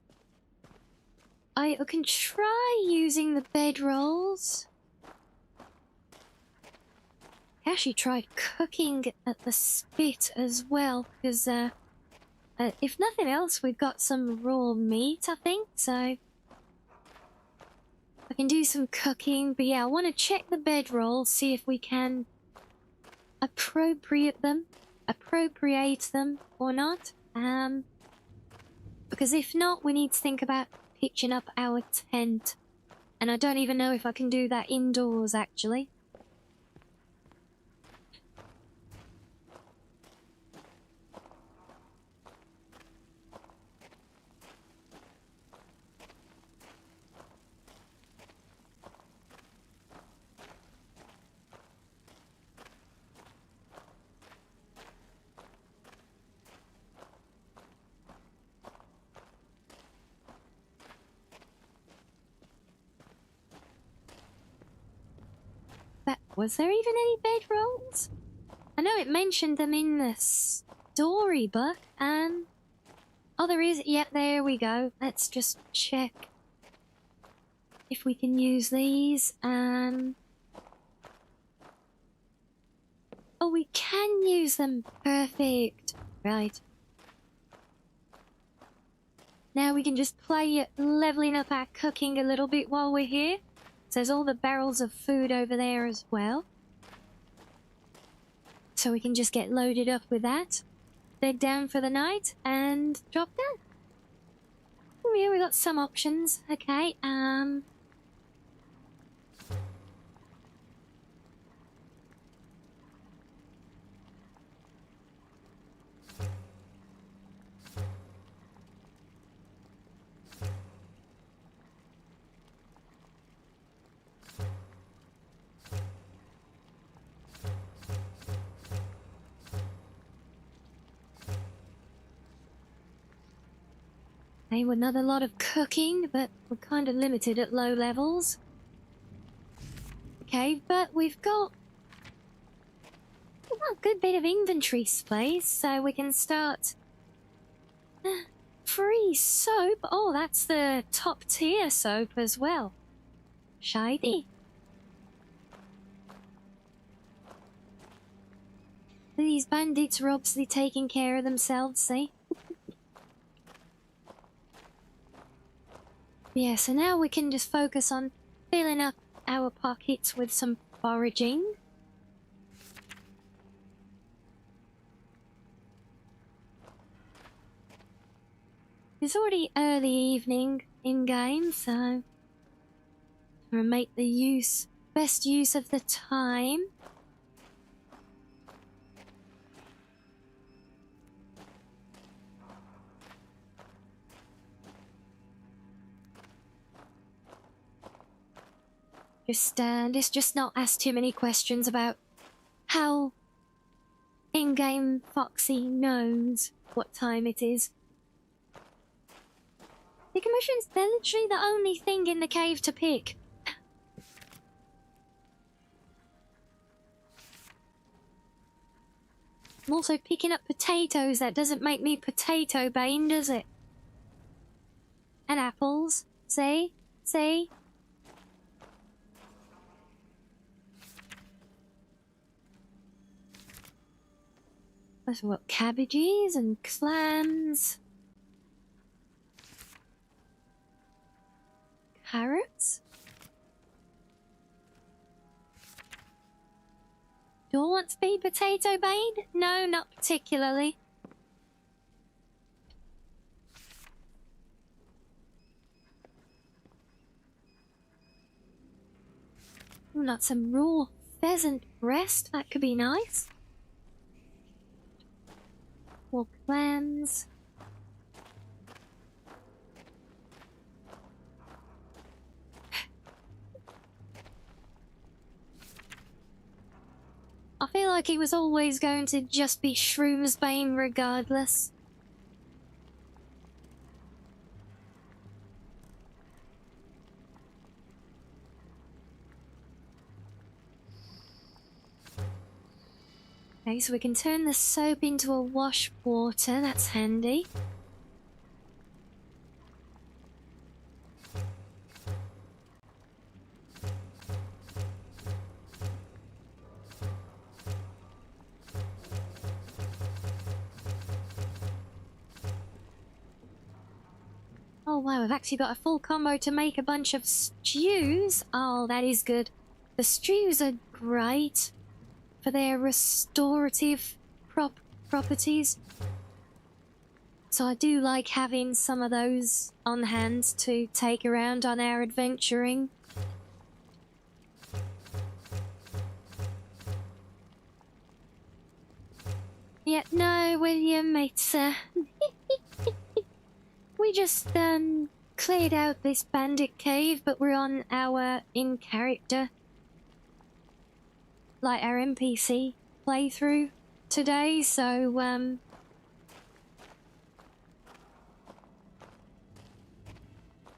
can try using the bedrolls. I actually tried cooking at the spit as well, because if nothing else, we've got some raw meat, I think, so I can do some cooking. But yeah, I want to check the bedrolls, see if we can appropriate them or not. Because if not, we need to think about pitching up our tent. And I don't even know if I can do that indoors, actually. But was there even any bedrolls? I know it mentioned them in the storybook. Oh, there is. Yep, there we go. Let's just check if we can use these. Oh, we can use them. Perfect. Right. Now we can just play at leveling up our cooking a little bit while we're here. So there's all the barrels of food over there as well. So we can just get loaded up with that. Bed down for the night and drop down. Oh yeah, we got some options. Okay, another lot of cooking, but we're kind of limited at low levels. Okay, but we've got a good bit of inventory space, so we can start. Free soap. Oh, that's the top tier soap as well. Shiny. These bandits are obviously taking care of themselves, see? Yeah, so now we can just focus on filling up our pockets with some foraging. It's already early evening in game, so we'll make the best use of the time. Let's just not ask too many questions about how in-game Foxy knows what time it is. The commissions, they're literally the only thing in the cave to pick. I'm also picking up potatoes. That doesn't make me potato Bane, does it? And apples. See? See? What's what? Cabbages and clams. Carrots? Do I want to be potato Bane? No, not particularly. Ooh, not some raw pheasant breast. That could be nice. More clams. I feel like he was always going to just be Shroomsbane regardless. Okay, so we can turn the soap into a wash water. That's handy. Oh wow, I've actually got a full combo to make a bunch of stews. Oh, that is good. The stews are great for their restorative properties. So I do like having some of those on hand to take around on our adventuring. Yeah, no, William, it's we just cleared out this bandit cave, but we're on our in-character, like our NPC playthrough today, so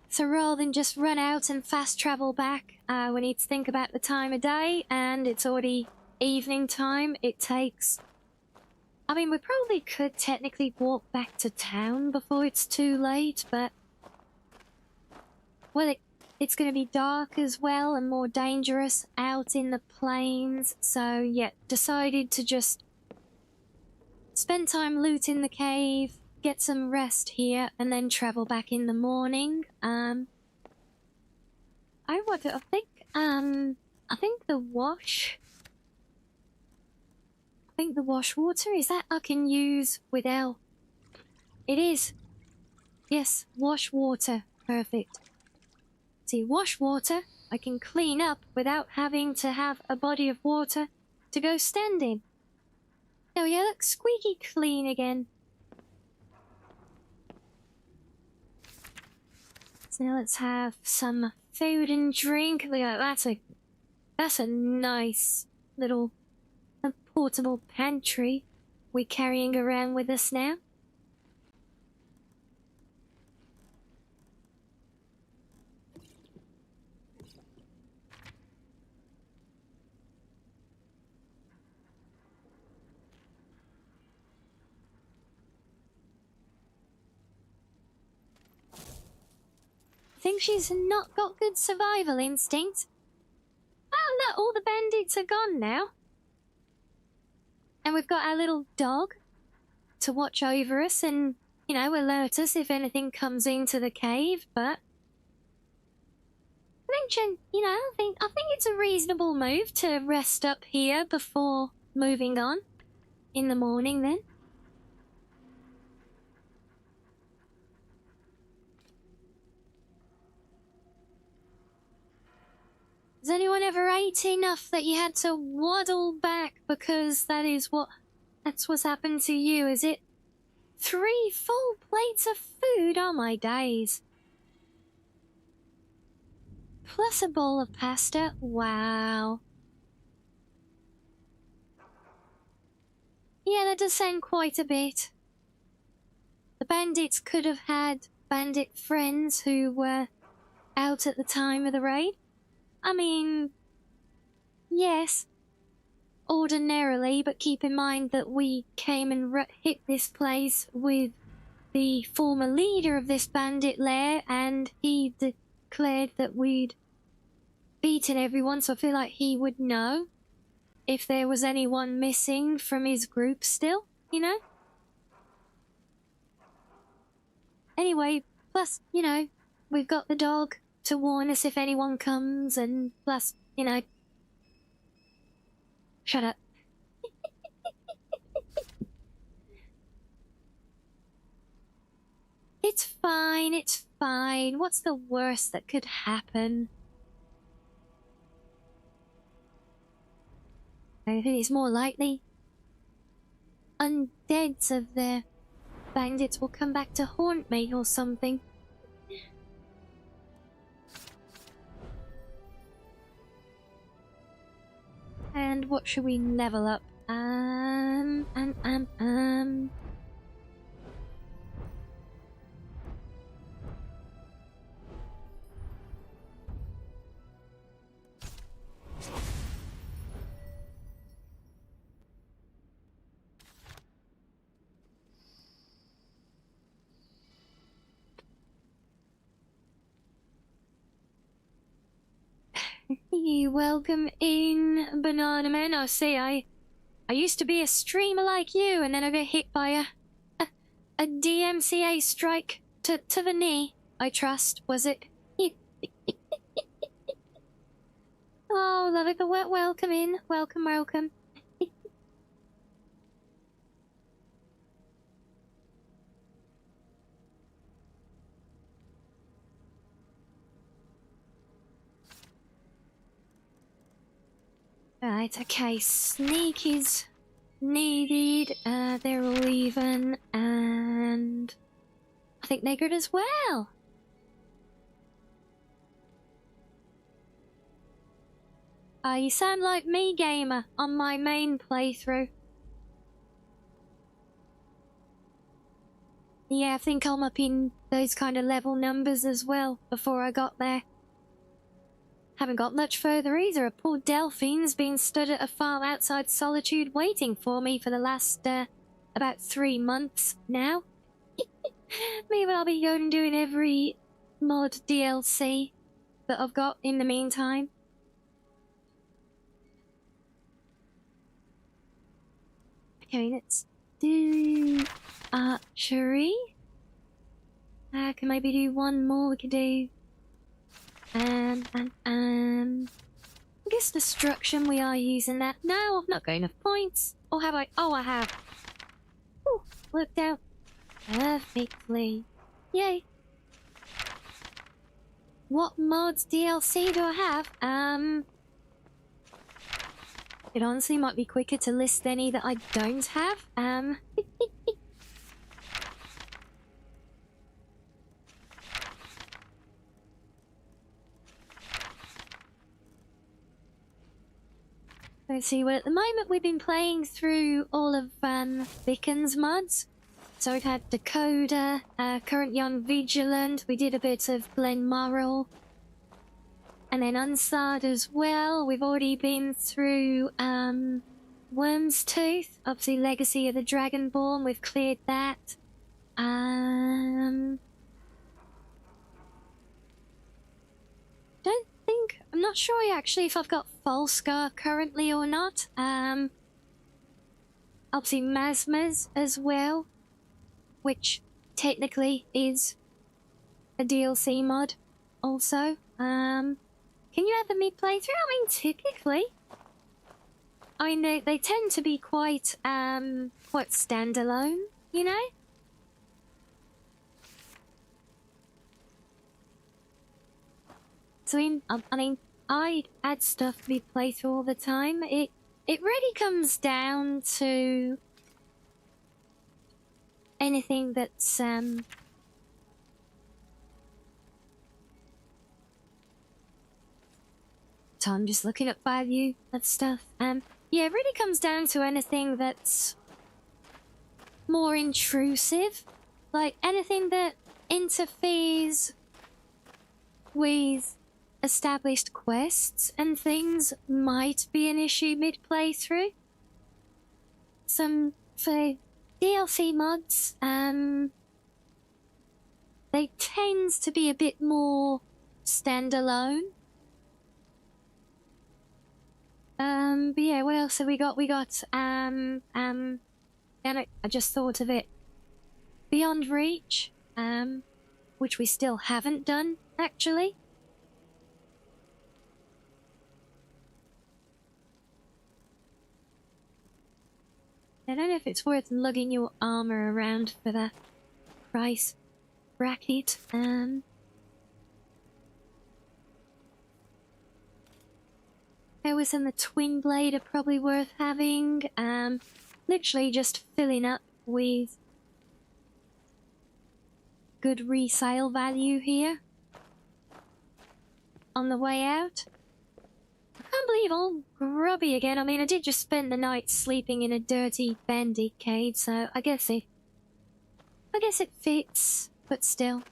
so rather than just run out and fast travel back, we need to think about the time of day, and it's already evening time. It takes... I mean, we probably could technically walk back to town before it's too late, but... Well, it's going to be dark as well and more dangerous out in the plains, so yeah, decided to just spend time looting the cave, get some rest here, and then travel back in the morning. I think the wash... I think the wash water, is that I can use without... It is. Yes, wash water. Perfect. See, wash water, I can clean up without having to have a body of water to go stand in. Oh yeah, look, squeaky clean again. So now let's have some food and drink. Look at that, that's a nice little portable pantry we're carrying around with us now. I think she's not got good survival instinct. Oh look, all the bandits are gone now. And we've got our little dog to watch over us and, you know, alert us if anything comes into the cave, but... I think, you know, I think it's a reasonable move to rest up here before moving on in the morning then. Has anyone ever ate enough that you had to waddle back because that's what's happened to you, is it? 3 full plates of food? Oh my days. plus a bowl of pasta. Wow. Yeah, that does sound quite a bit. The bandits could have had bandit friends who were out at the time of the raid. I mean, yes, ordinarily, but keep in mind that we came and hit this place with the former leader of this bandit lair, and he declared that we'd beaten everyone, so I feel like he would know if there was anyone missing from his group still, you know? Anyway, plus, you know, we've got the dog to warn us if anyone comes, and plus, you know... Shut up. It's fine, it's fine. What's the worst that could happen? I think it's more likely undeads of the bandits will come back to haunt me or something. And what should we level up? You welcome in, Banana Man. I see, I used to be a streamer like you, and then I got hit by a DMCA strike to the knee, I trust, was it? Oh, love it, but welcome in. Welcome, welcome. Right, okay, sneak is needed, they're all even, and I think they're good as well. You sound like me, gamer, on my main playthrough. Yeah, I think I'm up in those kind of level numbers as well before I got there. Haven't got much further either. A poor Delphine's been stood at a farm outside Solitude waiting for me for the last, about 3 months now. Maybe I'll be going and doing every mod DLC that I've got in the meantime. Okay, let's do archery. I can maybe do one more. We could do I guess destruction, we are using that. No, I've not got enough points. Or have I? Oh, I have. Ooh, worked out perfectly. Yay. What mods DLC do I have? It honestly might be quicker to list any that I don't have. Let's see, well, at the moment we've been playing through all of Vicken's mods. So we've had Dakota, currently on Vigilant, we did a bit of Glenmoral, and then Unsard as well. We've already been through Worm's Tooth, obviously Legacy of the Dragonborn, we've cleared that. I'm not sure actually if I've got Falscar currently or not. Obviously Masmas as well, which technically is a DLC mod also. Can you have the mid playthrough? I mean, typically. I mean, they tend to be quite standalone, you know? So I mean, I add stuff to be playthrough all the time. It really comes down to anything that's time just looking up value and stuff. Yeah, it really comes down to anything that's more intrusive. Like anything that interferes with established quests and things might be an issue mid-playthrough. For DLC mods, they tend to be a bit more standalone. But yeah, what else have we got? We got, and I just thought of it. Beyond Reach, which we still haven't done, actually. I don't know if it's worth lugging your armor around for that price bracket. Powers and the Twin Blade are probably worth having. Literally just filling up with good resale value here on the way out. I can't believe I'm grubby again. I mean, I did just spend the night sleeping in a dirty bandit cave, so I guess it fits, but still.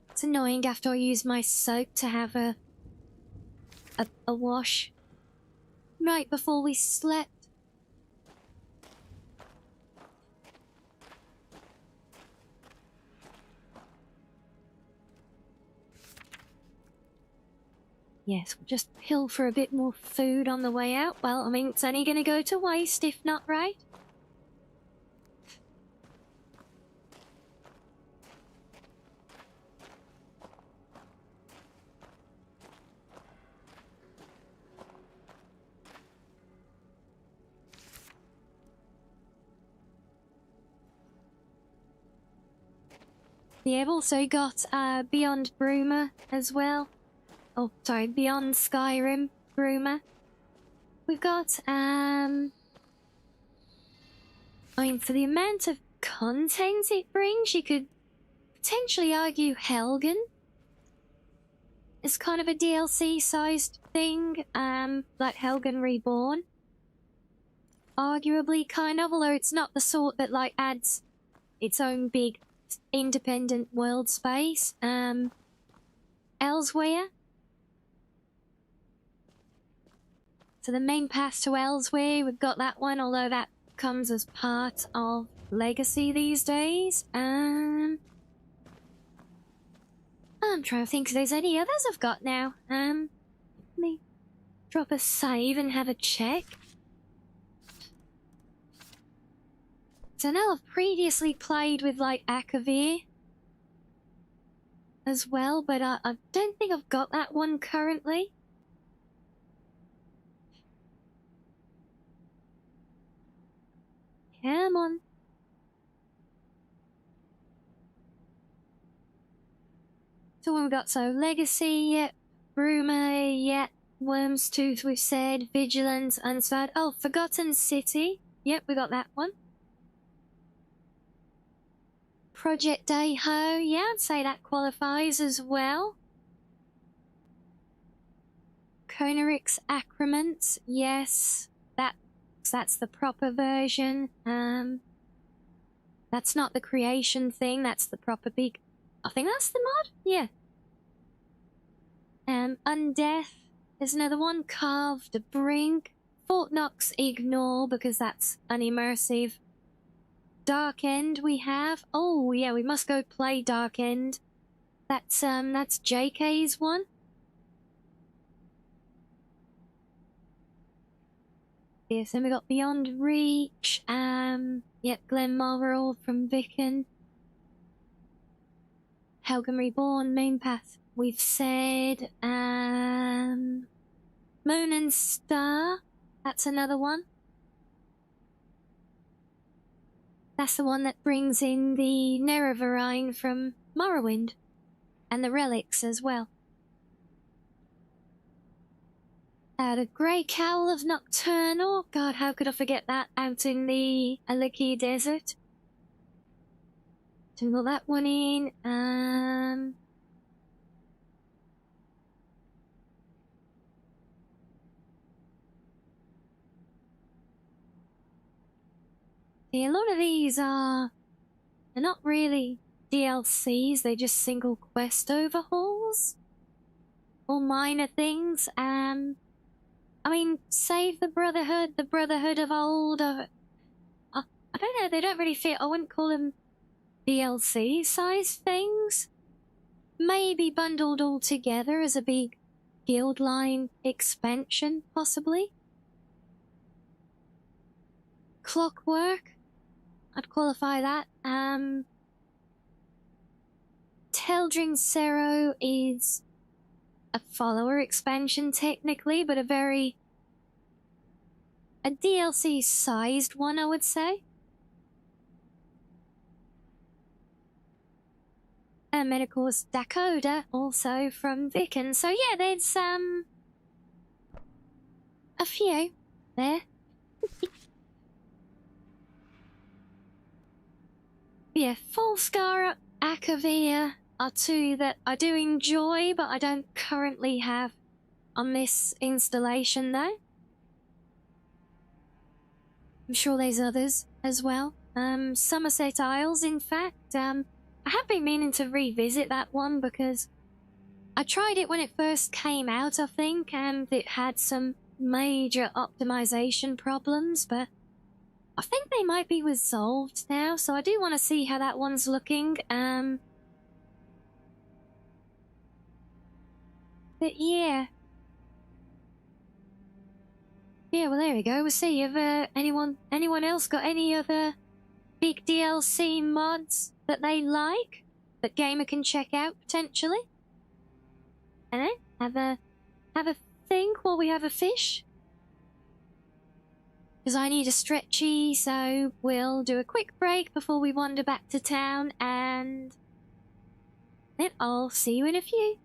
It's annoying after I use my soap to have a wash right before we slept. Yes, we'll just pill for a bit more food on the way out. Well, I mean, it's only going to go to waste if not, right? Yeah, I've also got Beyond Bruma as well. Oh, sorry, Beyond Skyrim Bruma. We've got, I mean, for the amount of content it brings, you could potentially argue Helgen is kind of a DLC-sized thing, like Helgen Reborn. Arguably, kind of, although it's not the sort that, like, adds its own big independent world space. Elsewhere. So the main path to Elsewhere, we've got that one, although that comes as part of Legacy these days. I'm trying to think if there's any others I've got now. Let me drop a save and have a check. So I know I've previously played with, like, Akavir as well, but I don't think I've got that one currently. Come on. So what we've got, so Legacy, yep, Bruma, yep, Worm's Tooth we've said, Vigilance, Unstarred, oh, Forgotten City, yep, we got that one. Project Dayho, yeah, I'd say that qualifies as well. Conarix Accrements, yes, that's the proper version. That's not the creation thing, that's the proper big... I think that's the mod? Yeah. Undeath is another one. Carved Brink. Fort Knox Ignore, because that's unimmersive. Dark End we have. Oh, yeah, we must go play Dark End. That's JK's one. Yes, then we got Beyond Reach. Yep, Glenmoral from Vicken. Helgen Reborn, Main Path. We've said, Moon and Star. That's another one. That's the one that brings in the Nerevarine from Morrowind. And the relics as well. The Grey Cowl of Nocturnal. God, how could I forget that out in the Aliki Desert? So we got that one in. See, a lot of these are... They're not really DLCs, they're just single quest overhauls. Or minor things. I mean, Save the Brotherhood of Old. I don't know, they don't really fit. I wouldn't call them DLC size things. Maybe bundled all together as a big guild line expansion, possibly. Clockwork, I'd qualify that. Teldring Zero is a follower expansion technically, but a DLC sized one, I would say. And then of course Dakota, also from Vicken. So yeah, there's a few there. Yeah, Fullscar, Akavia are two that I do enjoy, but I don't currently have on this installation though. I'm sure there's others as well. Somerset Isles, in fact. I have been meaning to revisit that one because I tried it when it first came out, I think, and it had some major optimization problems, but I think they might be resolved now, so I do want to see how that one's looking. But yeah. Yeah, well there we go. We'll see if anyone else got any other big DLC mods that they like that Gamer can check out potentially. And then have a think while we have a fish. Because I need a stretchy, so we'll do a quick break before we wander back to town, and then I'll see you in a few.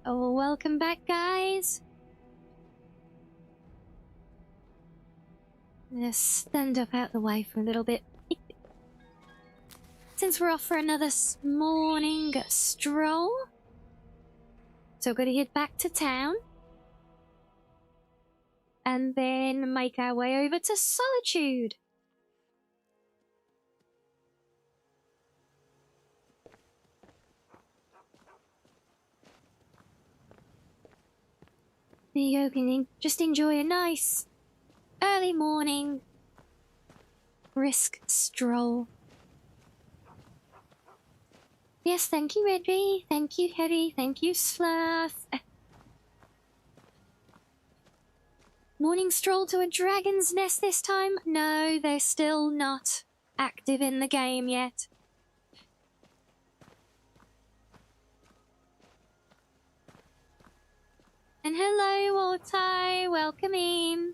Oh, welcome back, guys. I'm gonna stand up out the way for a little bit. Since we're off for another morning stroll. So we're gonna head back to town. And then make our way over to Solitude. There you go, can just enjoy a nice early morning brisk stroll. Yes, thank you, Reggie. Thank you, Hetty. Thank you, Sloth. Morning stroll to a dragon's nest this time? No, they're still not active in the game yet. And hello, Altai. Welcome in.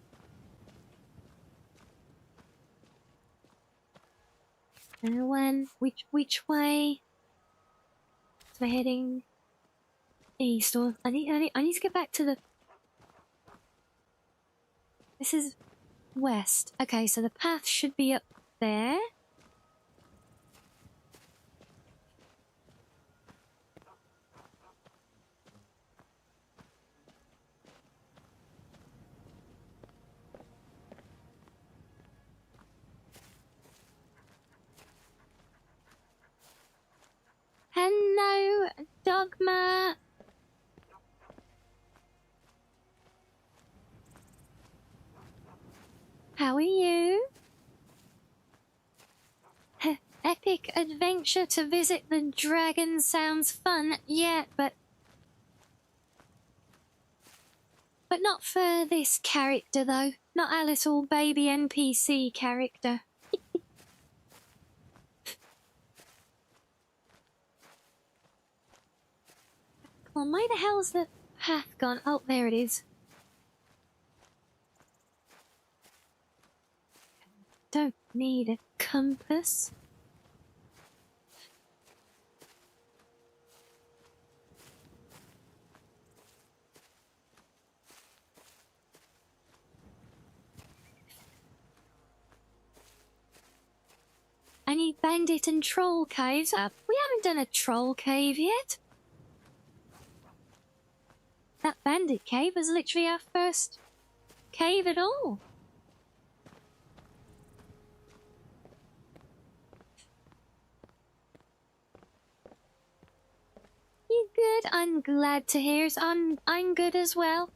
And when? Which way? So we're heading east. Or I need to get back to the. This is west. Okay, so the path should be up there. Dogma. How are you? Epic adventure to visit the dragon sounds fun, yeah, but not for this character though. Not our little baby NPC character. Come on, where the hell's the path gone? Oh, there it is. Don't need a compass. I need bandit and troll caves. We haven't done a troll cave yet. That bandit cave was literally our first cave at all. You good? I'm glad to hear it. I'm good as well.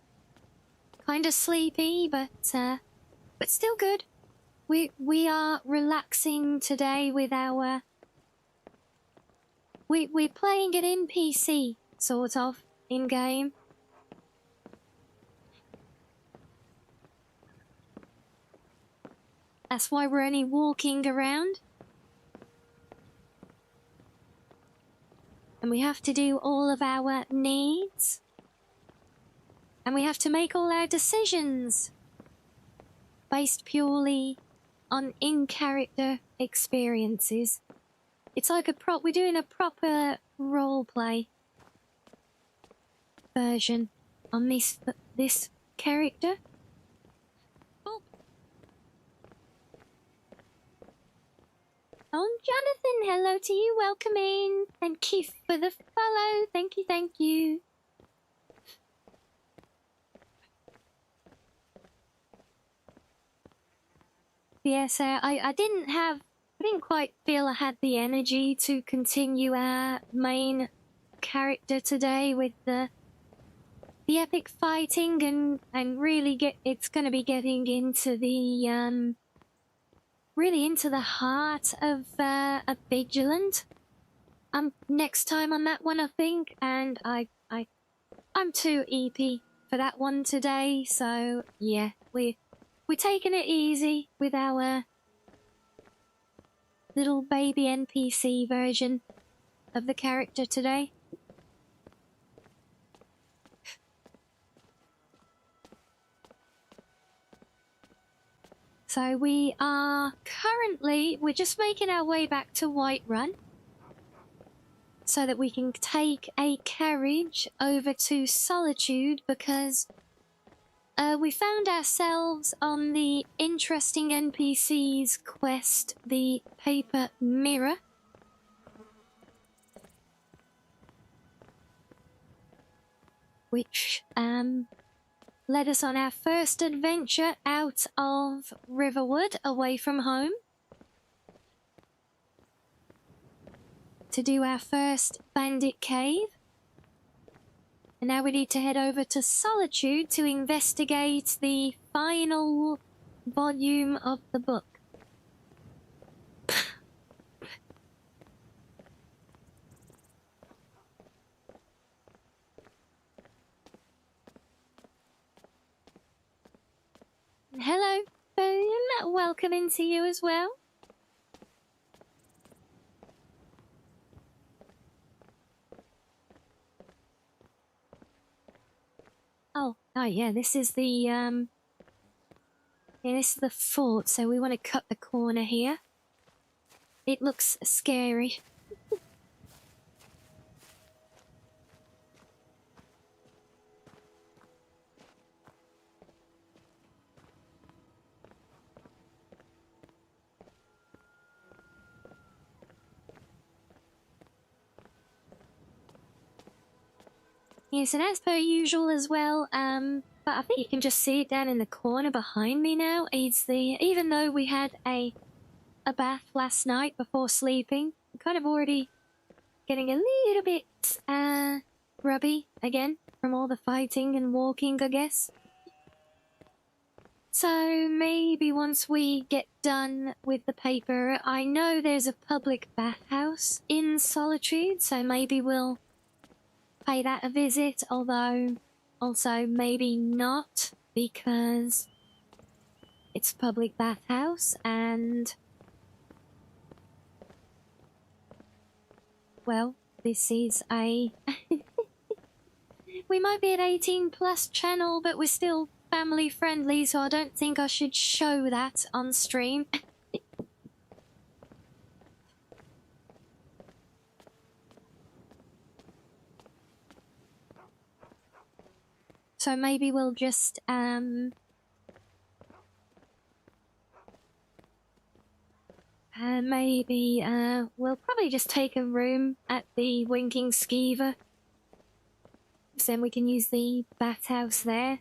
Kind of sleepy, but still good. We are relaxing today with our... We're playing an NPC, sort of, in-game. That's why we're only walking around. And we have to do all of our needs. And we have to make all our decisions based purely on in-character experiences. It's like we're doing a proper roleplay version on this character. Oh, Jonathan, hello to you. Welcome in. Thank you for the follow. Thank you, thank you. Yes, I didn't quite feel I had the energy to continue our main character today with the epic fighting and really it's going to be getting into the really into the heart of a vigilant. Next time on that one, I think, and I'm too EP for that one today, so yeah, we're taking it easy with our little baby NPC version of the character today. So we're just making our way back to Whiterun so that we can take a carriage over to Solitude, because we found ourselves on the interesting NPC's quest, the paper mirror. Which led us on our first adventure out of Riverwood, away from home, to do our first bandit cave. And now we need to head over to Solitude to investigate the final volume of the book. Hello, Boone. Welcome into you as well. Oh yeah, this is the this is the fort, so we want to cut the corner here. It looks scary. Yes, and as per usual as well, but I think you can just see it down in the corner behind me now. It's even though we had a bath last night before sleeping, kind of already getting a little bit grubby again from all the fighting and walking, I guess. So maybe once we get done with the paper, I know there's a public bathhouse in Solitude, so maybe we'll pay that a visit, although also maybe not, because it's a public bathhouse and, well, this is a we might be an 18+ channel, but we're still family friendly, so I don't think I should show that on stream. So maybe we'll just we'll probably just take a room at the Winking Skeever, so then we can use the bathhouse there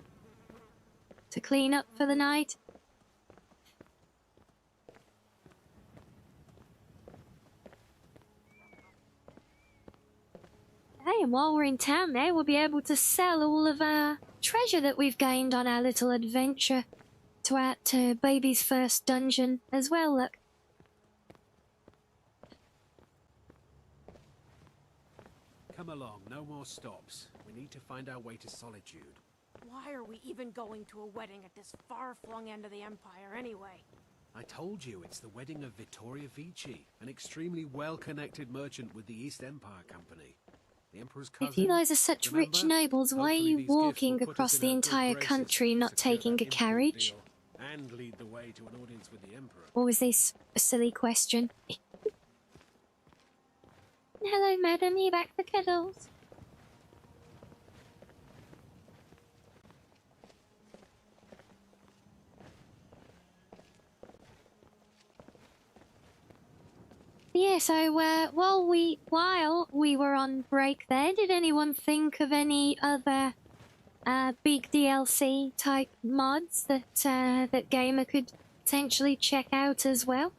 to clean up for the night. Hey, and while we're in town there, we'll be able to sell all of our treasure that we've gained on our little adventure to Baby's first dungeon as well, look. Come along, no more stops. We need to find our way to Solitude. Why are we even going to a wedding at this far-flung end of the Empire anyway? I told you, it's the wedding of Vittoria Vici, an extremely well-connected merchant with the East Empire Company. The Emperor's cousin. If you guys are such rich nobles, why are you walking across the entire country not taking a carriage? And lead the way to an audience with the Emperor. Or was this a silly question? Hello, madam, you back for cuddles? Yeah, so while we were on break there, did anyone think of any other big DLC type mods that that Gamer could potentially check out as well?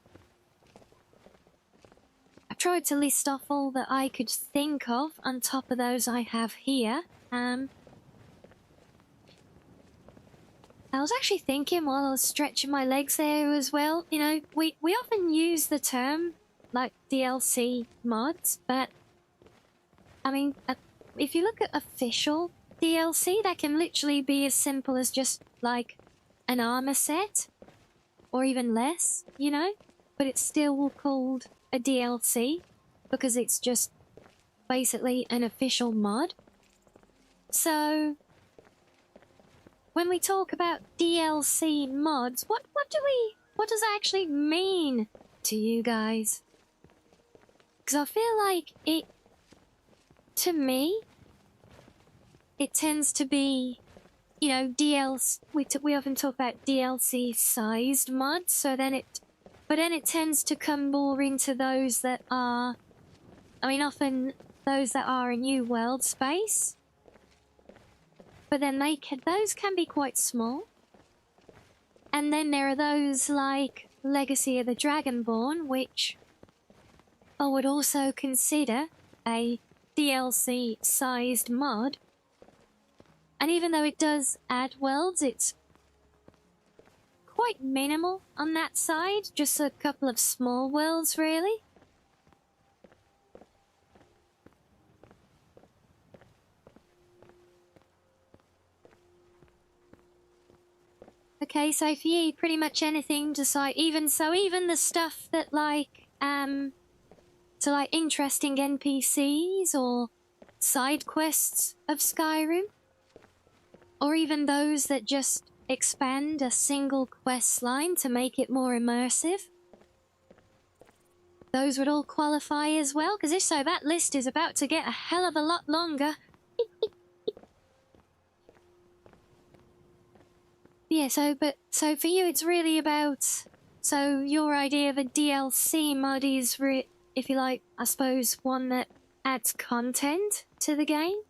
I tried to list off all that I could think of on top of those I have here. I was actually thinking while I was stretching my legs there as well, you know, we often use the term like DLC mods, but I mean, if you look at official DLC, that can literally be as simple as just like an armor set or even less, you know, but it's still called a DLC because it's just basically an official mod. So when we talk about DLC mods, what does that actually mean to you guys? Because I feel like it, to me, it tends to be, you know, DLC. We often talk about DLC sized mods, so then it tends to come more into those that are, I mean, often those that are a new world space. But then those can be quite small. And then there are those like Legacy of the Dragonborn, which I would also consider a DLC-sized mod. And even though it does add worlds, it's quite minimal on that side. Just a couple of small worlds, really. Okay, so for you, pretty much anything to say, even the stuff that like interesting NPCs or side quests of Skyrim, or even those that just expand a single quest line to make it more immersive. Those would all qualify as well, because if so, that list is about to get a hell of a lot longer. Yeah, so for you it's really about, so your idea of a DLC mod is, if you like, I suppose one that adds content to the game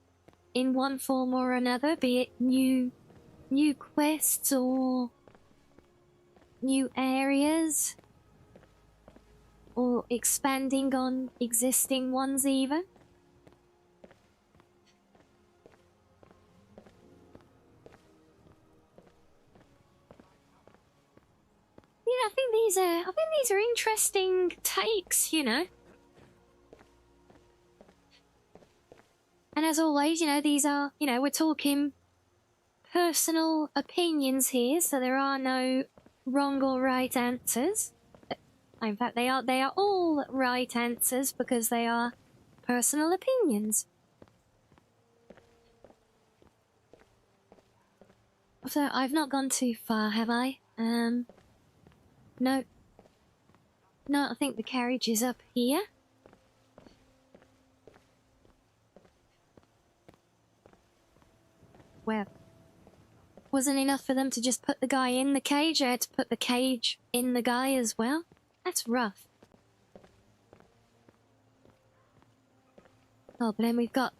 in one form or another, be it new quests or new areas. or expanding on existing ones even. Yeah, I think these are interesting takes, you know. And as always, you know, these are, you know, we're talking personal opinions here, so there are no wrong or right answers. In fact, they are all right answers because they are personal opinions. So I've not gone too far, have I? No. No, I think the carriage is up here. Well, wasn't enough for them to just put the guy in the cage. I had to put the cage in the guy as well. That's rough. Oh, but then we've got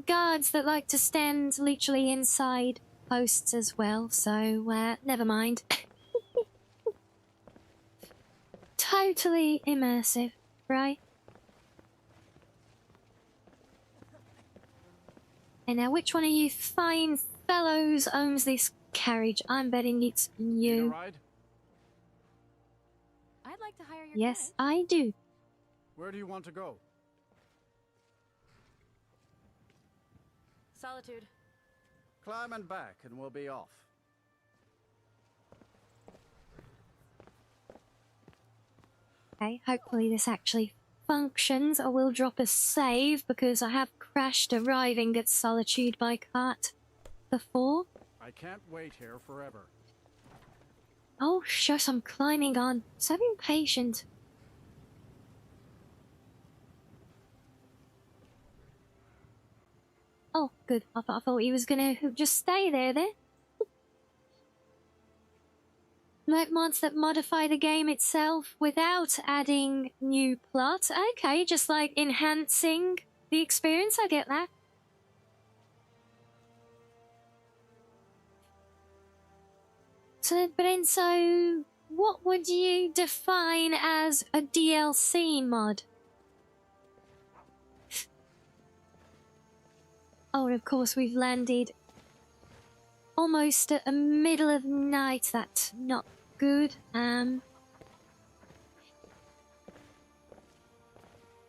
guards that like to stand literally inside posts as well. So never mind. Totally immersive, right? And now, which one of you fine fellows owns this carriage? I'm betting it's you. I'd like to hire your Yes, I do. Where do you want to go? Solitude. Climb and back and we'll be off. Okay, hopefully this actually functions. I will drop a save because I have crashed arriving at Solitude by cart before. I can't wait here forever. Oh, shush, I'm climbing on. So impatient. Oh, good. I thought he was gonna just stay there then. Like mods that modify the game itself without adding new plot. Okay, just like enhancing the experience. I get that. So, but then, so what would you define as a DLC mod? Oh, and of course we've landed almost at the middle of night. That's not good.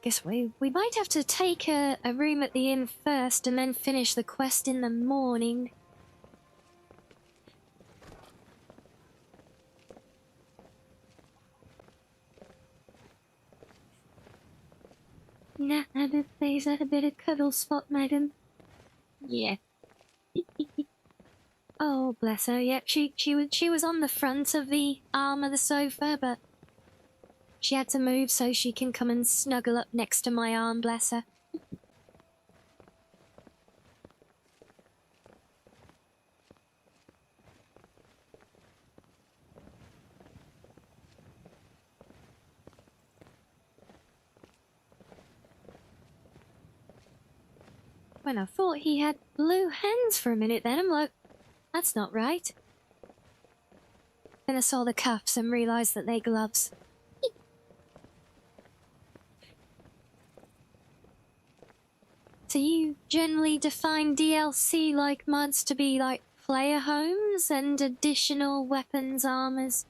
Guess we might have to take a room at the inn first and then finish the quest in the morning. Nah, there's a bit of cuddle spot, madam. Yeah. Oh, bless her. Yep, she was on the front of the arm of the sofa, but she had to move so she can come and snuggle up next to my arm, bless her. When I thought he had blue hands for a minute then, I'm like, that's not right. Then I saw the cuffs and realised that they're gloves. So you generally define DLC like mods to be like player homes and additional weapons, armors,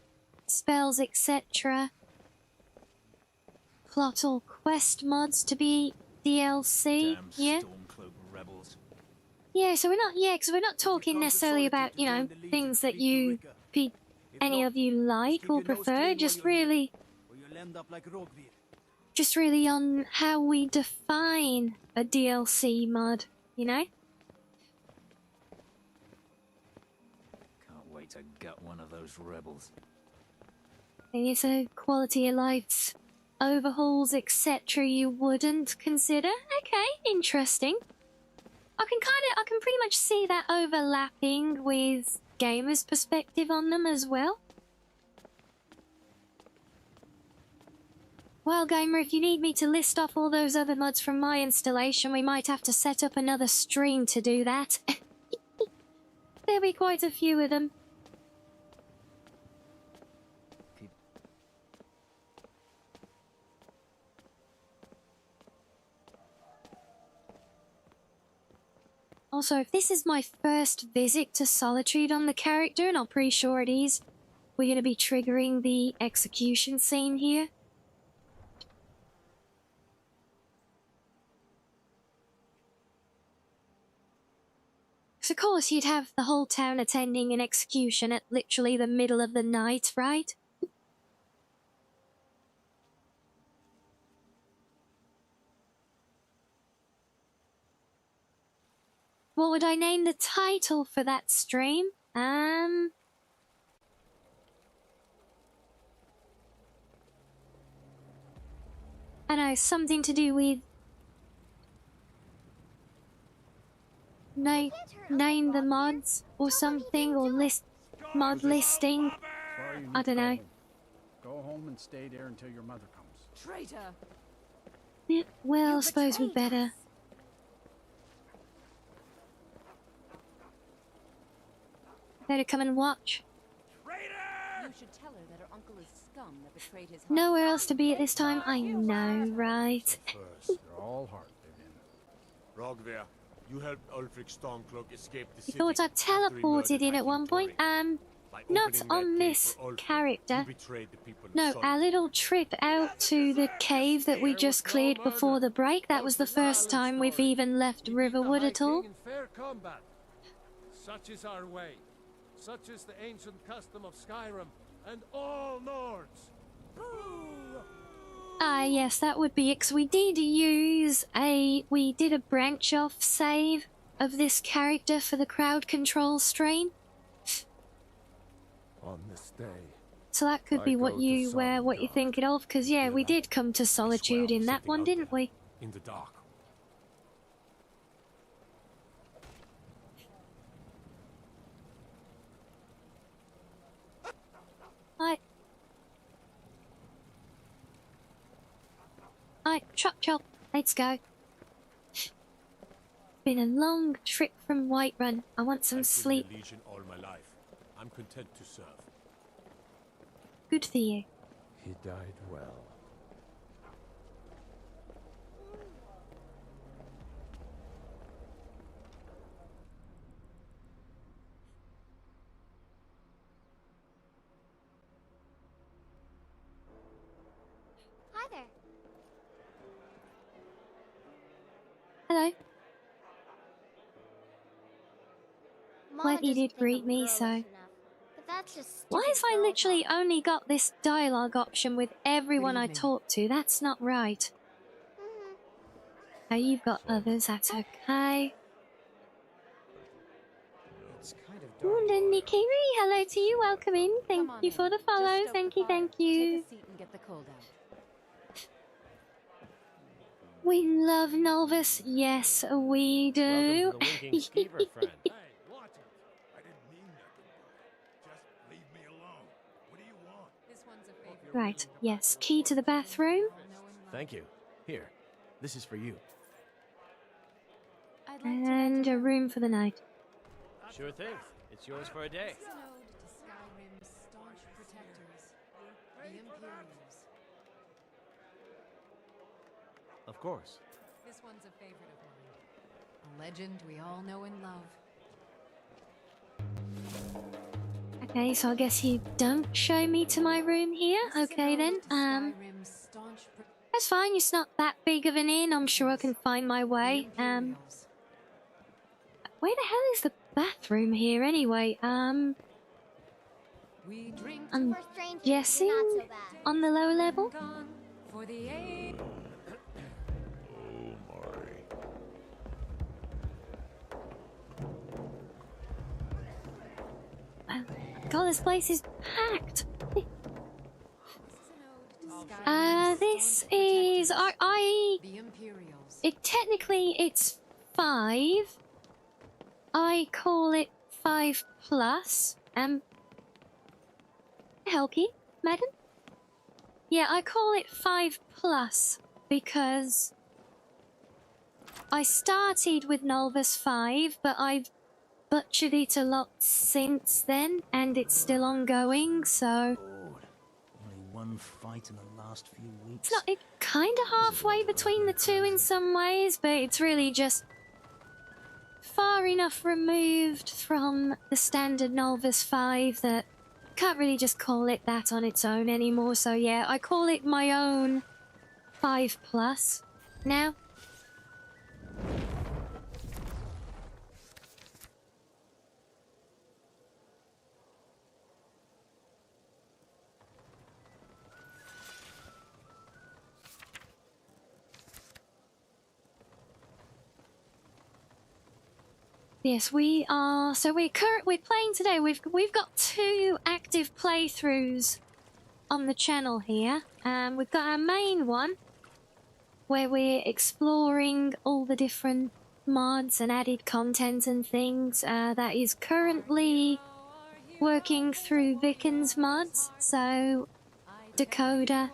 spells, etc. Plot or quest mods to be DLC, yeah? Rebels. Yeah, so we're not, because we're not talking necessarily about, you know, things that any of you like or prefer, just really on how we define a DLC mod, you know? Can't wait to gut one of those rebels. Any so quality of life overhauls, etc. you wouldn't consider? Okay, interesting. I can pretty much see that overlapping with gamers' perspective on them as well. Well, gamer, if you need me to list off all those other mods from my installation, we might have to set up another stream to do that. There'll be quite a few of them. Also, if this is my first visit to Solitude on the character, and I'm pretty sure it is, we're going to be triggering the execution scene here. Because of course you'd have the whole town attending an execution at literally the middle of the night, right? What would I name the title for that stream? I know, something to do with name the mods or something, or list mod listing. I don't know. Go home and stay there until your mother comes. Traitor! Yeah, well, I suppose we better. Better come and watch. You should tell her that her uncle is scum that betrayed his heart. Nowhere else to be at this time, I know, right? First, they're all heart, Vivian. Rogver, you helped Ulfric Stormcloak escape the You city. thought I teleported in at one point? Not opening on that this cave for Ulfric, character. you betrayed the people of No, Solitude. our little trip out to the cave that we just cleared before the break. That was the first time we've even left Riverwood at all. In fair combat. Such is our way. Such is the ancient custom of Skyrim and all Nords. Ah, yes, that would be it, 'cause we did a branch off save of this character for the crowd control strain. On this day, So that could be what you're thinking of, 'cause yeah, we did come to Solitude in that one, didn't we? in the dark. Chop chop, let's go. Been a long trip from Whiterun. I want some sleep. I've been in the Legion all my life. I'm content to serve. Good for you. He died well. Hi there. Hello. Mama Well, you doesn't did think greet I'm me, girlish so... enough, but that's just Why stupid have I girl literally talk. only got this dialogue option with everyone I evening. talk to? That's not right. Oh, you've got others, that's okay. It's kind of Ooh, and Nikiri, hello to you, welcome in. Thank you for the follow, thank you, thank you. Take a seat and get the cold out. We love Nolvus, yes, we do. Welcome to the Winking Skeever, friend. Hey, watch it. I didn't mean nothing. Just leave me alone. What do you want? This one's a favorite. Right, yes, key to the bathroom. Thank you. Here, this is for you. I'd like And a room for the night. Sure thing. It's yours for a day. to ode to Skyrim's staunch protectors, the Imperials. Of course. This one's a favorite of mine. A legend we all know and love. Okay, so I guess you don't show me to my room here. Okay then, Skyrim's staunch that's fine, it's not that big of an inn. I'm sure I can find my way. Imperials. Where the hell is the bathroom here anyway? We drink I'm For strangers, guessing you're not so bad. on the lower level. gone for the aid. Oh, Mari. God, this place is packed. This is I The Imperials. it technically it's 5. I call it 5 plus. Help you, madam? Yeah, I call it 5 plus because I started with Nolvus 5, but I've butchered it a lot since then, and it's still ongoing, so... Only one fight in the last few weeks. It's not it kind of halfway between the two in some ways, but it's really just far enough removed from the standard Nolvus 5 that can't really just call it that on its own anymore. So yeah, I call it my own 5+ now. Yes, we are. So we're playing today. We've got 2 active playthroughs on the channel here. We've got our main one where we're exploring all the different mods and added content and things. That is currently working through Vicken's mods. So Dakota,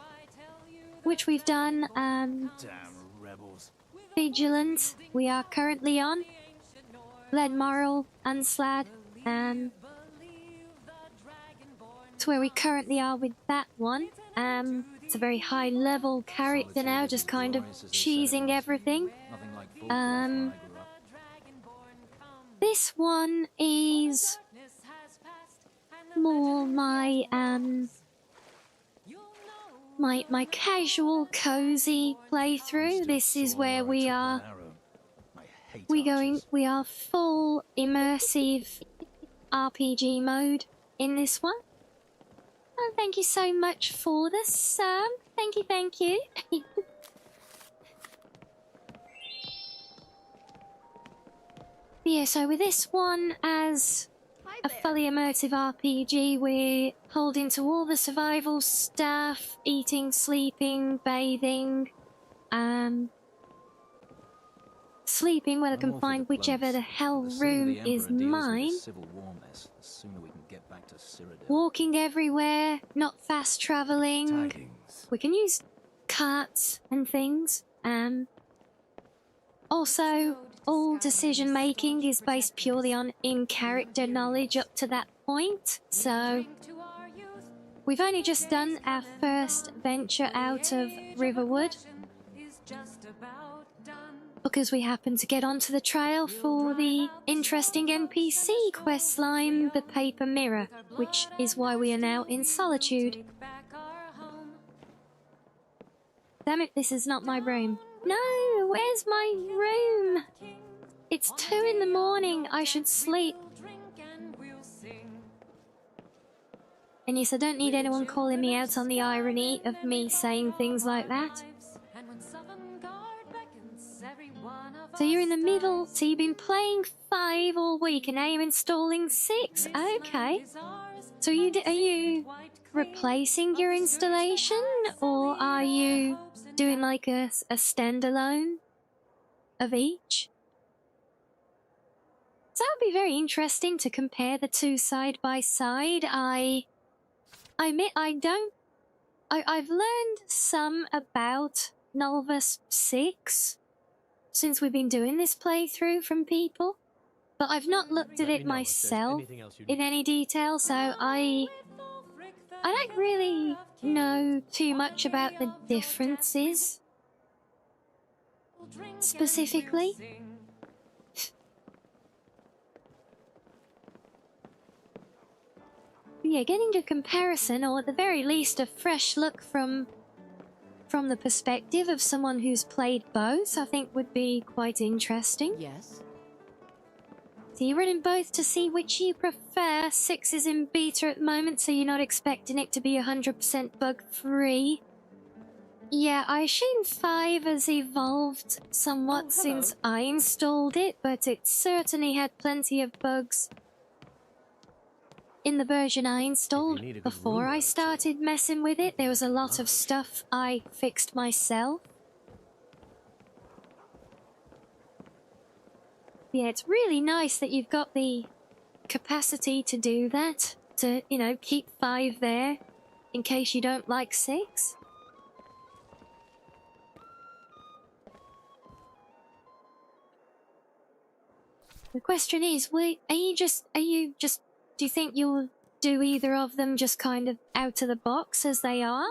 which we've done. Damn rebels. Vigilant, we are currently on. Lead Moral, Unslad, it's where we currently are with that one. It's a very high level character now, just kind of cheesing everything. This one is more my my casual, cozy playthrough. This is where we are full immersive RPG mode in this one. Oh, thank you so much for the sub. Thank you, thank you. Yeah, so with this one as a fully immersive RPG, we're holding to all the survival stuff, eating, sleeping, bathing, sleeping where I can find whichever the hell room is mine. Walking everywhere, not fast traveling. We can use carts and things. Also, all decision making is based purely on in-character knowledge up to that point. So we've only just done our first venture out of Riverwood, because we happened to get onto the trail for the interesting NPC questline, the Paper Mirror, which is why we are now in Solitude. Damn it, this is not my room. No, where's my room? It's 2 in the morning, I should sleep. And yes, I don't need anyone calling me out on the irony of me saying things like that. So you're in the middle, so you've been playing 5 all week and now you're installing 6. Okay. So are you replacing your installation, or are you doing like a standalone of each? So that would be very interesting to compare the 2 side by side. I admit I've learned some about Nolvus 6 since we've been doing this playthrough from people, but I've not looked at it myself in any detail, so I don't really know too much about the differences specifically. Yeah, getting a comparison, or at the very least a fresh look from the perspective of someone who's played both, I think would be quite interesting. Yes. So you're running both to see which you prefer. 6 is in beta at the moment, so you're not expecting it to be 100% bug-free. Yeah, I assume 5 has evolved somewhat since I installed it, but it certainly had plenty of bugs in the version I installed before I started messing with it. There was a lot of stuff I fixed myself. Yeah, it's really nice that you've got the capacity to do that, to, you know, keep 5 there in case you don't like 6. The question is, do you think you'll do either of them just kind of out of the box as they are?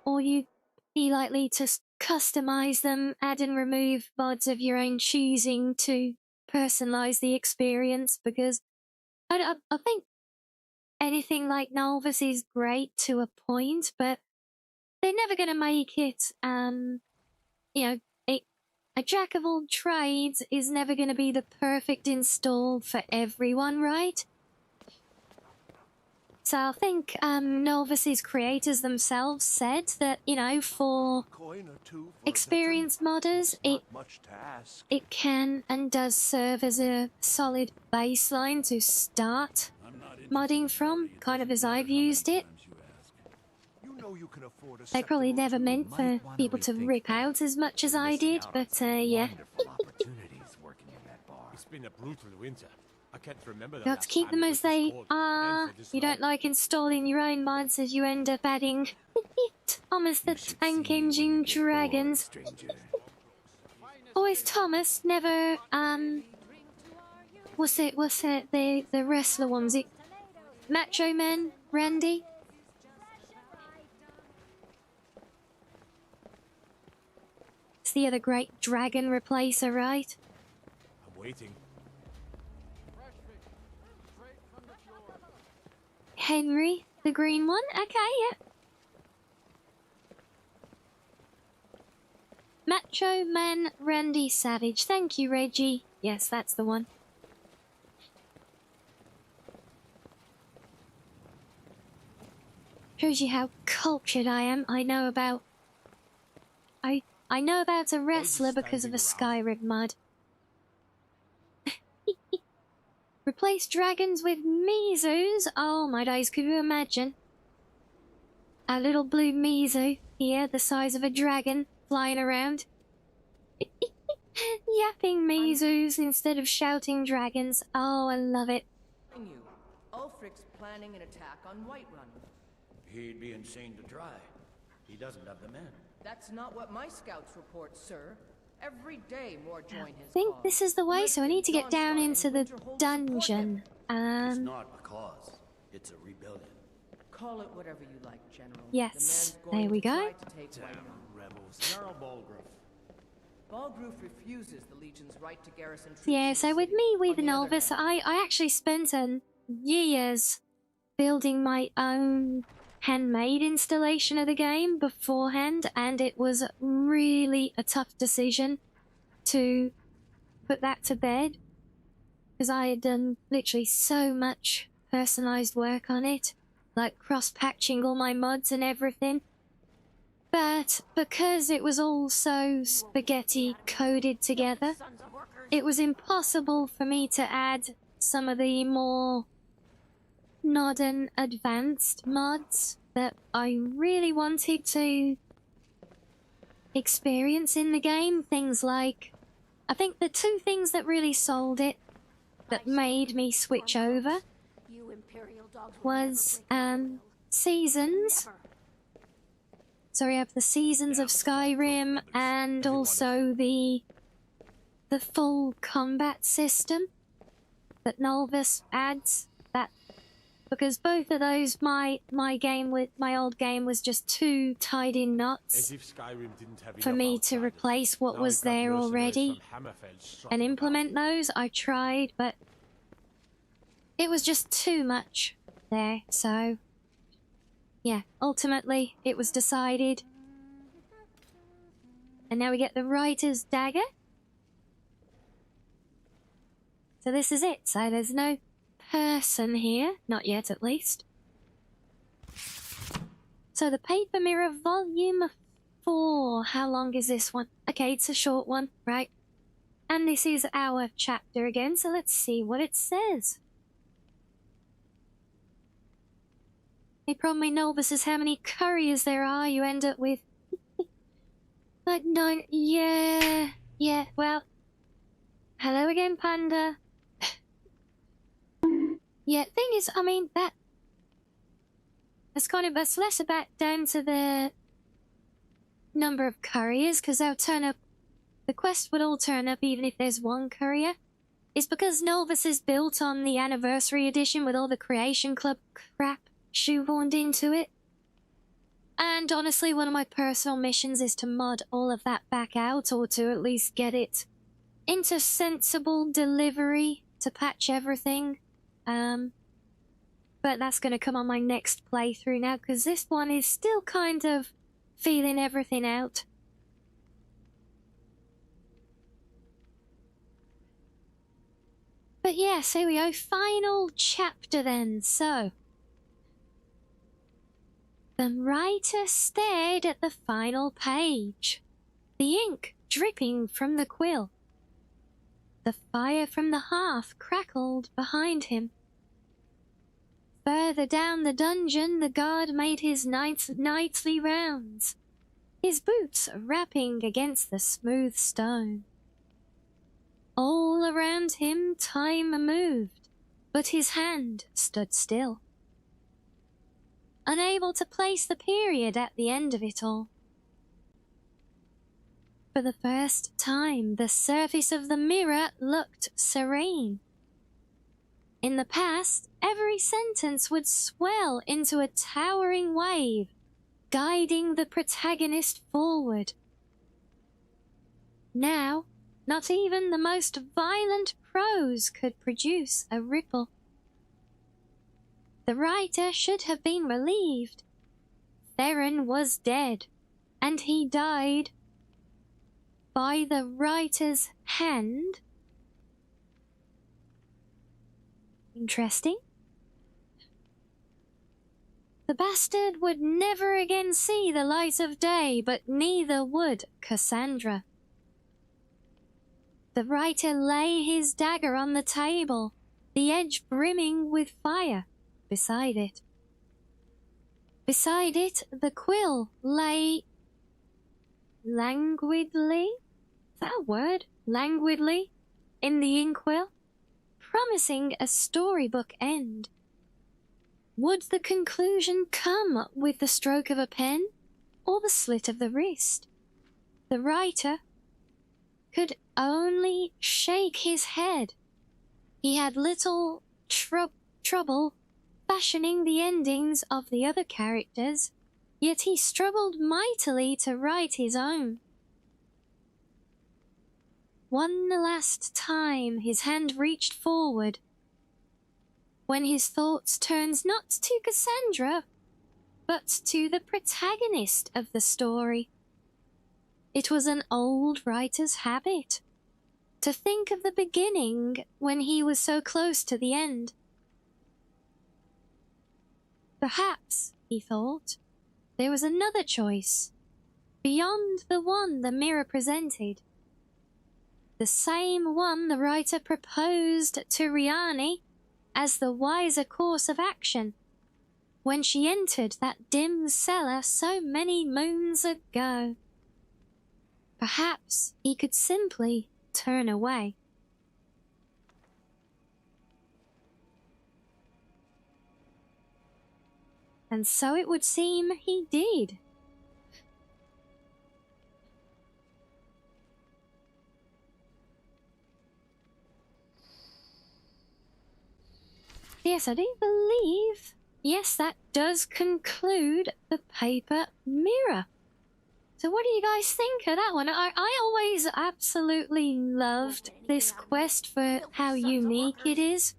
Or you be likely to customize them, add and remove mods of your own choosing to personalize the experience, because I think anything like Nolvus is great to a point, but they're never going to make it, you know, a jack of all trades is never going to be the perfect install for everyone, right? So I think Nolvus's creators themselves said that, you know, for experienced modders, it can and does serve as a solid baseline to start modding from, kind of as I've used it. They probably never meant for people to rip out as much as I did, but yeah. It's been a brutal winter. I can't remember. Got to keep them as they are. You don't like installing your own mods as you end up adding Thomas the Tank Engine Dragons. Always Thomas, never what's it the wrestler ones? It Macho Man Randy. It's the other great dragon replacer, right? I'm waiting. Henry, the green one? Okay, yeah. Macho Man Randy Savage. Thank you, Reggie. Yes, that's the one. Shows you how cultured I am. I know about a wrestler because of a Skyrim mod. Replace dragons with Mizus? Oh my days, could you imagine? A little blue Mizu here, the size of a dragon, flying around. Yapping Mizus instead of shouting dragons. Oh, I love it. Ulfric's planning an attack on Whiterun. He'd be insane to try. He doesn't have the men. That's not what my scouts report, sir. Every day more join his I think this is the way, so I need to get down into the dungeon. It's not a cause. It's a rebellion. Call it whatever you like, General. Yes, there we go. Rebels. Jarl Balgruf refuses the Legion's right to garrison troops. Yeah, so with me with Nolvus, I actually spent years building my own handmade installation of the game beforehand, and it was really a tough decision to put that to bed, because I had done literally so much personalized work on it, like cross-patching all my mods and everything. But because it was all so spaghetti coded together, it was impossible for me to add some of the more modern advanced mods that I really wanted to experience in the game. Things like, I think the two things that really sold it, that made me switch over, was seasons. So we have the seasons of Skyrim, and also the full combat system that Nolvus adds. That, because both of those, my old game was just too tied in knots for me to replace what was there already and implement those. I tried, but it was just too much there. So yeah, ultimately it was decided, and now we get the Writer's Dagger. So this is it. So there's no person here, not yet at least. So the Paper Mirror Volume 4. How long is this one? Okay, it's a short one, right? And this is our chapter again, so let's see what it says. The problem with Nolvus is how many couriers there are. You end up with like 9. Yeah, well, hello again, Panda. Yeah, thing is, I mean, that's less about down to the number of couriers, because they'll turn up, the quest would all turn up even if there's one courier. It's because Nolvus is built on the Anniversary Edition with all the Creation Club crap shoehorned into it. And honestly, one of my personal missions is to mod all of that back out, or to at least get it into sensible delivery to patch everything. But that's going to come on my next playthrough now, because this one is still kind of feeling everything out. But yes, here we go. Final chapter then. So, the writer stared at the final page, the ink dripping from the quill. The fire from the hearth crackled behind him. Further down the dungeon, the guard made his nightly rounds, his boots rapping against the smooth stone. All around him time moved, but his hand stood still, unable to place the period at the end of it all. For the first time, the surface of the mirror looked serene. In the past, every sentence would swell into a towering wave, guiding the protagonist forward. Now, not even the most violent prose could produce a ripple. The writer should have been relieved. Theron was dead, and he died by the writer's hand. Interesting. The bastard would never again see the light of day, but neither would Cassandra. The writer lay his dagger on the table, the edge brimming with fire beside it. Beside it, the quill lay languidly, is that a word? Languidly, in the inkwell, promising a storybook end. Would the conclusion come with the stroke of a pen or the slit of the wrist? The writer could only shake his head. He had little trouble fashioning the endings of the other characters, yet he struggled mightily to write his own. One last time his hand reached forward, when his thoughts turned not to Cassandra, but to the protagonist of the story. It was an old writer's habit to think of the beginning when he was so close to the end. Perhaps, he thought, there was another choice, beyond the one the mirror presented. The same one the writer proposed to Rianni as the wiser course of action when she entered that dim cellar so many moons ago. Perhaps he could simply turn away. And so it would seem he did. Yes, I do believe, yes, that does conclude the paper mirror. So what do you guys think of that one? I always absolutely loved this quest for how unique it is.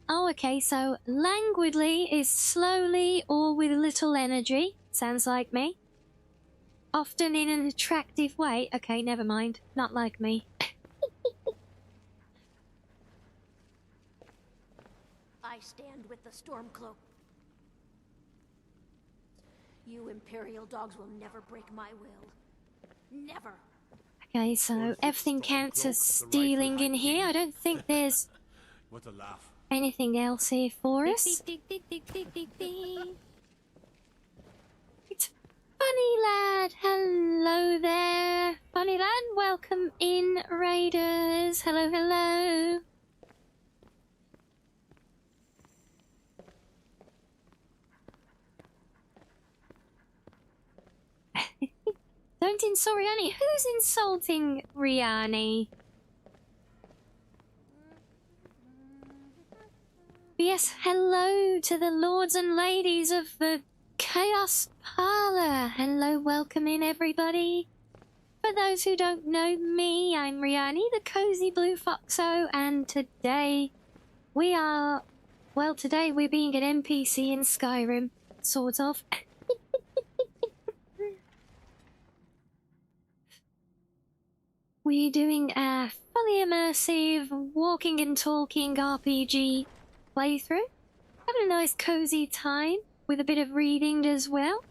Oh, okay, so languidly is slowly or with little energy. Sounds like me. Often in an attractive way. Okay, never mind. Not like me. I stand with the Stormcloak. You Imperial dogs will never break my will. Never. Okay, so everything counts as stealing in here. I don't think there's What a laugh. anything else here for us. It's Funny Lad. Hello there. Funny Lad, welcome in, Raiders. Hello, hello. Don't insult Rianni. Who's insulting Rianni? Yes, hello to the lords and ladies of the Chaos Parlor. Hello, welcome in everybody. For those who don't know me, I'm Rianni, the Cozy Blue Foxo, and today we're being an NPC in Skyrim, sort of. We're doing a fully immersive walking and talking RPG playthrough. Having a nice cozy time with a bit of reading as well.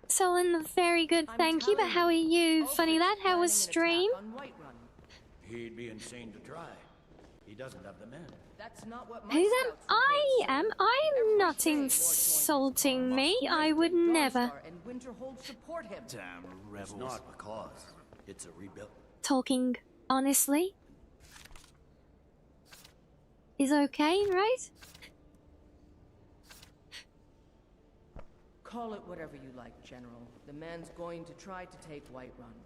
Solon, very good, thank you. But how are you, funny lad? How was stream? He'd be insane to try. He doesn't have the men. That's not what Who am I? I'm not insulting me. I would never. Damn rebels. It's not a cause. It's a rebuild. Talking honestly is okay, right? Call it whatever you like, General. The man's going to try to take Whiterun.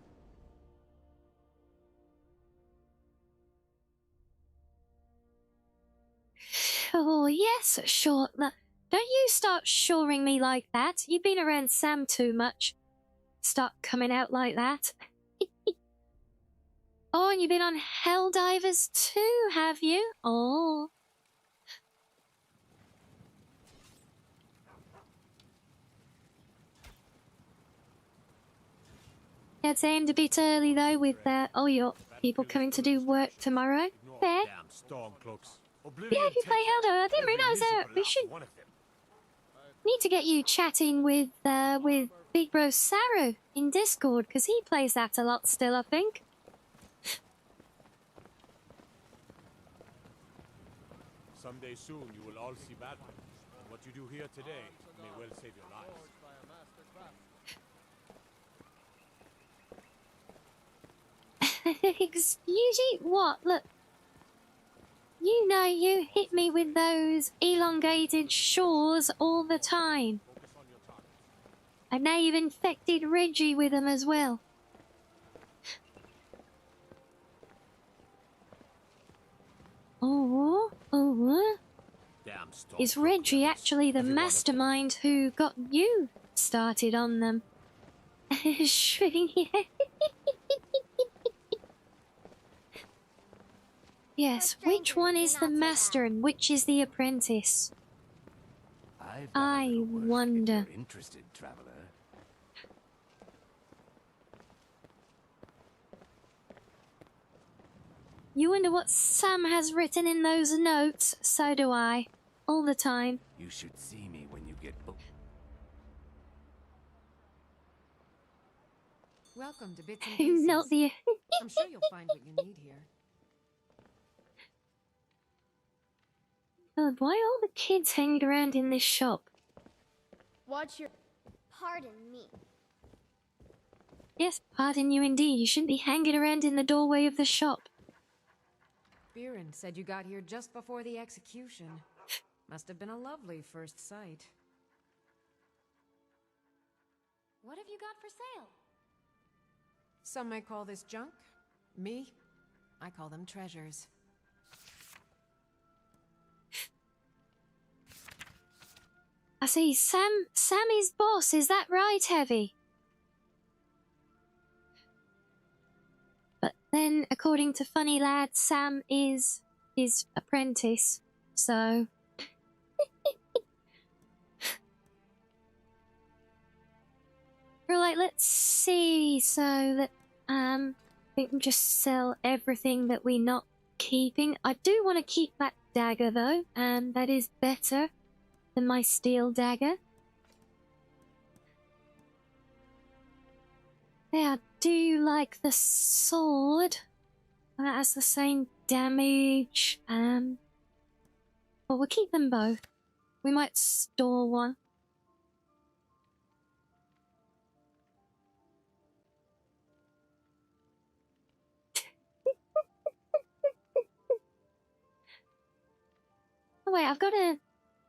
Oh, yes, sure. Don't you start shoring me like that. You've been around Sam too much. Start coming out like that. Oh, and you've been on Helldivers too, have you? Oh. It's aimed a bit early though with all your people coming to do work tomorrow. Fair. Yeah, if you play Helldivers, I didn't realise that. We should need to get you chatting with Big Bro Saru in Discord, because he plays that a lot still, I think. Someday soon you will all see battle. And what you do here today may well save your lives. Excuse you? What? Look. You know you hit me with those elongated shores all the time. And now you've infected Reggie with them as well. Oh. Is Reggie actually the mastermind who got you started on them? Yes, which one is the master and which is the apprentice? I wonder. Interested, traveler. You wonder what Sam has written in those notes? So do I. All the time. You should see me when you get booked. Welcome to Bits and Pieces. Not the... I'm sure you'll find what you need here. God, why are all the kids hanging around in this shop? Watch your... Pardon me. Yes, pardon you indeed. You shouldn't be hanging around in the doorway of the shop. Biren said you got here just before the execution. Must have been a lovely first sight. What have you got for sale? Some may call this junk. Me, I call them treasures. I see. Sam is boss. Is that right, Heavy? But then, according to Funny Lad, Sam is his apprentice. So... Right, let's see. So that we can just sell everything that we're not keeping. I do want to keep that dagger though, and that is better than my steel dagger. Yeah, I do like the sword. That has the same damage. Well, we'll keep them both. We might store one. Oh wait, I've got a...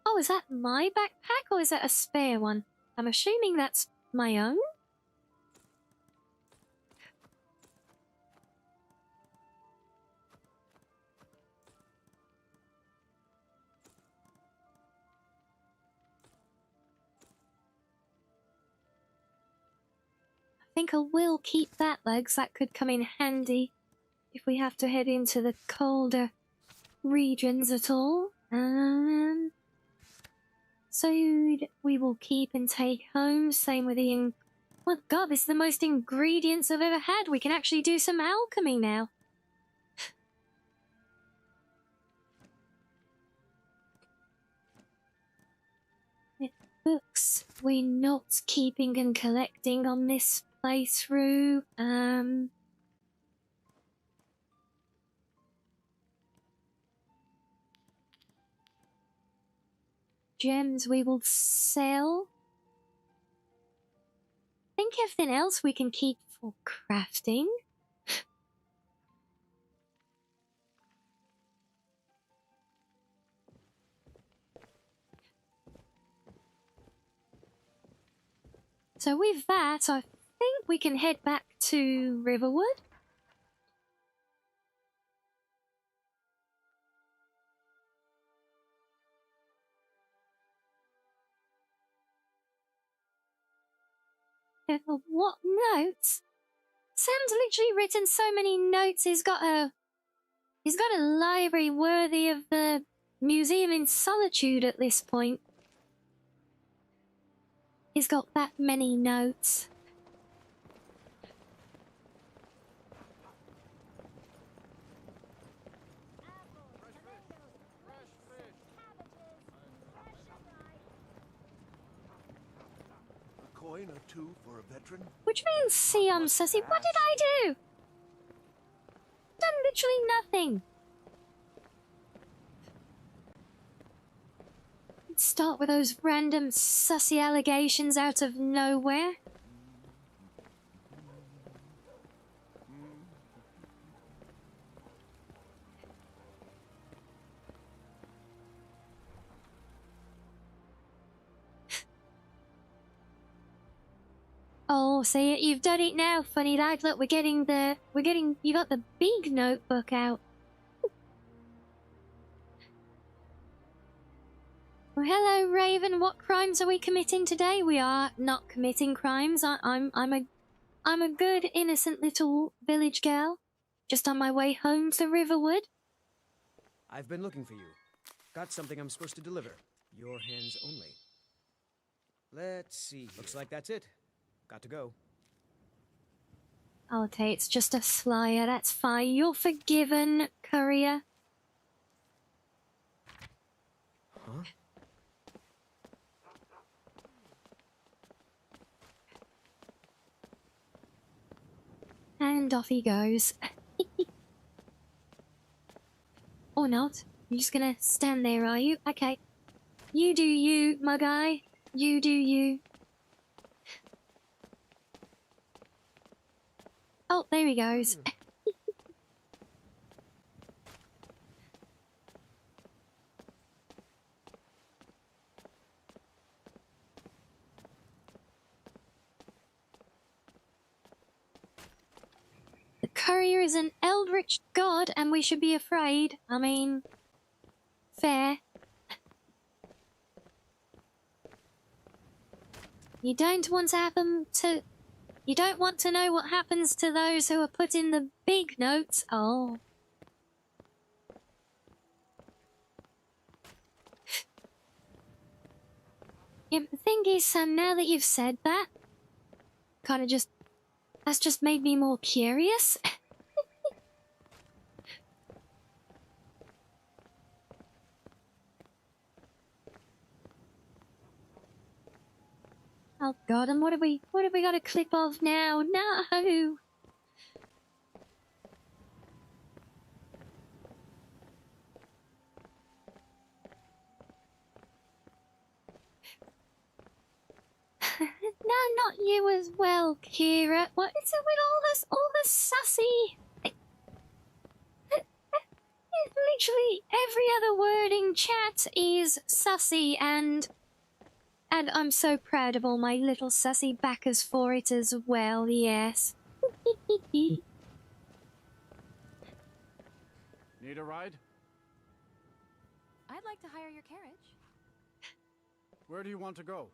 Oh, is that my backpack or is that a spare one? I'm assuming that's my own? think I will keep that though, 'cause that could come in handy if we have to head into the colder regions at all. So we will keep and take home. Same with the... Oh god, this is the most ingredients I've ever had. We can actually do some alchemy now. Books we're not keeping and collecting on this playthrough. Gems we will sell. I think everything else we can keep for crafting. So with that, I think we can head back to Riverwood. What notes? Sam's literally written so many notes. He's got a library worthy of the museum in Solitude at this point. He's got that many notes. A coin or two for a veteran? Which means, see, Sussy, what did I do? Done literally nothing. Let's start with those random sussy allegations out of nowhere. Oh, see it, you've done it now, funny lad. Look, you got the big notebook out. Well, hello, Raven. What crimes are we committing today? We are not committing crimes. I'm a good, innocent little village girl, just on my way home to Riverwood. I've been looking for you. Got something I'm supposed to deliver. Your hands only. Let's see. Looks like that's it. Got to go. Okay, it's just a flyer. That's fine. You're forgiven, courier. Huh? And off he goes. Or not. You're just gonna stand there, are you? Okay. You do you, my guy. You do you. Oh, there he goes. The courier is an eldritch god and we should be afraid. I mean, fair. You don't want to know what happens to those who are put in the big notes. Oh. Yeah, the thing is, Sam, now that you've said that, that's just made me more curious. Oh god, and what have we got a clip of now? No! No, not you as well, Kira. What is it with all this sassy? Literally every other word in chat is sassy, and I'm so proud of all my little sassy backers for it as well, yes. Need a ride? I'd like to hire your carriage. Where do you want to go?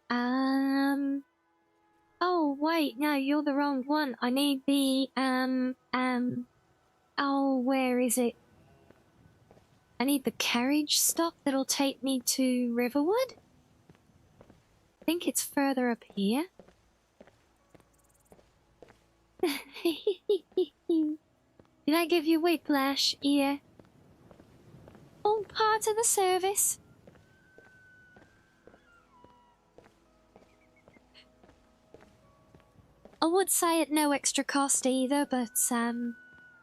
Oh, wait, no, you're the wrong one. I need the, oh, where is it? I need the carriage stop that'll take me to Riverwood? I think it's further up here. Did I give you whiplash? Yeah. All part of the service. I would say at no extra cost either, but,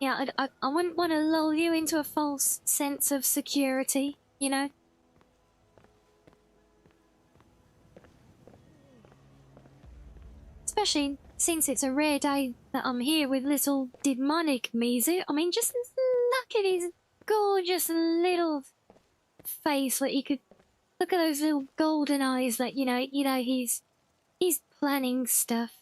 yeah, I wouldn't want to lull you into a false sense of security, you know? Especially since it's a rare day that I'm here with little demonic Mizu. I mean, just look at his gorgeous little face. Like, you could look at those little golden eyes. That you know, he's planning stuff.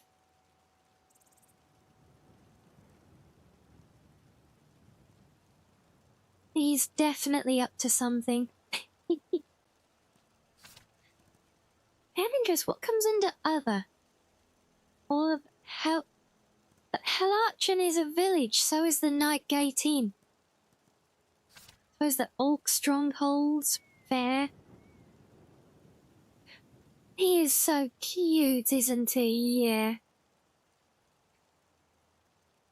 He's definitely up to something. Interest, what comes under other? All of Hellarchen is a village, so is the Night Gate Inn. Suppose the Orc Strongholds, fair. He is so cute, isn't he? Yeah.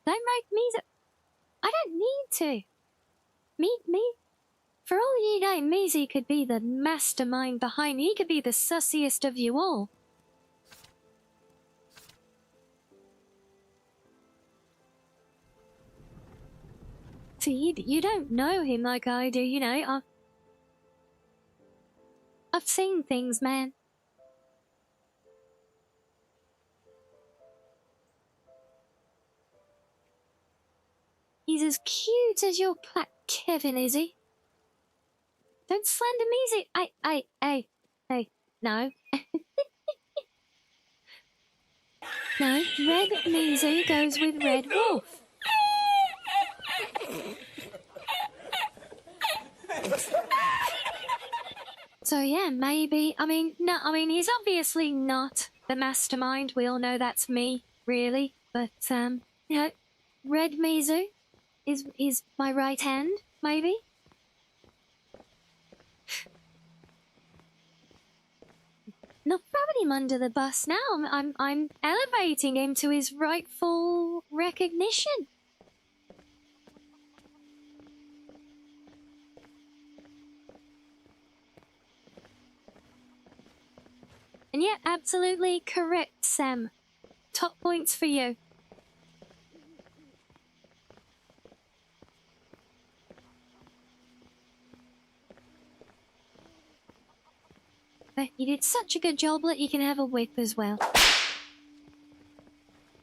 Don't make me I don't need to. Me? For all you know, Mizu could be the mastermind behind. He could be the sussiest of you all. See, you don't know him like I do, you know. I've seen things, man. He's as cute as your plaque Kevin, is he? Don't slander Mizu. Hey, no. No, Red Mizu goes with Red Wolf. So yeah, maybe. I mean, he's obviously not the mastermind. We all know that's me, really. But you know, Red Mizu is my right hand, maybe. Not throwing him under the bus now. I'm elevating him to his rightful recognition. And yeah, absolutely correct, Sam. Top points for you. But you did such a good job that you can have a whip as well.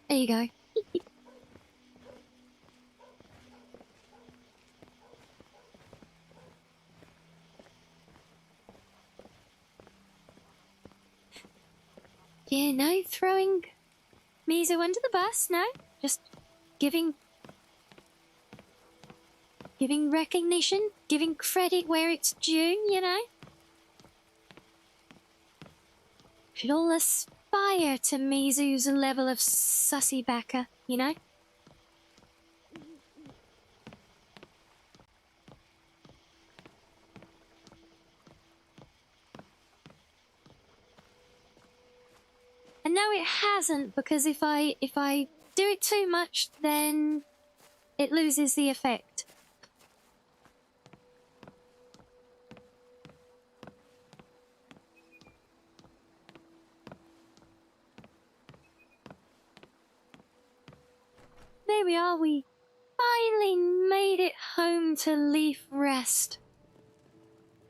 There you go. Yeah, no throwing Mizu under the bus, no. Just giving recognition, giving credit where it's due, you know. Should all aspire to Mizu's level of sussy backer, you know? And no, it hasn't, because if I do it too much, then it loses the effect. There we are, we finally made it home to Leaf Rest.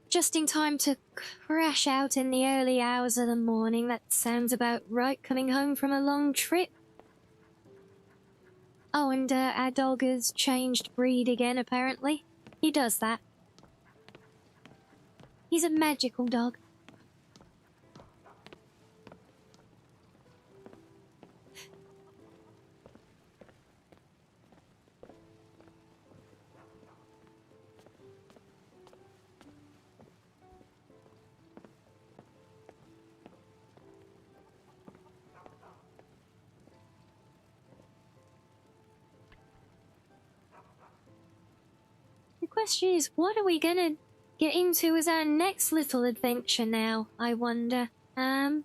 Just in time to crash out in the early hours of the morning. That sounds about right, coming home from a long trip. Oh, and our dog has changed breed again, apparently. He does that. He's a magical dog. question is, what are we gonna get into as our next little adventure now, I wonder? I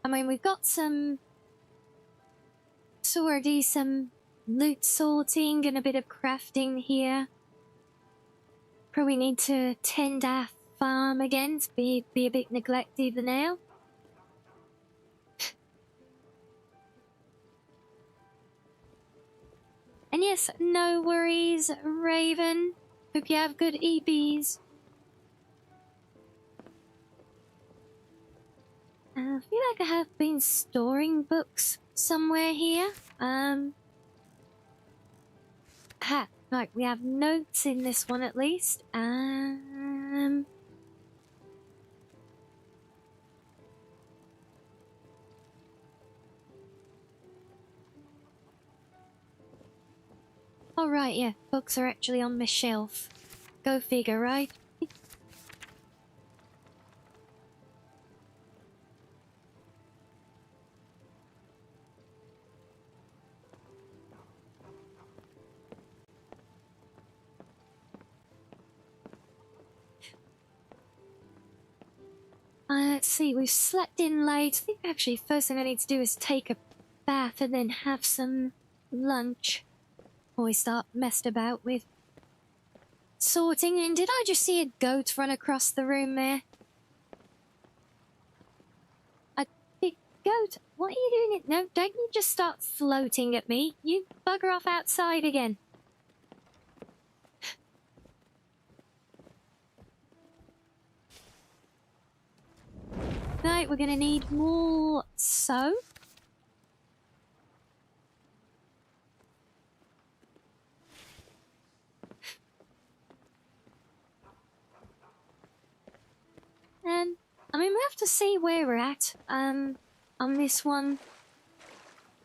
mean, we've got some loot sorting and a bit of crafting here. Probably need to tend our farm again. It's be a bit neglected now. And yes, no worries, Raven. Hope you have good EBs. I feel like I have been storing books somewhere here. Right, we have notes in this one at least. Oh right, yeah, books are actually on my shelf. Go figure, right? Let's see, we've slept in late. I think actually first thing I need to do is take a bath and then have some lunch before we start messed about with sorting. And did I just see a goat run across the room there? A big goat? What are you doing? No, don't you just start floating at me. You bugger off outside again. Right, we're gonna need more soap. And I mean, we have to see where we're at on this one.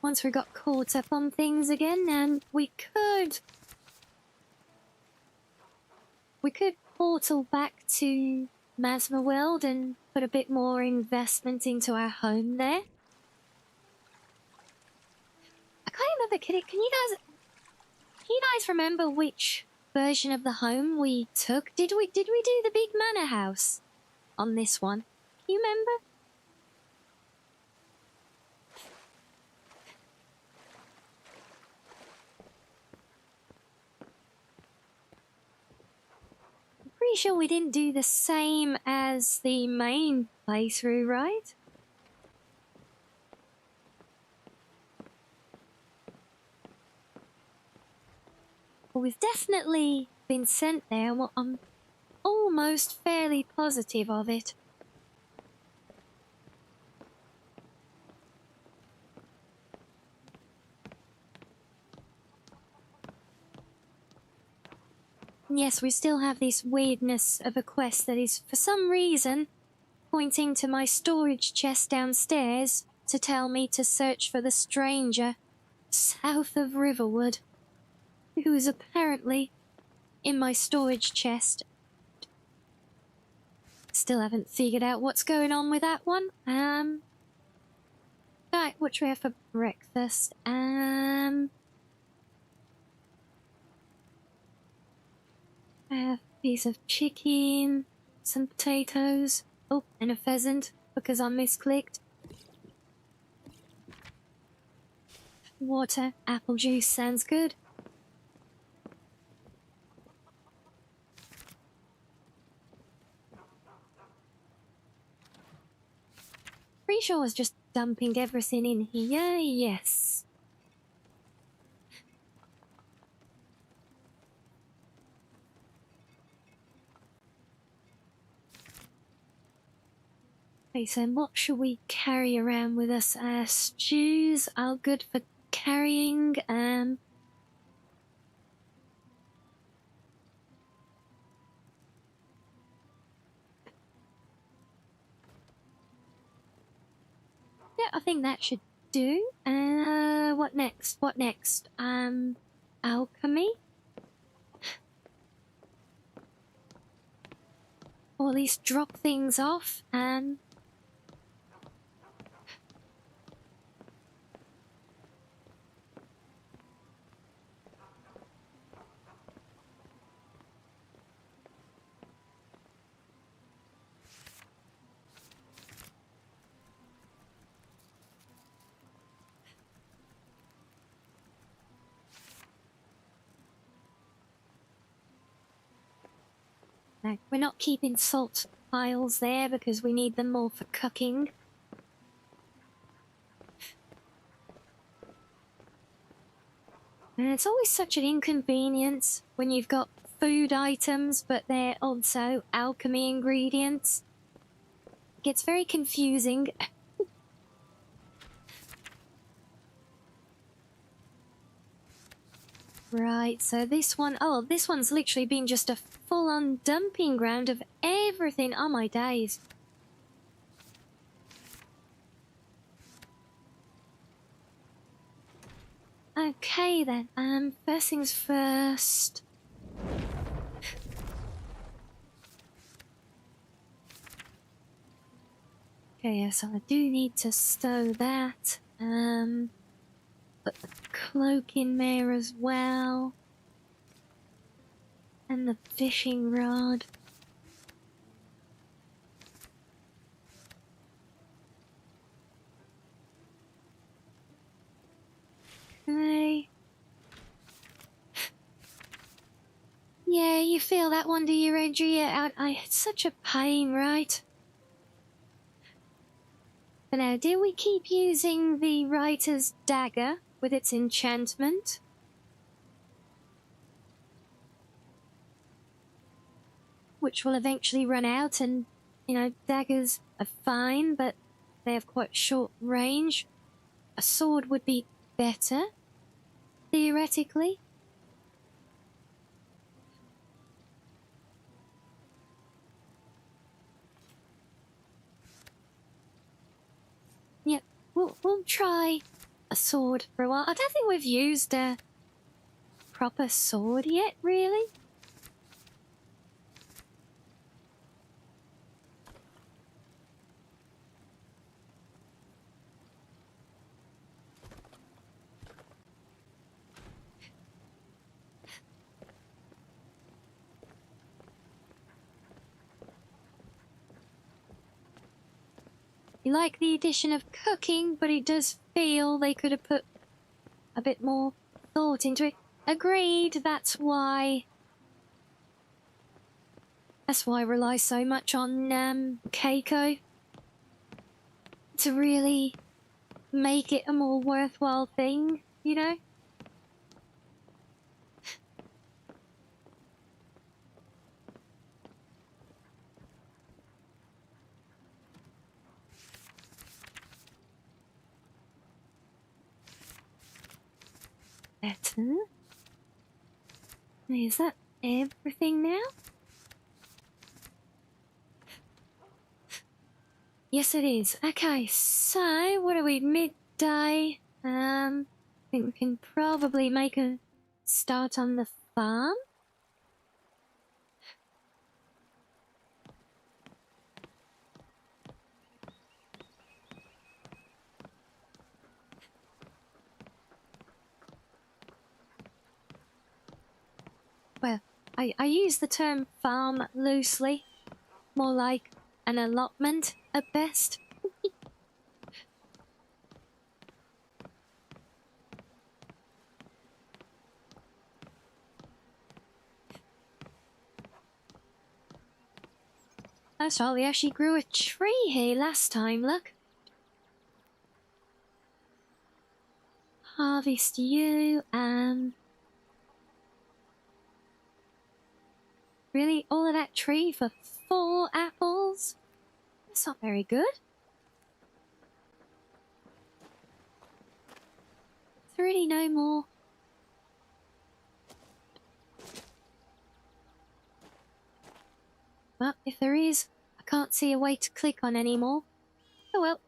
Once we got caught up on things again, and we could portal back to Masma World and put a bit more investment into our home there. I can't remember, can you guys remember which version of the home we took? Did we do the big manor house on this one? Can you remember? Pretty sure we didn't do the same as the main playthrough, right? Well, we've definitely been sent there. Well, I'm almost fairly positive of it. Yes, we still have this weirdness of a quest that is, for some reason, pointing to my storage chest downstairs to tell me to search for the stranger south of Riverwood, who is apparently in my storage chest. Still haven't figured out what's going on with that one. Right, what should we have for breakfast? A piece of chicken, some potatoes, oh, and a pheasant, because I misclicked. Water, apple juice, sounds good. Pretty sure I was just dumping everything in here, yes. Okay, so what should we carry around with us? Stews are good for carrying. Yeah, I think that should do. What next? What next? Alchemy? Or at least drop things off. No, we're not keeping salt piles there because we need them more for cooking. And it's always such an inconvenience when you've got food items, but they're also alchemy ingredients. It gets very confusing. Right, so this one, oh, this one's literally been just a full-on dumping ground of everything. Oh my days. Okay then, first things first. Okay, yeah, so I do need to stow that. Put the cloak in there as well. And the fishing rod. Okay. Yeah, you feel that one, do you, Reggie? It's such a pain, right? But now, do we keep using the writer's dagger with its enchantment? Which will eventually run out, and, you know, daggers are fine, but they have quite short range. A sword would be better, theoretically. Yep, we'll try a sword for a while. I don't think we've used a proper sword yet, really. You like the addition of cooking, but it does feel they could have put a bit more thought into it. Agreed, that's why I rely so much on Keiko to really make it a more worthwhile thing, you know? Better. Is that everything now? Yes, it is. Okay, so what are we, midday? I think we can probably make a start on the farm. Well, I use the term farm loosely, more like an allotment at best. That's right, we actually grew a tree here last time, look. Harvest you, really? All of that tree for 4 apples? That's not very good. 30, no more. Well, if there is, I can't see a way to click on anymore. Oh well.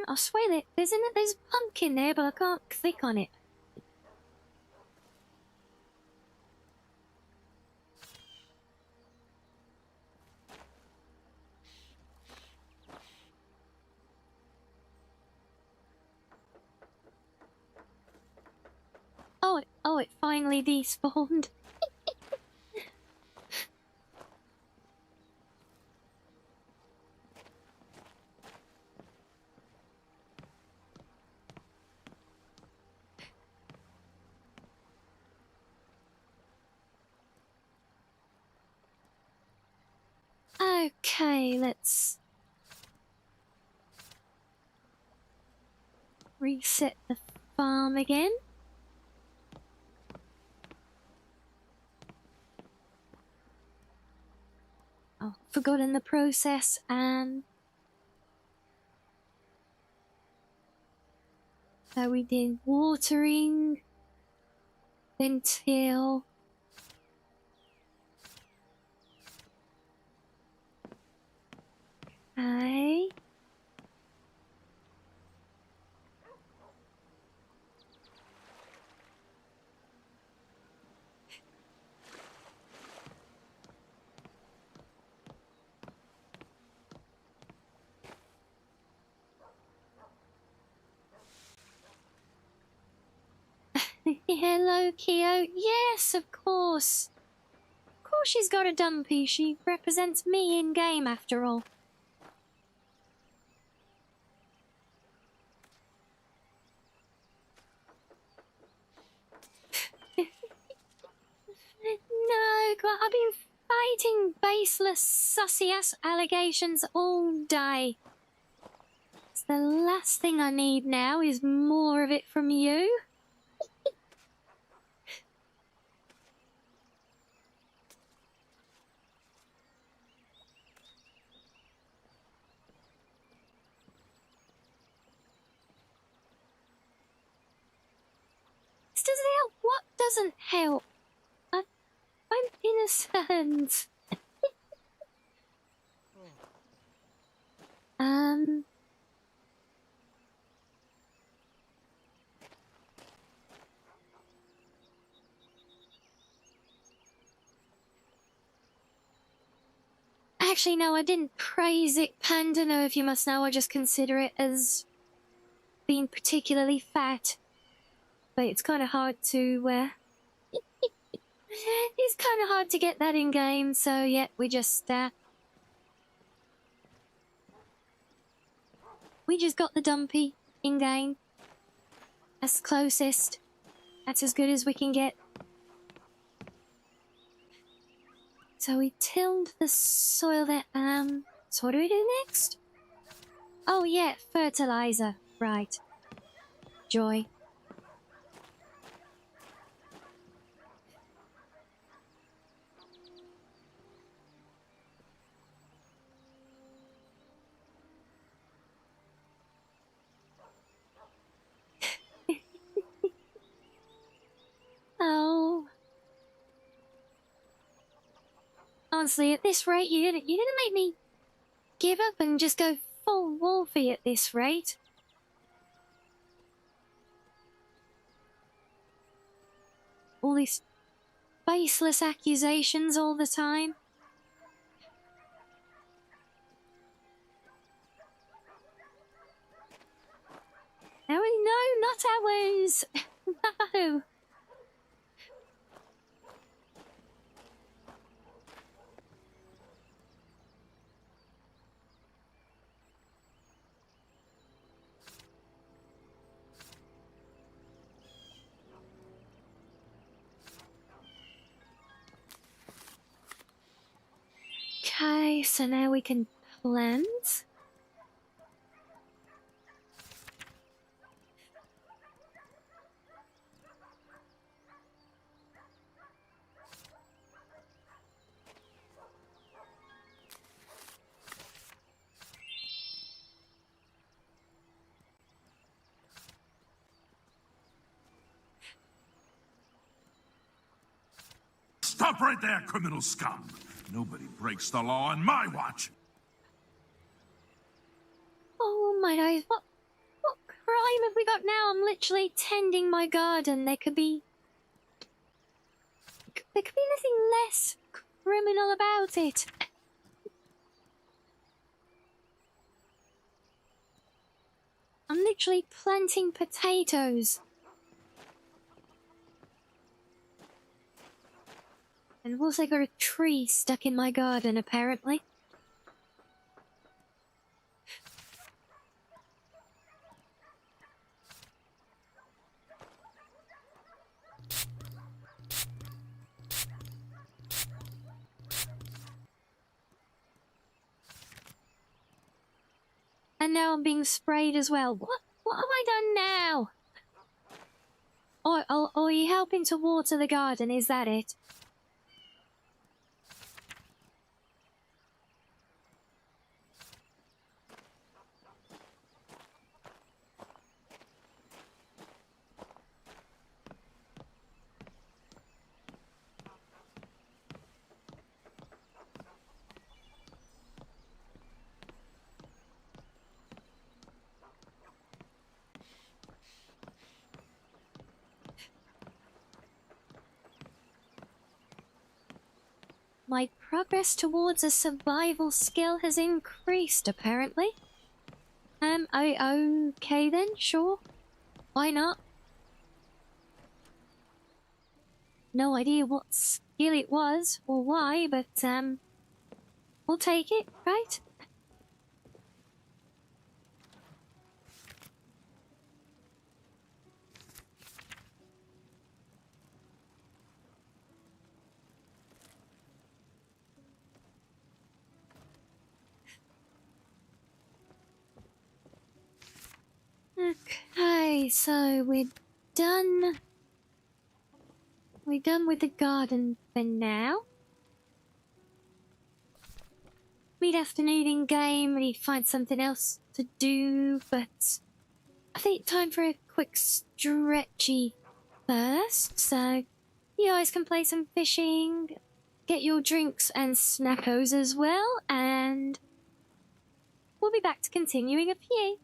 I swear that there's a pumpkin there, but I can't click on it. Oh, it finally despawned. Okay, let's reset the farm again. Oh, forgotten the process and so we did watering, then till. Okay. Hello, Kyo. Yes, of course. Of course she's got a dumpy. She represents me in-game, after all. No, I've been fighting baseless, sussy-ass allegations all day. It's the last thing I need now is more of it from you. This doesn't help. What doesn't help? I'm innocent. Actually, no, I didn't praise it, Panda. No, if you must know, I just consider it as being particularly fat. But it's kind of hard to, it's kind of hard to get that in game, so yeah, we just got the dumpy in game. That's the closest. That's as good as we can get. So we tilled the soil there. So what do we do next? Oh yeah, fertilizer. Right. Joy. Oh. Honestly, at this rate, you didn't make me give up and just go full Wolfie at this rate. All these baseless accusations all the time. No, not ours. No. Okay, so now we can plant. Stop right there, criminal scum! Nobody breaks the law on my watch! Oh my days, what crime have we got now? I'm literally tending my garden. There could be nothing less criminal about it. I'm literally planting potatoes. And I've also got a tree stuck in my garden, apparently. And now I'm being sprayed as well. What have I done now? Oh, are you helping to water the garden? Is that it? My progress towards a survival skill has increased, apparently. Okay then, sure. Why not? No idea what skill it was or why, but we'll take it, right? Okay, so we're done. We're done with the garden for now. Mid-afternoon in game, we need to find something else to do, but I think time for a quick stretchy first. So you guys can play some fishing, get your drinks and snackos as well, and we'll be back to continuing a few.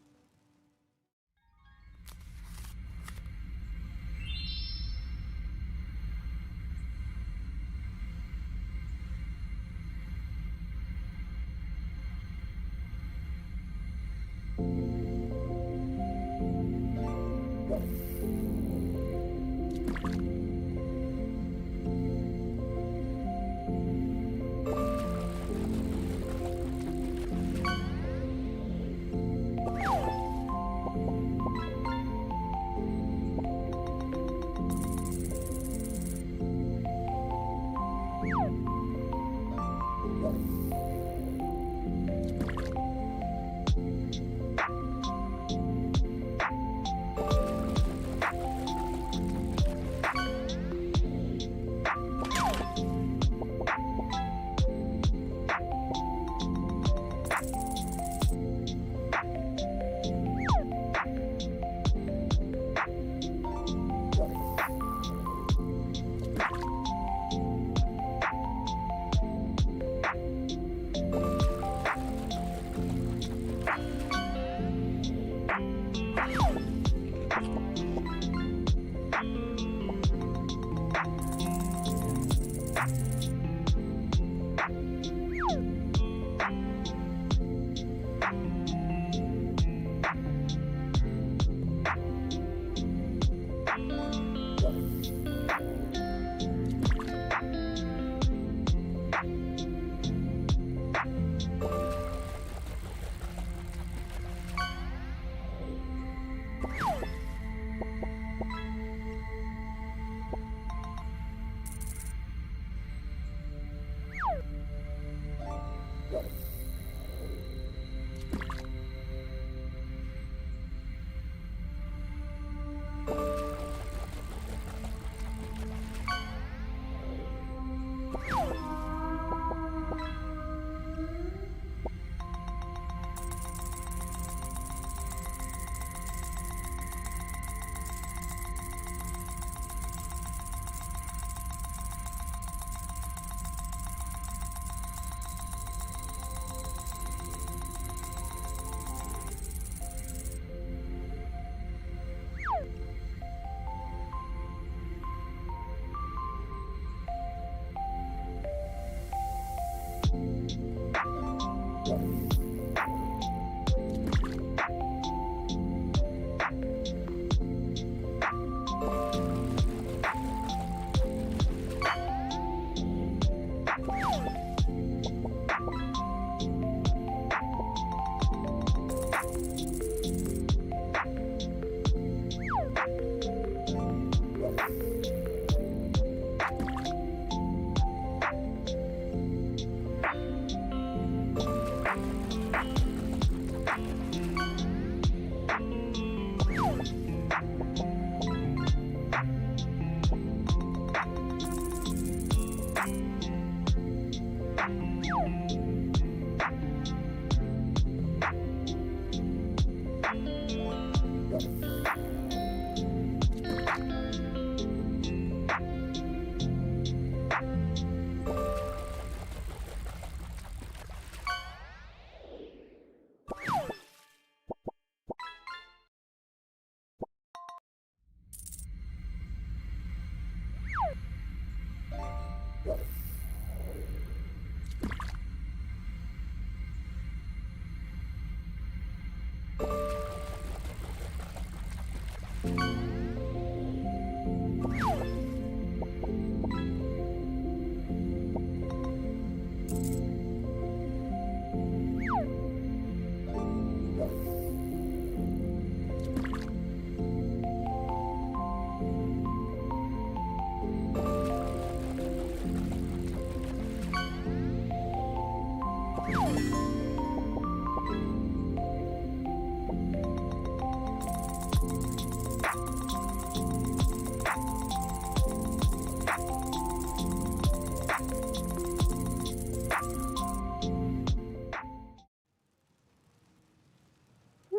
Oh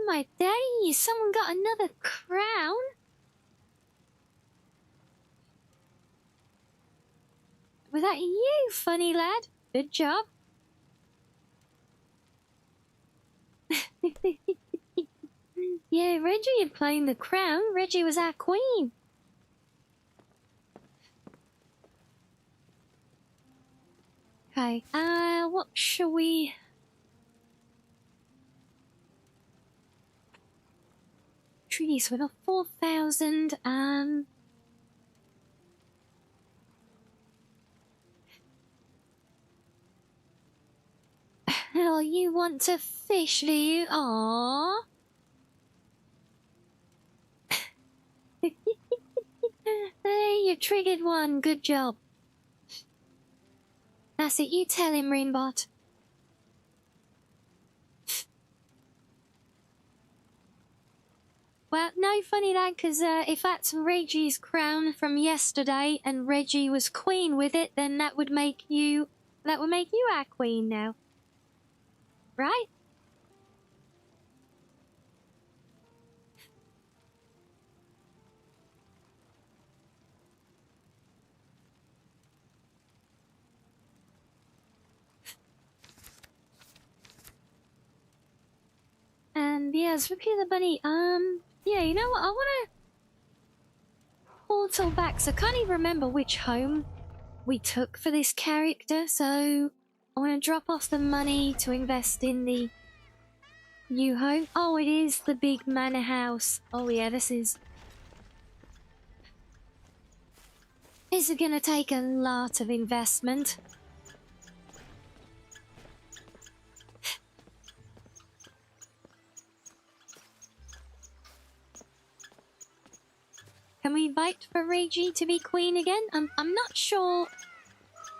my days, someone got another crown? Was that you, funny lad? Good job. Yeah, Reggie had claimed the crown. Reggie was our queen. Okay, what shall we... Treaties, we've got 4,000, Oh, you want to fish, do you? Aww. Hey, you triggered one. Good job. That's it. You tell him, Rainbot. Well, no, funny lad, because if that's Reggie's crown from yesterday and Reggie was queen with it, then that would make you our queen now. Right? And yes, repeat the bunny. Yeah, you know what? I want to portal back. So I can't even remember which home we took for this character. So I want to drop off the money to invest in the new home. Oh, it is the big manor house. Oh yeah, this is gonna take a lot of investment. Can we vote for Reggie to be queen again? I'm not sure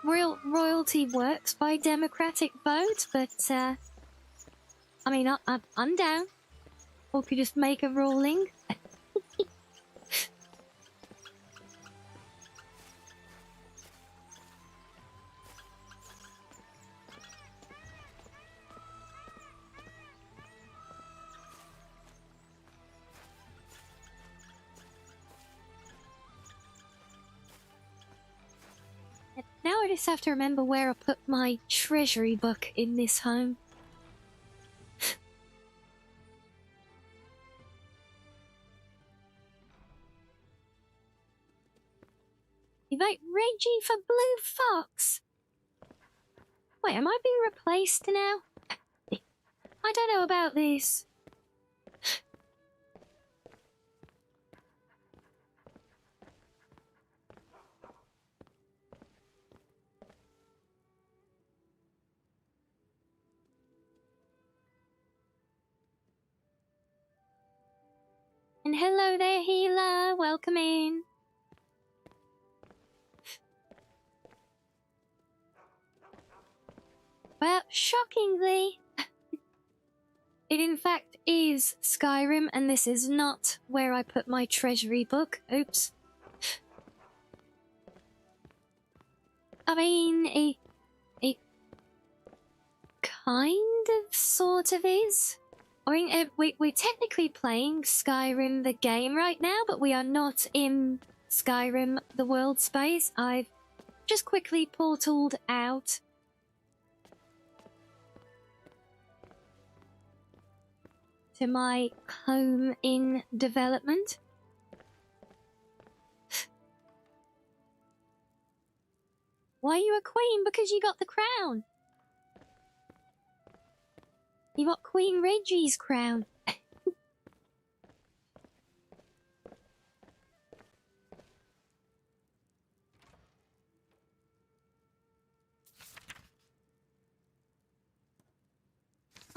royalty works by democratic vote, but I mean I'm down. Or could just make a ruling. Now I just have to remember where I put my treasury book in this home. You vote Reggie for Blue Fox? Wait, am I being replaced now? I don't know about this. And hello there, healer. Welcome in. Well, shockingly, it in fact is Skyrim, and this is not where I put my treasury book. Oops. I mean, it kind of, sort of is. I mean, we're technically playing Skyrim the game right now, but we are not in Skyrim the world space. I've just quickly portaled out. To my home in development. Why are you a queen? Because you got the crown. You got Queen Reggie's crown.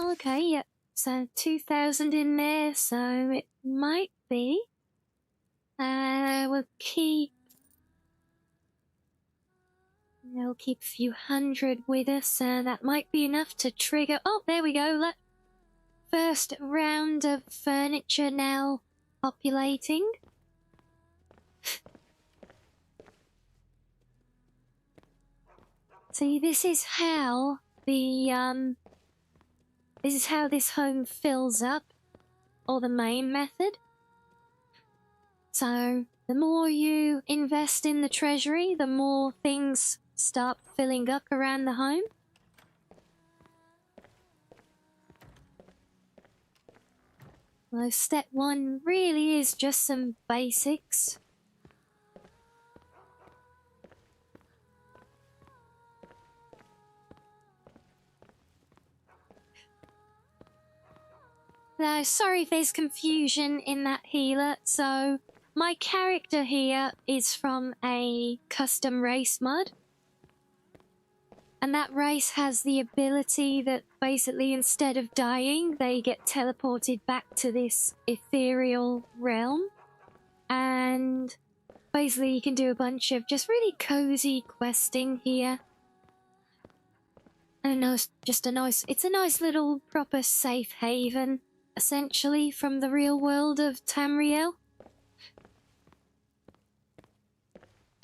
Okay, yeah. So 2,000 in there, so it might be. We'll keep a few hundred with us. That might be enough to trigger. Oh, there we go. First round of furniture now populating. See, this is how this home fills up, or the main method. So, the more you invest in the treasury, the more things start filling up around the home. Well, step one really is just some basics. Now, sorry if there's confusion in that healer. So, my character here is from a custom race mod. And that race has the ability that basically instead of dying, they get teleported back to this ethereal realm. And basically you can do a bunch of just really cozy questing here. I don't know, it's a nice little proper safe haven, essentially, from the real world of Tamriel.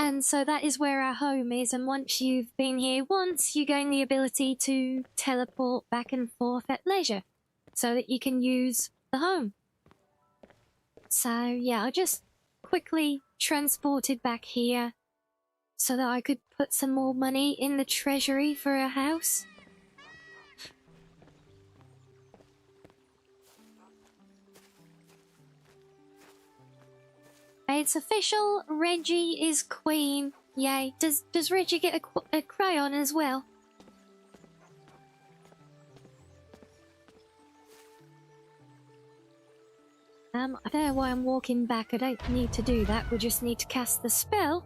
And so that is where our home is, and once you've been here once, you gain the ability to teleport back and forth at leisure, so that you can use the home. So yeah, I just quickly transported back here, so that I could put some more money in the treasury for a house. It's official, Reggie is queen. Yay. Does Reggie get a crayon as well? I don't know why I'm walking back. I don't need to do that. We just need to cast the spell.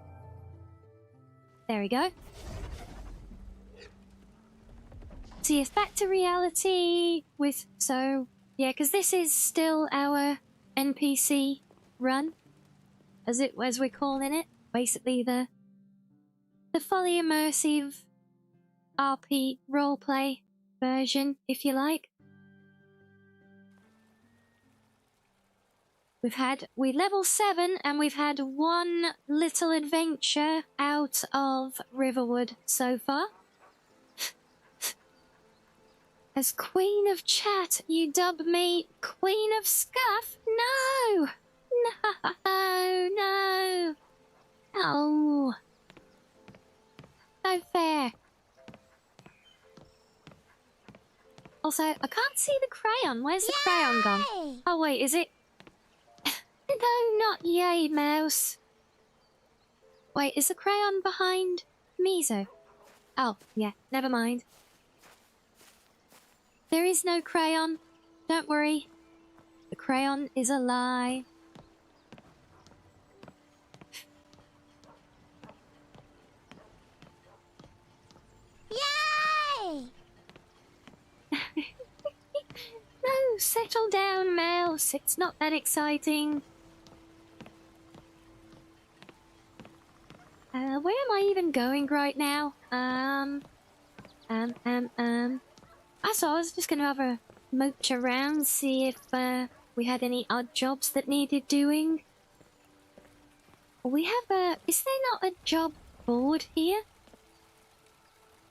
There we go. See, it's back to reality with... So, yeah, because this is still our NPC run. As we're calling it, basically the fully immersive RP roleplay version, if you like. We level 7 and we've had one little adventure out of Riverwood so far. As Queen of Chat, you dub me Queen of Scuff? No! No! Oh. No fair. Also, I can't see the crayon. Where's the crayon gone? Oh wait, is it? No, not yay, mouse. Wait, is the crayon behind Mizo? Oh, yeah, never mind. There is no crayon. Don't worry. The crayon is a lie. Yay! No, settle down, mouse. It's not that exciting. Where am I even going right now? I was just gonna have a mooch around, see if, we had any odd jobs that needed doing. We have a... Is there not a job board here?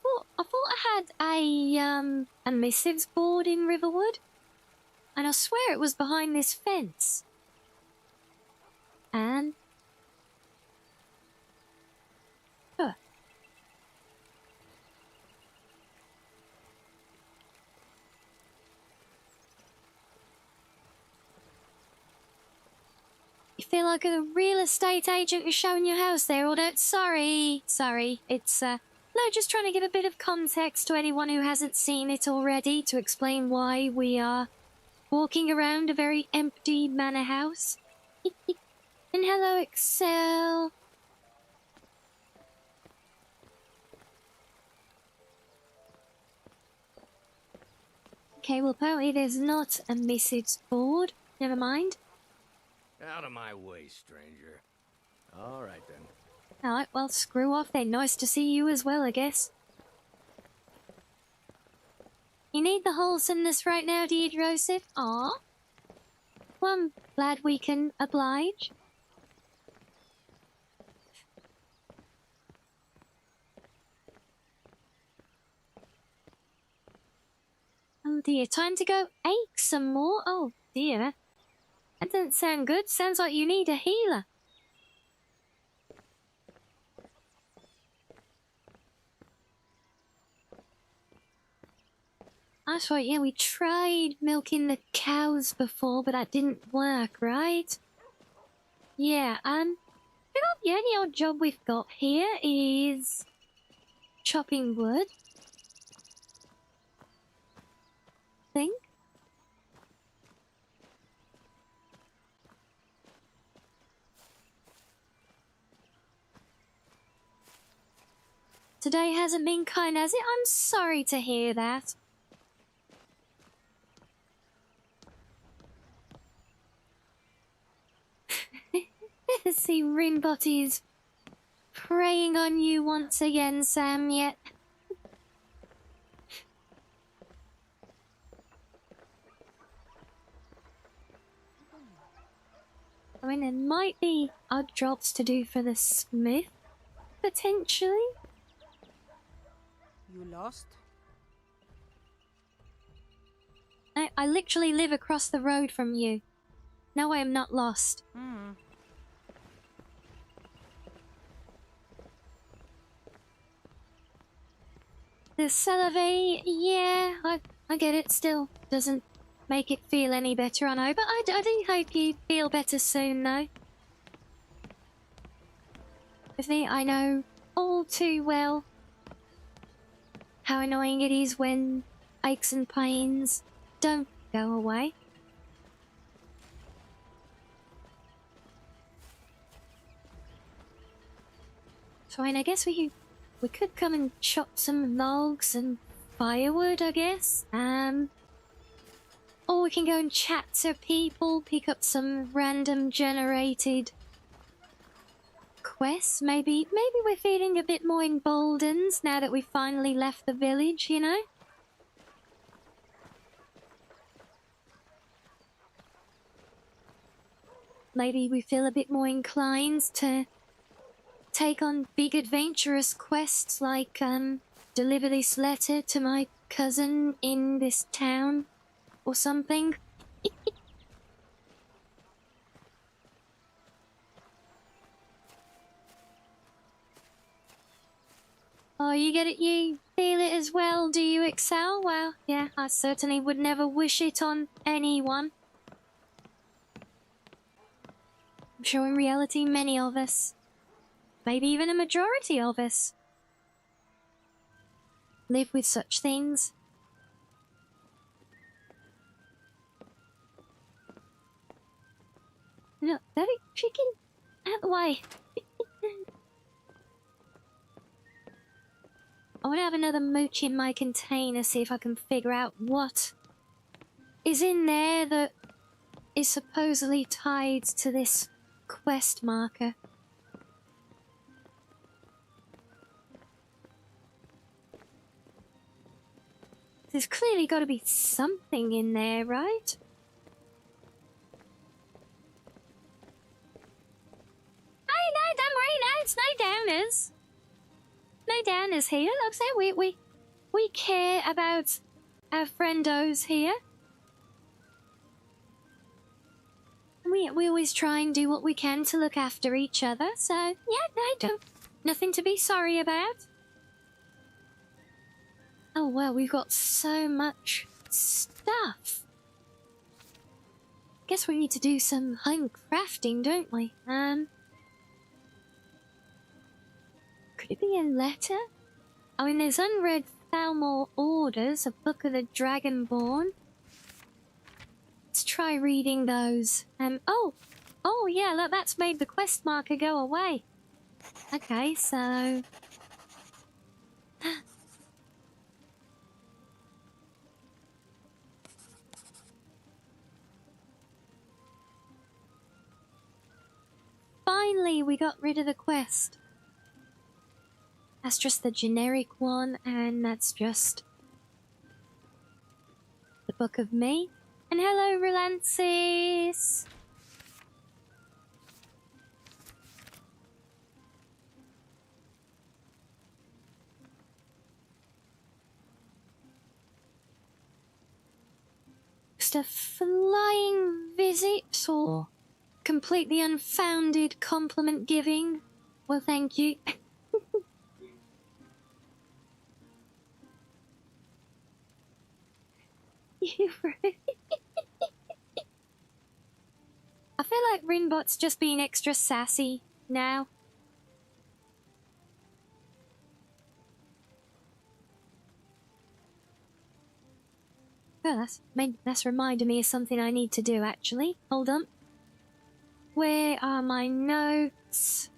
Well, I thought I had a missives board in Riverwood. And I swear it was behind this fence. And... Huh. You feel like a real estate agent is showing your house there, although sorry, it's no, just trying to give a bit of context to anyone who hasn't seen it already to explain why we are walking around a very empty manor house. And hello, Excel. Okay, well apparently there's not a missives board. Never mind. Out of my way, stranger. All right, then. Alright, well, screw off then. Nice to see you as well, I guess. You need the wholesomeness right now, do you, Joseph? Aw. Well, I'm glad we can oblige. Oh dear, time to go ache some more? Oh dear. That doesn't sound good. Sounds like you need a healer. That's right, yeah, we tried milking the cows before, but that didn't work, right? Yeah, the only odd job we've got here is chopping wood. Think. Today hasn't been kind, has it? I'm sorry to hear that. See, Rinbotty's preying on you once again, Sam, yet. I mean, there might be odd jobs to do for the smith, potentially. You lost? I literally live across the road from you. No, I am not lost. Hmm. The Salave, yeah, I get it. Still doesn't make it feel any better, I know, but I do hope you feel better soon, though. With me, I know all too well how annoying it is when aches and pains don't go away. So I guess we could come and chop some logs and firewood, I guess. Or we can go and chat to people, pick up some random generated quests. Maybe we're feeling a bit more emboldened now that we finally left the village, you know? Maybe we feel a bit more inclined to take on big adventurous quests like, deliver this letter to my cousin in this town or something. Oh, you get it? You feel it as well, do you, Excel? Well, yeah, I certainly would never wish it on anyone. I'm sure in reality many of us, maybe even a majority of us, live with such things. No, that chicken, out the way. I want to have another mooch in my container, see if I can figure out what is in there that is supposedly tied to this quest marker. There's clearly got to be something in there, right? Hey, no, don't worry, no, it's no downers. No downers here. Like I said, we care about our friendos here. We always try and do what we can to look after each other, so yeah, no, nothing to be sorry about. Oh well, we've got so much stuff. Guess we need to do some home crafting, don't we? Could it be a letter? I mean, there's unread Thalmor orders, a book of the Dragonborn. Let's try reading those. Oh yeah, look, that's made the quest marker go away. Okay, so... Finally, we got rid of the quest. That's just the generic one, and that's just the Book of Me. And hello, Relancis! Just a flying visit, or completely unfounded compliment giving? Well, thank you. I feel like Rinbot's just being extra sassy now. Oh, that's reminded me of something I need to do, actually. Hold on. Where are my notes?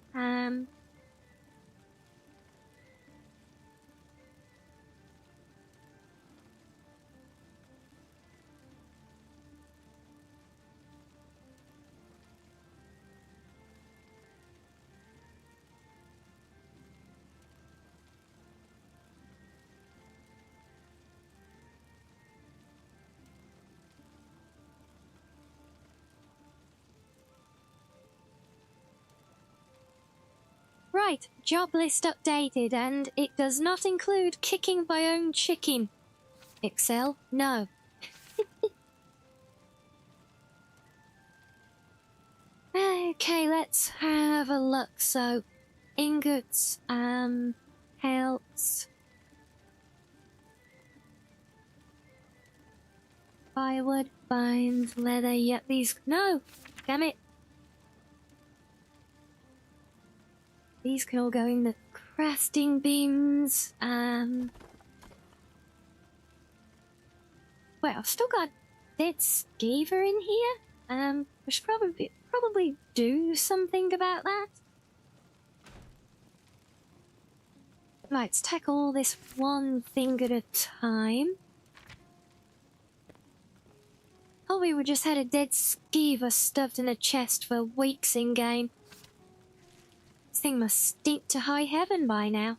Right, job list updated, and it does not include kicking my own chicken. Excel, no. Okay, let's have a look. So, ingots, pelts, firewood, vines, leather. Yep, these. No, damn it. These can all go in the crafting bins. Wait, I've still got dead skeever in here. We should probably do something about that. Right, let's tackle all this one thing at a time. Oh, we would just had a dead skeever stuffed in a chest for weeks in game. This thing must stink to high heaven by now.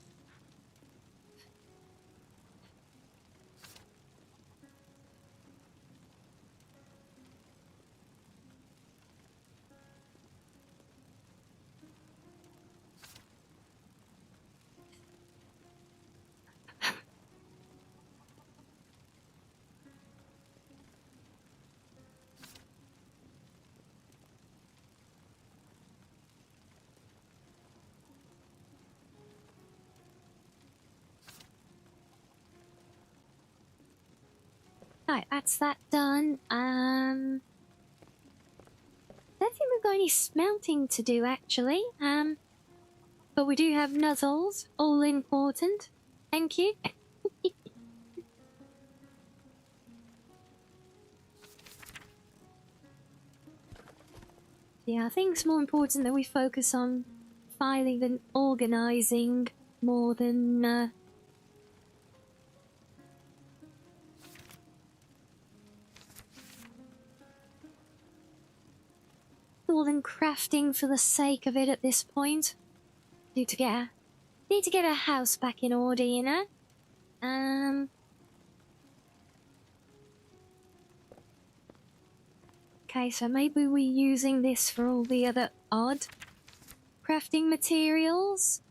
Right, that's that done. Don't think we've got any smelting to do actually. But we do have nuzzles, all important. Thank you. Yeah, I think it's more important that we focus on filing and organising more than more than crafting for the sake of it at this point. Need to get a house back in order, you know. Okay, so maybe we're using this for all the other odd crafting materials.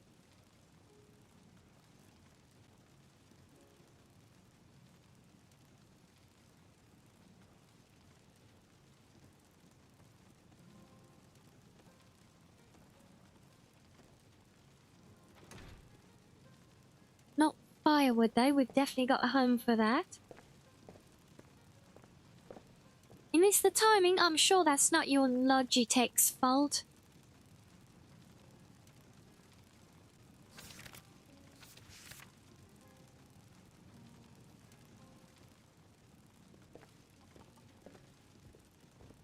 Not firewood though, we've definitely got a home for that. You missed the timing, I'm sure that's not your Logitech's fault.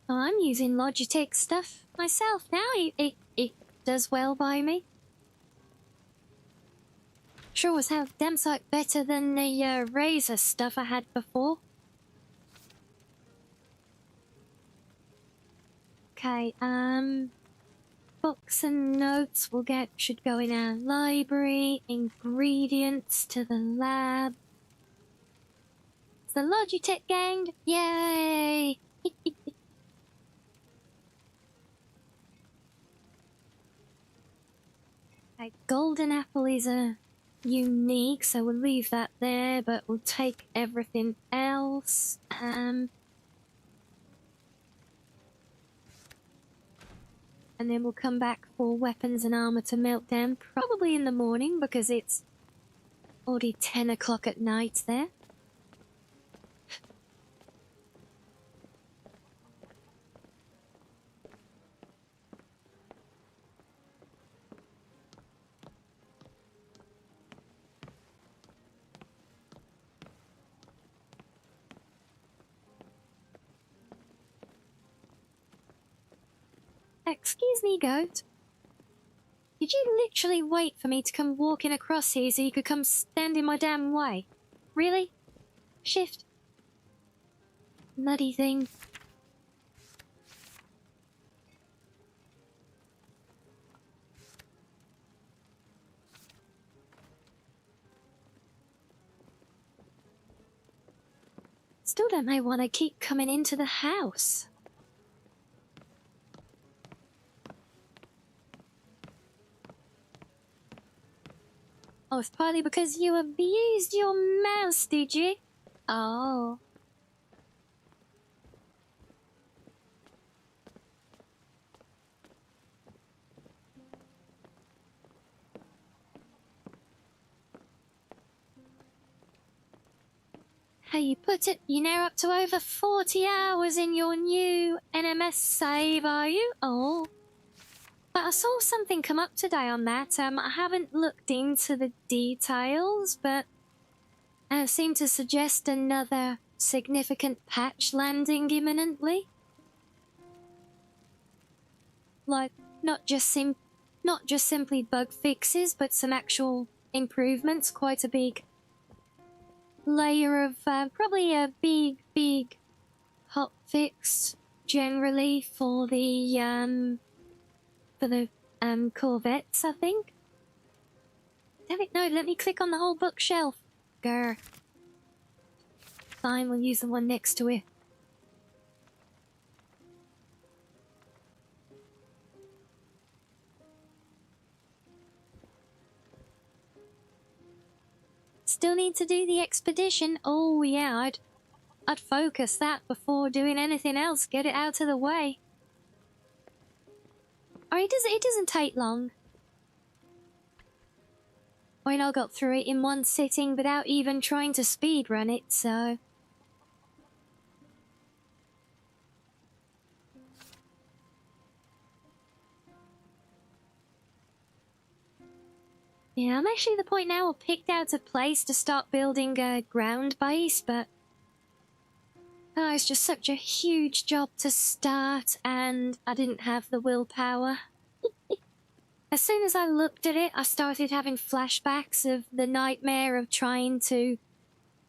Oh, I'm using Logitech stuff myself now, it does well by me. Sure was how damn sight better than the Razer stuff I had before. Okay, books and notes should go in our library. Ingredients to the lab. It's the Logitech gang! Yay! Okay, golden apple is unique, so we'll leave that there, but we'll take everything else. And then we'll come back for weapons and armor to melt down, probably in the morning, because it's already 10 o'clock at night there. Excuse me, goat. Did you literally wait for me to come walking across here so you could come stand in my damn way? Really? Shift. Bloody thing. Still don't know why they keep coming into the house. Oh, it's partly because you abused your mouse, did you? Oh. How you put it, you're now up to over 40 hours in your new NMS save, are you? Oh. But I saw something come up today on that. I haven't looked into the details, but seemed to suggest another significant patch landing imminently. Like, not just simply bug fixes, but some actual improvements. Quite a big layer of, probably a big hot fix generally for the Corvettes, I think. Damn it, no, let me click on the whole bookshelf. Grr. Fine, we'll use the one next to it. Still need to do the expedition? Oh yeah, I'd focus that before doing anything else. Get it out of the way. Or it doesn't take long. I mean, I got through it in one sitting without even trying to speedrun it, so... Yeah, I'm actually at the point now I picked out a place to start building a ground base, but... Oh, it's just such a huge job to start, and I didn't have the willpower. As soon as I looked at it, I started having flashbacks of the nightmare of trying to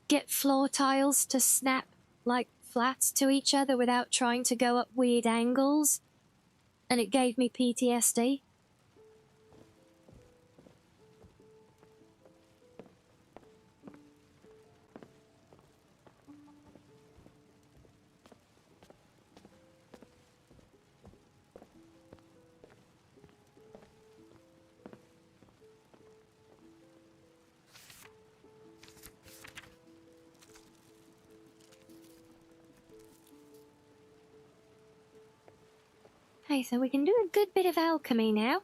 get floor tiles to snap, like, flat to each other without trying to go up weird angles. And it gave me PTSD. Okay, so we can do a good bit of alchemy now.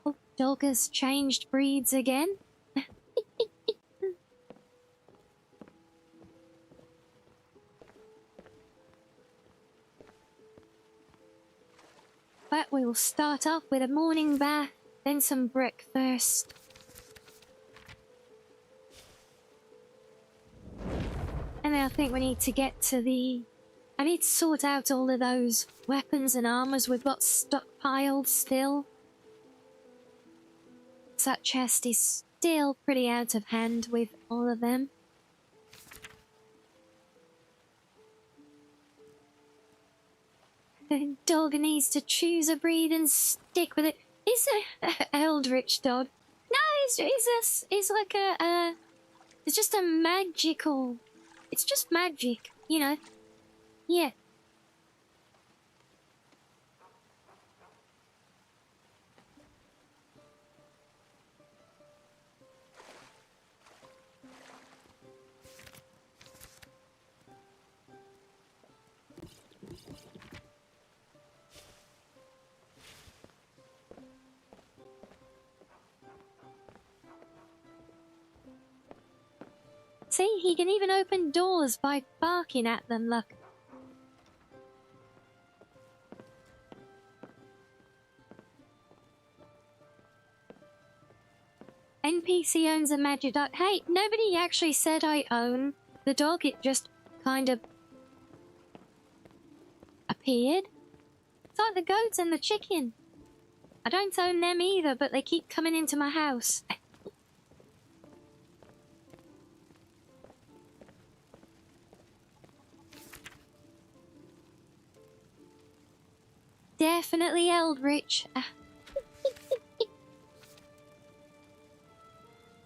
Oh, dog has changed breeds again. But we will start off with a morning bath, then some breakfast. And then I think we need to get to I need to sort out all of those weapons and armors we've got stockpiled still. That chest is still pretty out of hand with all of them. The dog needs to choose a breed and stick with it. It's a eldritch dog. No, it's like it's just a magical. It's just magic, you know. Yeah. See, he can even open doors by barking at them, look. NPC owns a magic dog. Hey, nobody actually said I own the dog, it just kind of appeared. It's like the goats and the chicken. I don't own them either, but they keep coming into my house. Definitely eldritch.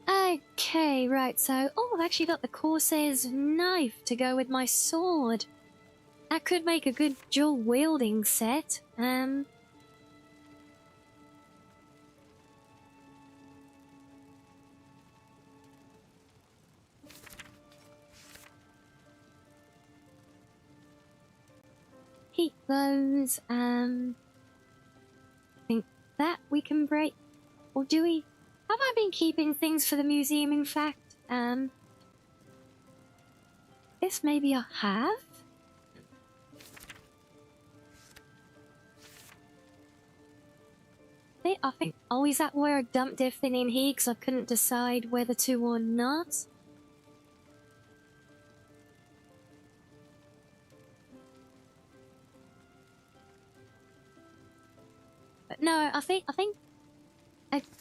Okay, right, so... Oh, I've actually got the Corsair's knife to go with my sword. That could make a good dual-wielding set. Keep those, I think that we can break... Or do we... Have I been keeping things for the museum, in fact? This maybe I have? I think... Oh, is that where I dumped everything in here? Because I couldn't decide whether to or not? But no, I think...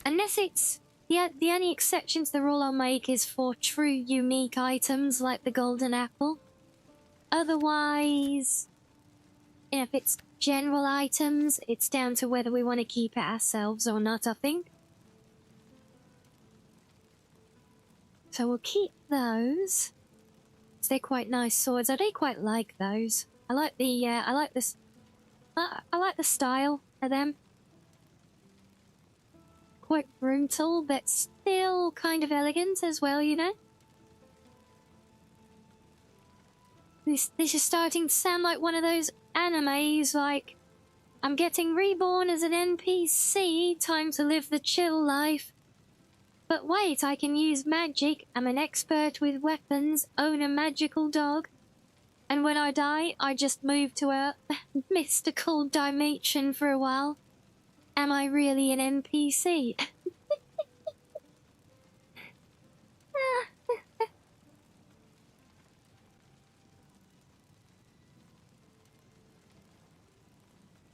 unless it's... The only exception to the rule I'll make is for true unique items like the golden apple. Otherwise, you know, if it's general items, it's down to whether we want to keep it ourselves or not, I think. So we'll keep those. They're quite nice swords. I do quite like those. I like the I like this. I like the style of them. Quite brutal, but still kind of elegant as well, you know? This is starting to sound like one of those animes, like, I'm getting reborn as an NPC, time to live the chill life. But wait, I can use magic, I'm an expert with weapons, own a magical dog. And when I die, I just move to a mystical dimension for a while. Am I really an NPC?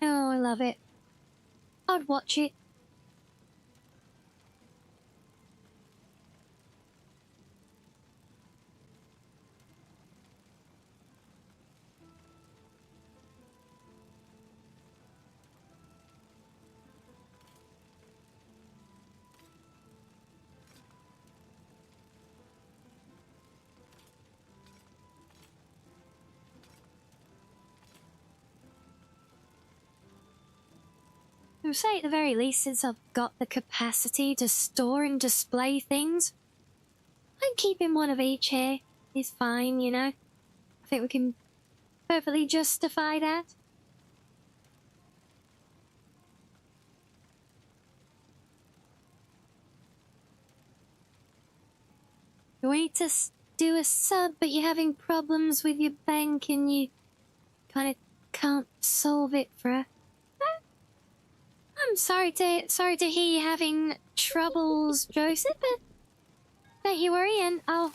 Oh, I love it. I'd watch it. say at the very least, since I've got the capacity to store and display things, I'm keeping one of each here. Is fine, you know. I think we can perfectly justify that. You need to do a sub, but you're having problems with your bank and you kind of can't solve it for her. I'm sorry to hear you're having troubles, Joseph, but don't you worry. And I was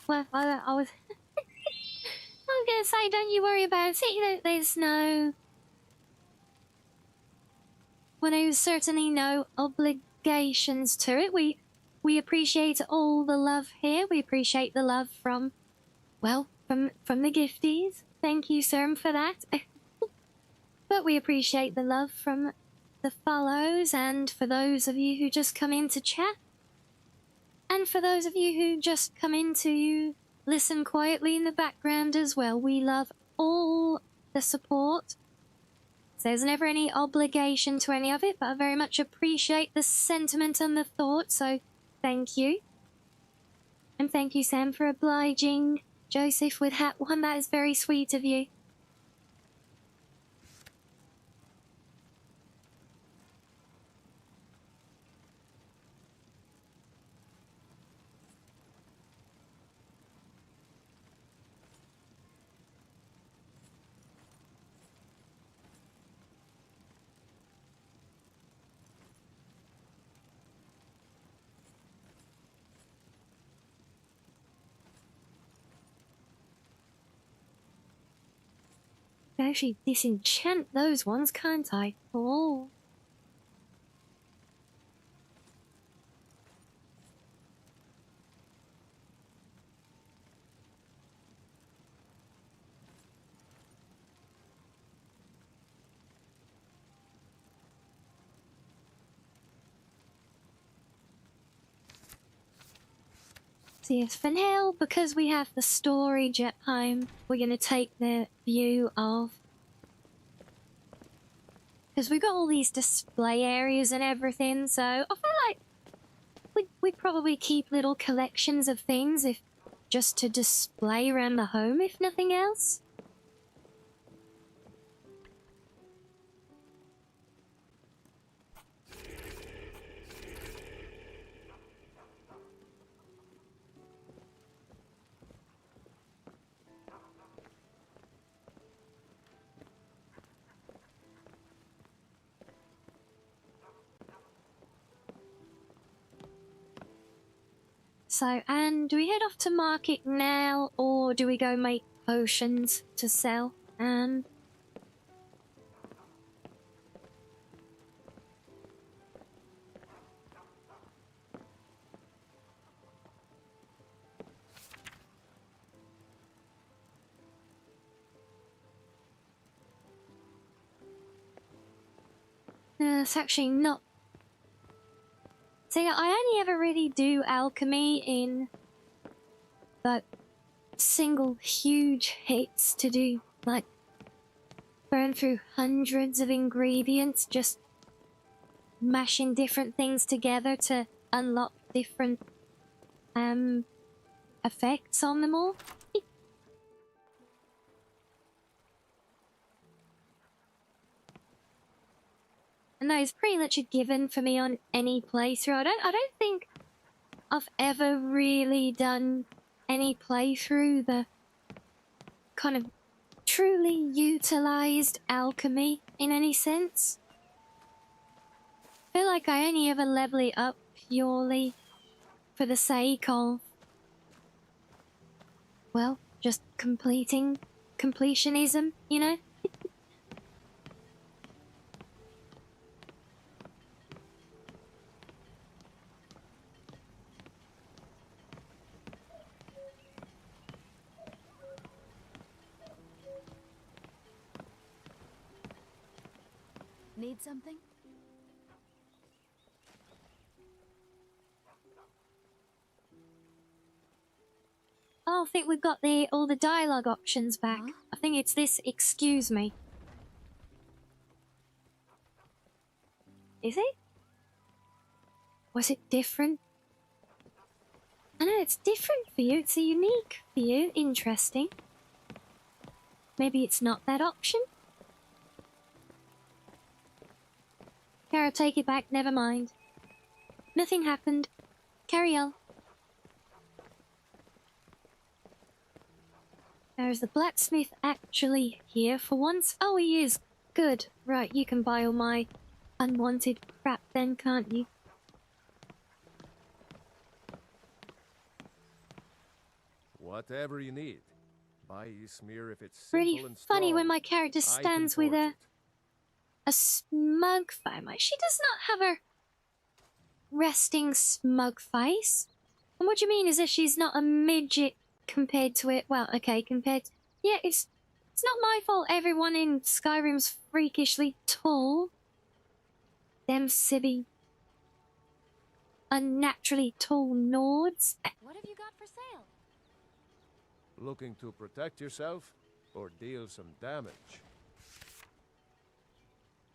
gonna say, don't you worry about it. There's no, well, there's certainly no obligations to it. We appreciate all the love here. We appreciate the love from, well, from the gifties. Thank you, sir, for that. But we appreciate the love from the follows, and for those of you who just come in to chat, and for those of you who just come in to listen quietly in the background as well. We love all the support. So there's never any obligation to any of it, but I very much appreciate the sentiment and the thought, so thank you. And thank you, Sam, for obliging Joseph with Hat 1. That is very sweet of you. I can actually disenchant those ones, can't I? Oh. So yes, for now, because we have the storage at home, we're going to take the view of... because we've got all these display areas and everything, so I feel like we'd probably keep little collections of things if just to display around the home, if nothing else. So, and do we head off to market now, or do we go make potions to sell? No, it's actually not. See, I only ever really do alchemy in like single huge hits to do, like, burn through hundreds of ingredients, just mashing different things together to unlock different effects on them all. And that is pretty much a given for me on any playthrough. I don't think I've ever really done any playthrough that kind of truly utilized alchemy in any sense. I feel like I only ever level it up purely for the sake of, well, just completionism, you know? Need something? Oh, I think we've got all the dialogue options back. Huh? I think it's this, excuse me. Is it? Was it different? I know it's different for you. It's a unique for you. Interesting. Maybe it's not that option? Kara, take it back. Never mind. Nothing happened. Carry on. Now, is the blacksmith actually here for once? Oh, he is. Good. Right, you can buy all my unwanted crap then, can't you? Whatever you need. Buy Ysmir if it's Really simple and funny strong. when my character I can stands with forge a smug face. She does not have a resting smug face. And what do you mean is if she's not a midget compared to it? Well, okay, compared to... Yeah, it's not my fault everyone in Skyrim's freakishly tall. Them silly, unnaturally tall Nords. What have you got for sale? Looking to protect yourself or deal some damage?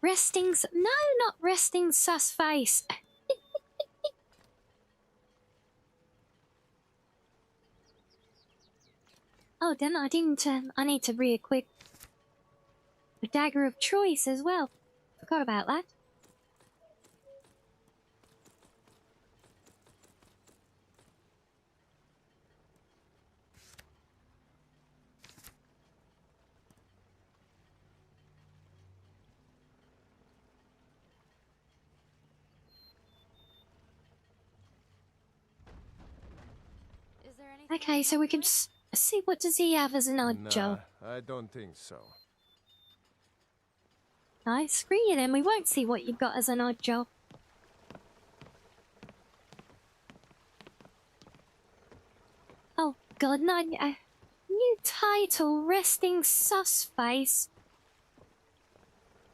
No, not resting sus face. Oh, then I didn't, I need to re-equip the dagger of choice as well. Forgot about that. Is there anything Okay, so we can see what does he have as an odd Nah, job. I don't think so. No, screw you then. We won't see what you've got as an odd job. Oh God, no! New title: Resting Sus Face.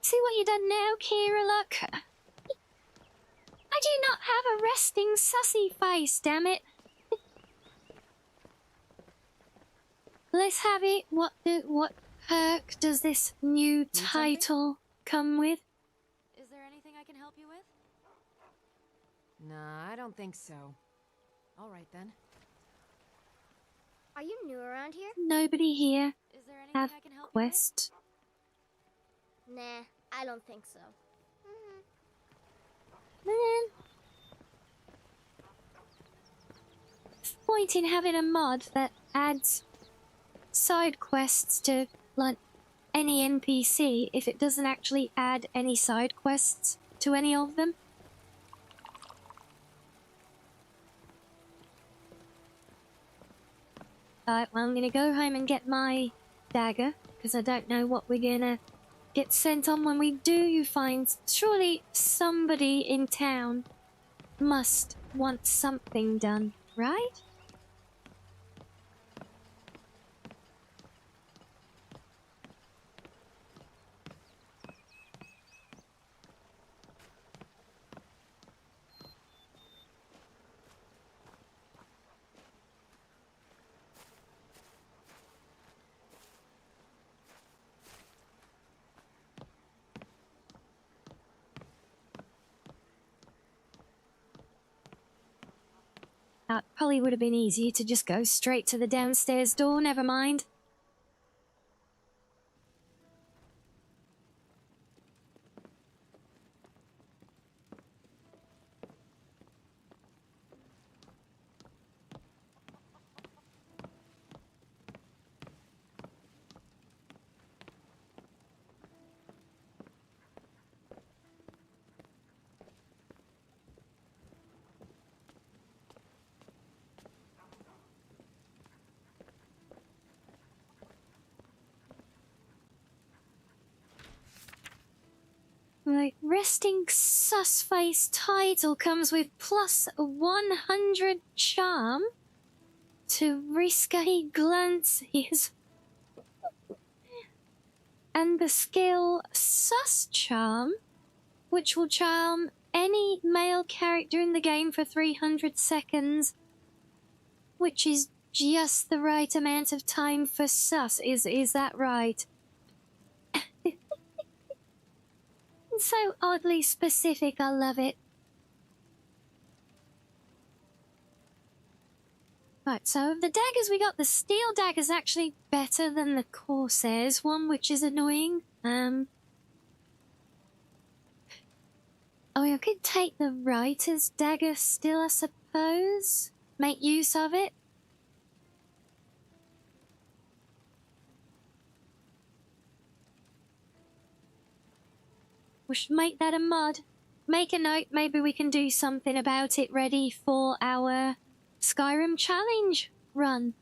See what you done now, Kira? Look, I do not have a resting sussy face. Damn it! Let's have it. What perk does this new title come with? Is there anything I can help you with? Nah, I don't think so. All right then. Are you new around here? Nobody here Is there anything have I can help quest. Nah, I don't think so. Point in having a mod that adds side quests to like any NPC if it doesn't actually add any side quests to any of them. Alright, well I'm gonna go home and get my dagger because I don't know what we're gonna get sent on when we do find. Surely somebody in town must want something done, right? It probably would have been easier to just go straight to the downstairs door, never mind. Right, resting susface title comes with plus 100 charm to risque glances. And the skill sus charm, which will charm any male character in the game for 300 seconds, which is just the right amount of time for sus. Is that right? being so oddly specific, I love it. Right, so of the daggers we got, the steel dagger's actually better than the Corsair's one, which is annoying. Oh, I could take the writer's dagger still, I suppose. Make use of it. We should make that a mod. Make a note, maybe we can do something about it ready for our Skyrim challenge run.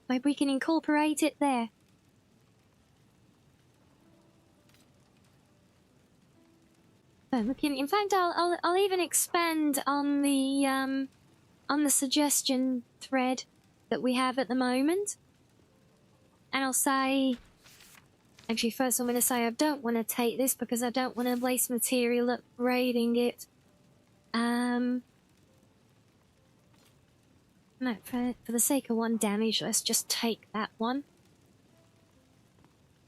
Maybe we can incorporate it there. We can, in fact, I'll even expand on the suggestion thread that we have at the moment, and I'll say. Actually, first I'm going to say I don't want to take this because I don't want to waste material upgrading it. No, for the sake of 1 damage, let's just take that one.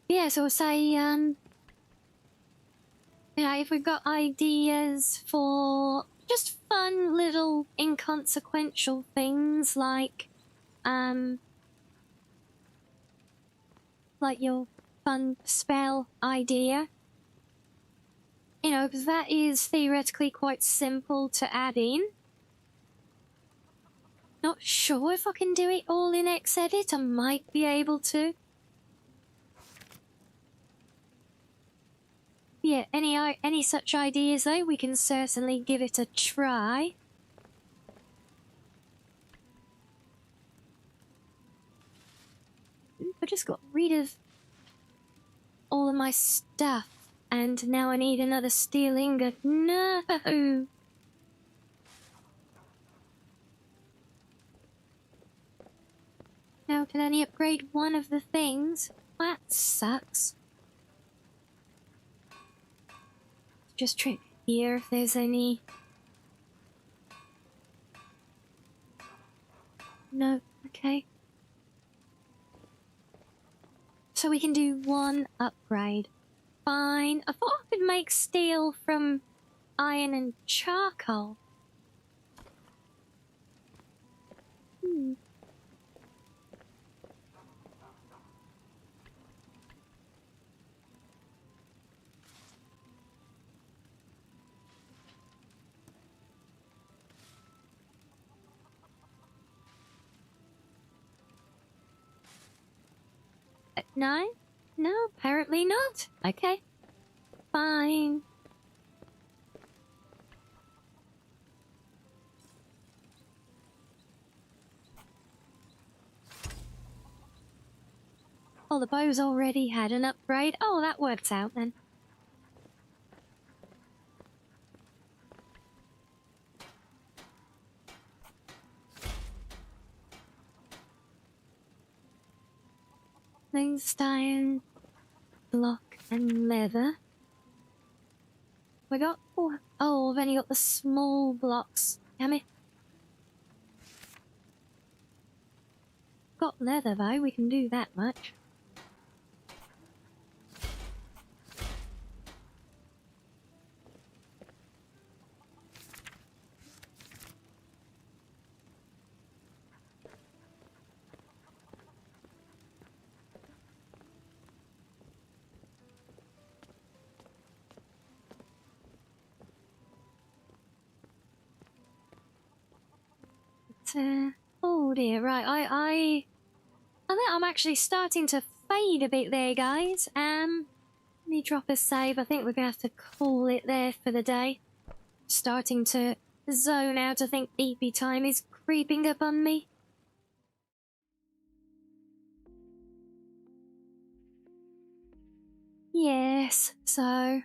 Yeah, so I'll say, you know, if we've got ideas for just fun little inconsequential things like your fun spell idea, you know, because that is theoretically quite simple to add in. Not sure if I can do it all in Xedit. I might be able to. Yeah, any such ideas though, we can certainly give it a try. I just got rid of all of my stuff, and now I need another steel ingot. No! Now I can only upgrade one of the things. That sucks. Just check here if there's any. No, okay. So we can do 1 upgrade. Fine. I thought I could make steel from iron and charcoal. No? No, apparently not. Okay. Fine. Oh, the bow's already had an upgrade. Oh, that works out then. Stone, block, and leather. We got. Oh, I've only got the small blocks. Damn it. Got leather though, we can do that much. Oh dear, right, I think I'm actually starting to fade a bit there, guys. Let me drop a save. I think we're gonna have to call it there for the day. Starting to zone out. I think EP time is creeping up on me. Yes, so I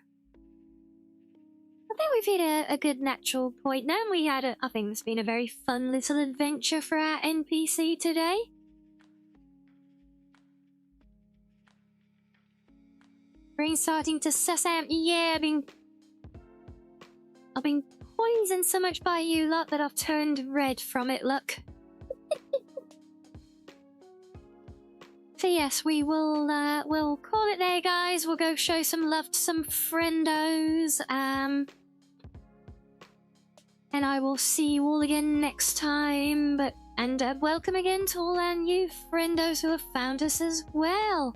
think we've hit a good natural point now. We had I think it's been a very fun little adventure for our NPC today. Brain's starting to suss out. Yeah, I've been poisoned so much by you lot that I've turned red from it, look. So yes, we'll call it there, guys. We'll go show some love to some friendos. And I will see you all again next time. And welcome again to all our new friendos who have found us as well.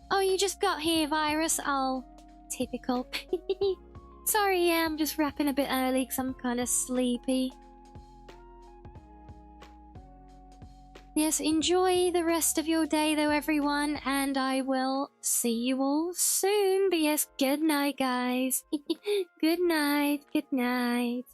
Oh, you just got here, Virus. Oh, typical. Sorry, yeah, I'm just wrapping a bit early because I'm kind of sleepy. Yes, enjoy the rest of your day though, everyone, and I will see you all soon. But yes, good night, guys. Good night, good night.